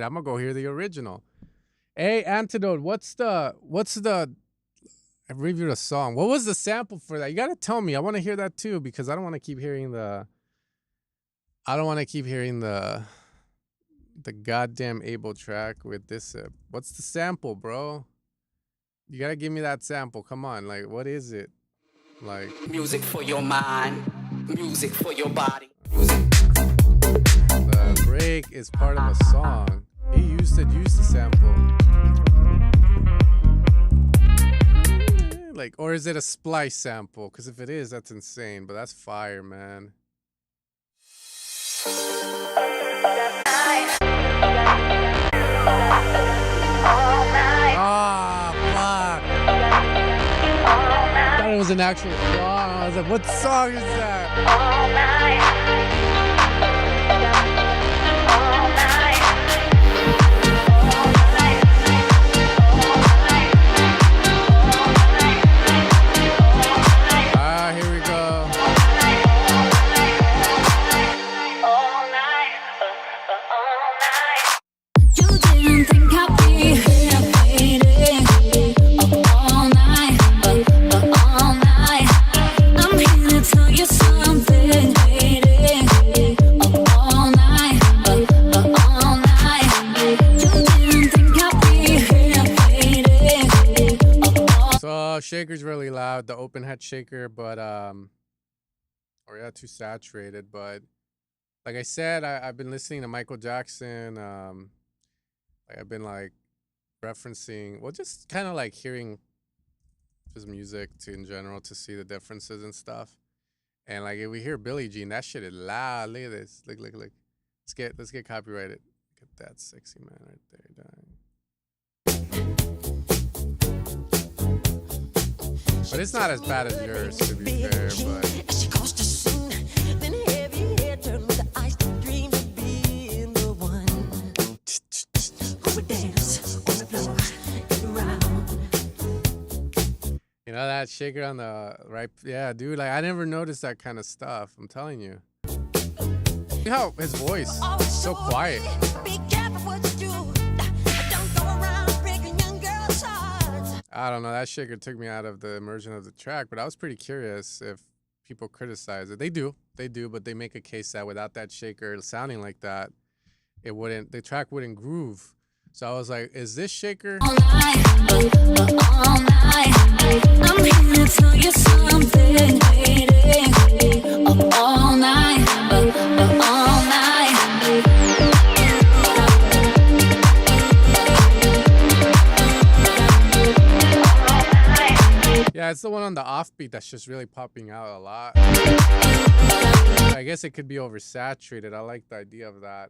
I'm gonna go hear the original. Hey, Antidote, what's the I reviewed a song. What was the sample for that? You gotta tell me. I want to hear that too, because I don't want to keep hearing the goddamn Able track with this. What's the sample, bro? You gotta give me that sample. Come on, like, what is it? Like, Music for your mind, music for your body. the break is part of a song. He used the sample. Like, or is it a splice sample? Because if it is, that's insane. But that's fire, man. Ah, fuck. I thought it was an actual song. I was like, what song is that? Ah, here we go. You didn't think I'd be here waiting all night, all night. I'm here to tell you something, waiting all night, all night. You didn't think I'd be here waiting. So shaker's really loud, the open head shaker, but or yeah, too saturated. But like I said, I've been listening to Michael Jackson. Like I've been like referencing, well, just kind of like hearing his music in general to see the differences and stuff. And like if we hear Billie Jean, that shit is loud. Look at this. Look. Let's get copyrighted. Look at that sexy man right there, dying. But it's not as bad as yours, to be fair. But She caused a scene, then heavy hair turned with the ice dream of being the one who would dance on the floor and around. you know that shaker on the right, yeah, dude. Like I never noticed that kind of stuff. I'm telling you. Look how his voice is so quiet. Be careful what you do. Don't go around breaking young girls' hearts. I don't know. That shaker took me out of the immersion of the track, but I was pretty curious if people criticize it. They do, but they make a case that without that shaker sounding like that, the track wouldn't groove. So I was like, is this shaker? All night. I'm here to tell you something, waiting all night, all night. Yeah, it's the one on the offbeat that's just really popping out a lot. I guess it could be oversaturated. I like the idea of that.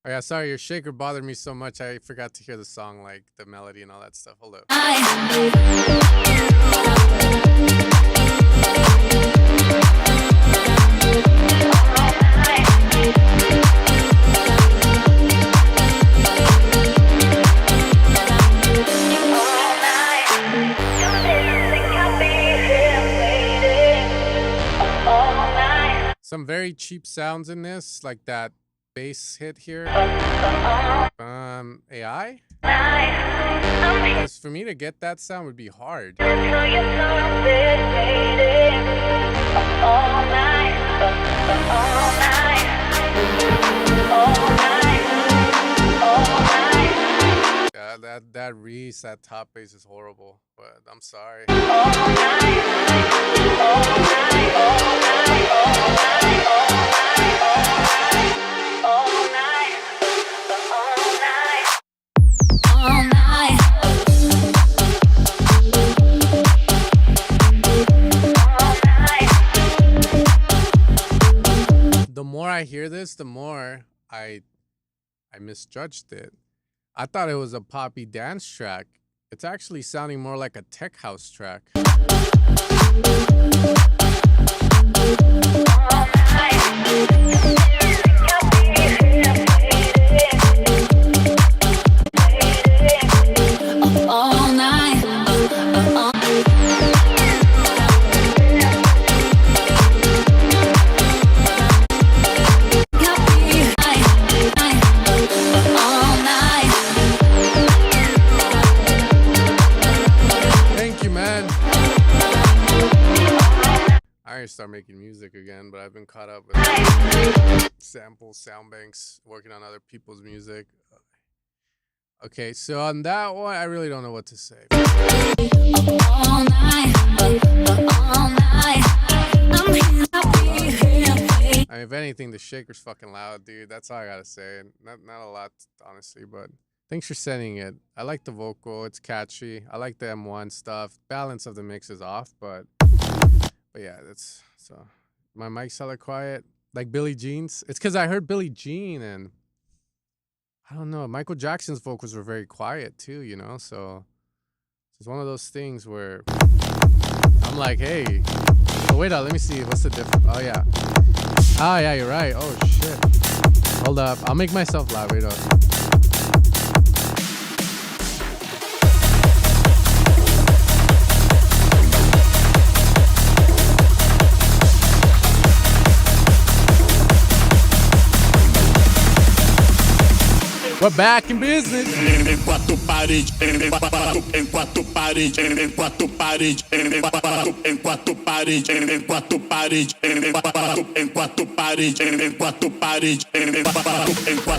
Oh yeah, sorry, your shaker bothered me so much I forgot to hear the song, like the melody and all that stuff. Hold up. Some very cheap sounds in this, like that bass hit here. AI? Because for me to get that sound would be hard. Yeah, that Reese, that top bass is horrible, but I'm sorry. The more I hear this, the more I misjudged it. I thought it was a poppy dance track. It's actually sounding more like a tech house track. All night. Thank you, man. I need to start making music again, but I've been caught up with samples, Soundbanks, working on other people's music. Okay, so on that one, I really don't know what to say. All night. I mean, if anything, the shaker's fucking loud, dude. That's all I gotta say. Not a lot, honestly, but thanks for sending it. I like the vocal. It's catchy. I like the M1 stuff. Balance of the mix is off, but yeah, that's so. My mic's hella quiet, like Billie Jean's. It's because I heard Billie Jean, and I don't know. Michael Jackson's vocals were very quiet too, you know. So it's one of those things where I'm like, hey, oh wait, let me see. What's the difference? Oh yeah. Ah, yeah, you're right. Oh, shit. Hold up. I'll make myself loud. Wait up. We're back in business. Em quatro paredes, em quatro paredes, em quatro paredes, em quatro paredes, em quatro paredes, em quatro paredes, em quatro paredes, em quatro paredes, em quatro paredes, em quatro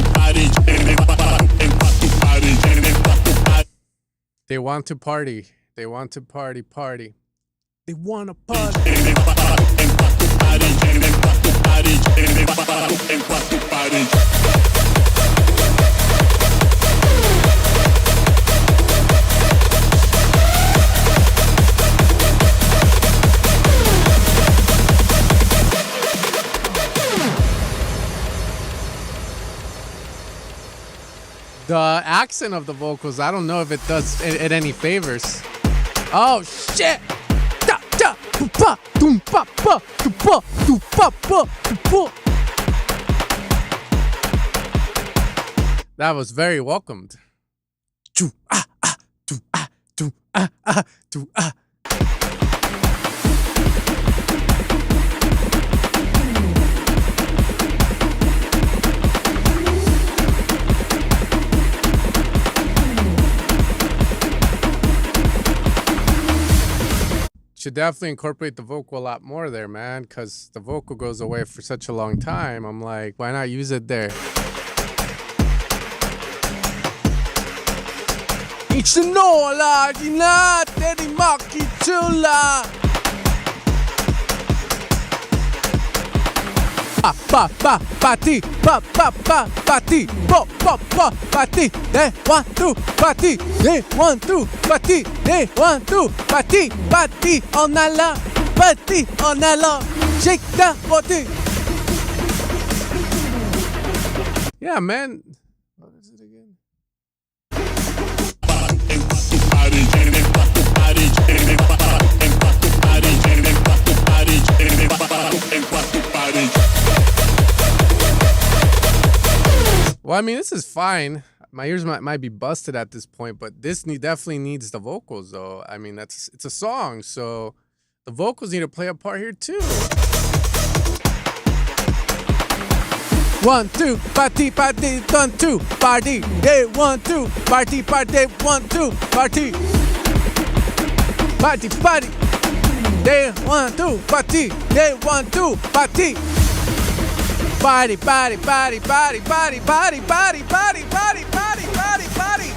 paredes, em quatro paredes, em quatro paredes. They want to party. They want to party. They want to party. The accent of the vocals, I don't know if it does it any favors. Oh shit! That was very welcomed. Should definitely incorporate the vocal a lot more there, man, because the vocal goes away for such a long time. I'm like, why not use it there? Ichinola, Dina, Teddy Maki Chula. Pati, pati, pati, they want to party, they want to party, they want to party all night long, shake that body. Yeah, man. What is it again? Well, I mean, this is fine. My ears might be busted at this point, but this definitely needs the vocals, though. I mean, it's a song, so the vocals need to play a part here too. 1, 2, party, party, 1, 2, party, day 1, 2, party, party, 1, 2, party, party, party, day 1, 2, party, day 1, 2, party. Party, party, party, party, party, party, party, party, party, party, party, party.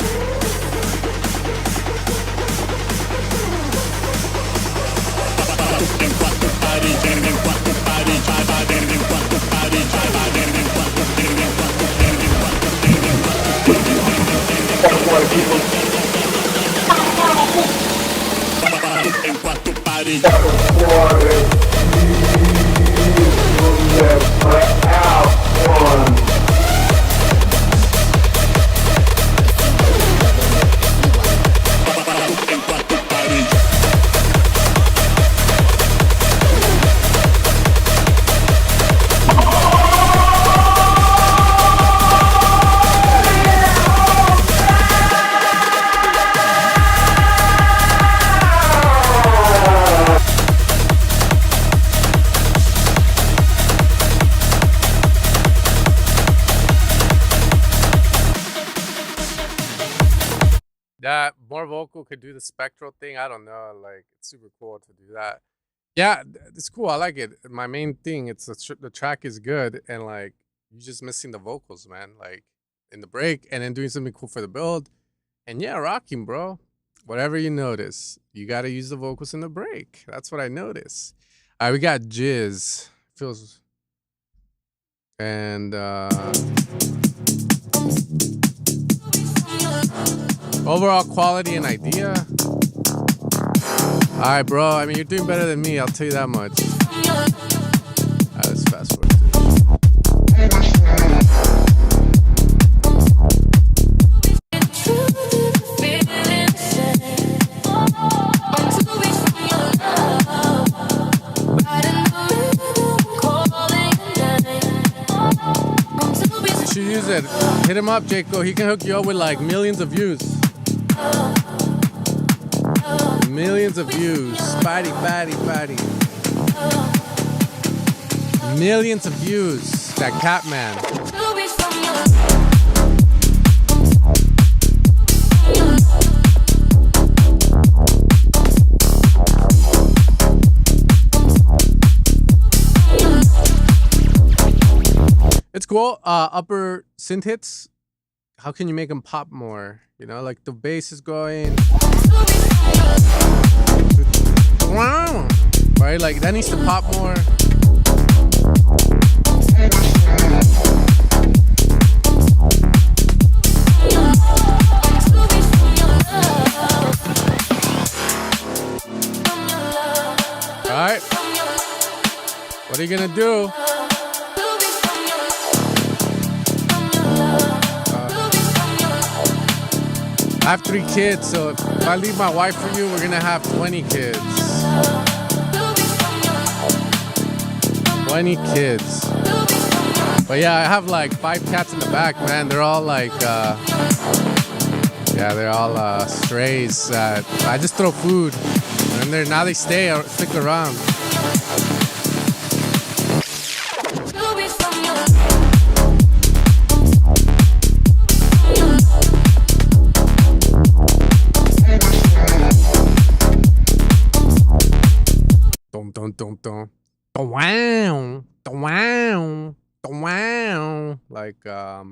That more vocal could do the spectral thing. I don't know. Like, it's super cool to do that. Yeah, it's cool. I like it. My main thing, it's the track is good, and like you're just missing the vocals, man. Like in the break, and then doing something cool for the build, and yeah, rocking, bro. Whatever you notice, you got to use the vocals in the break. That's what I notice. All right, we got Jizz. Feels and overall quality and idea. All right, bro. I mean, you're doing better than me. I'll tell you that much. All right, let's fast forward to You should use it. Hit him up, Jaco. He can hook you up with like millions of views. Millions of views. Spidey, fatty, fatty. Millions of views. That Catman. It's cool. Upper synth hits. How can you make them pop more? You know, like the bass is going. Right? Like that needs to pop more. Alright. What are you gonna do? I have 3 kids, so if I leave my wife for you, we're gonna have 20 kids. 20 kids. But yeah, I have like 5 cats in the back, man. They're all like, yeah, they're all strays. I just throw food, and now they stick around. Like I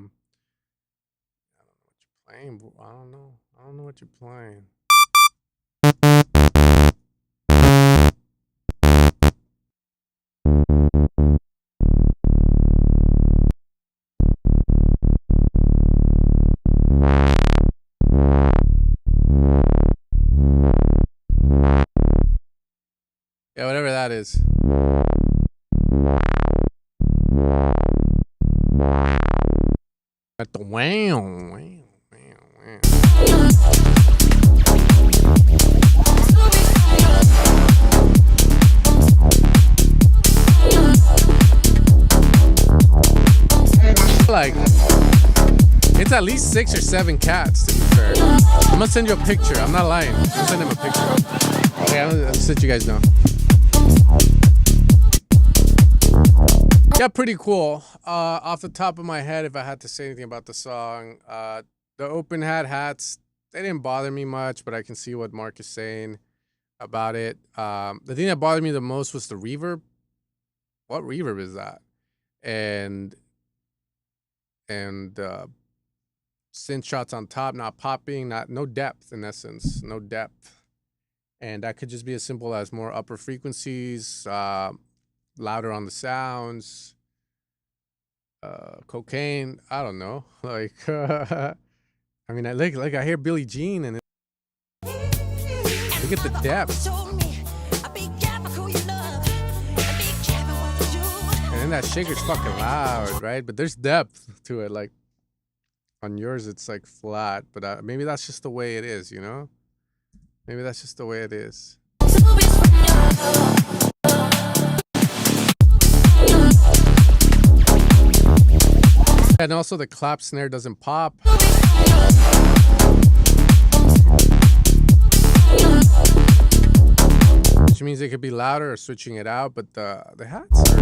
don't know what you're playing. Yeah, whatever that is. At the wow. Like at least 6 or 7 cats, to be fair. I'm gonna send you a picture. I'm not lying. I'll send him a picture. Okay, I'll just let you guys know. Yeah, pretty cool. Off the top of my head, if I had to say anything about the song, the open hat hats, they didn't bother me much, but I can see what Mark is saying about it. The thing that bothered me the most was the reverb. What reverb is that? And synth shots on top, not popping, no depth in essence, no depth. And that could just be as simple as more upper frequencies, louder on the sounds, cocaine. I don't know. Like, I mean, I hear Billie Jean, and look at the depth. And then that shaker's fucking loud, right? But there's depth to it. Like on yours, it's like flat. But maybe that's just the way it is, you know? Maybe that's just the way it is. And also the clap snare doesn't pop. Which means it could be louder or switching it out, but the hats are...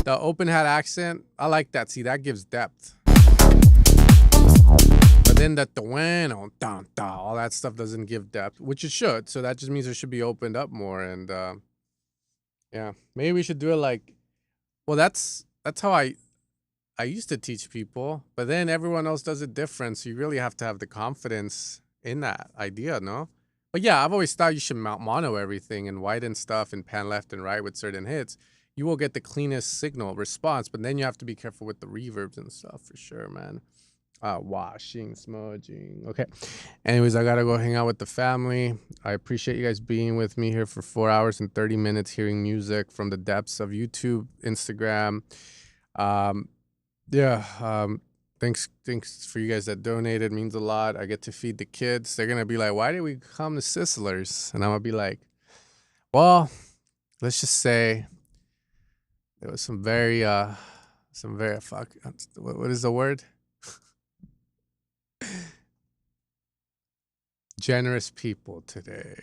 The open hat accent, I like that. See, that gives depth. But then that the when all that stuff doesn't give depth, which it should. So that just means it should be opened up more. And yeah, maybe we should do it like, well, that's how I used to teach people, but then everyone else does it different. So you really have to have the confidence in that idea, no? But yeah, I've always thought you should mono everything and widen stuff and pan left and right with certain hits. You will get the cleanest signal response, but then you have to be careful with the reverbs and stuff for sure, man. Washing, smudging. Okay. Anyways, I gotta go hang out with the family. I appreciate you guys being with me here for 4 hours and 30 minutes, hearing music from the depths of YouTube, Instagram. Thanks for you guys that donated. It means a lot. I get to feed the kids. They're gonna be like, why did we come to Sizzlers? And I'm gonna be like, well, let's just say there was some very what is the word? Generous people today.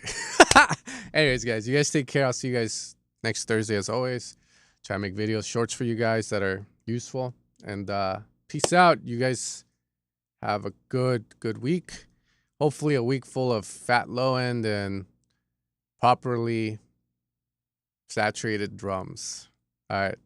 Anyways, guys, you guys take care. I'll see you guys next Thursday as always. Try to make videos, shorts for you guys that are useful. And peace out. You guys have a good week. Hopefully a week full of fat low end and properly saturated drums. All right.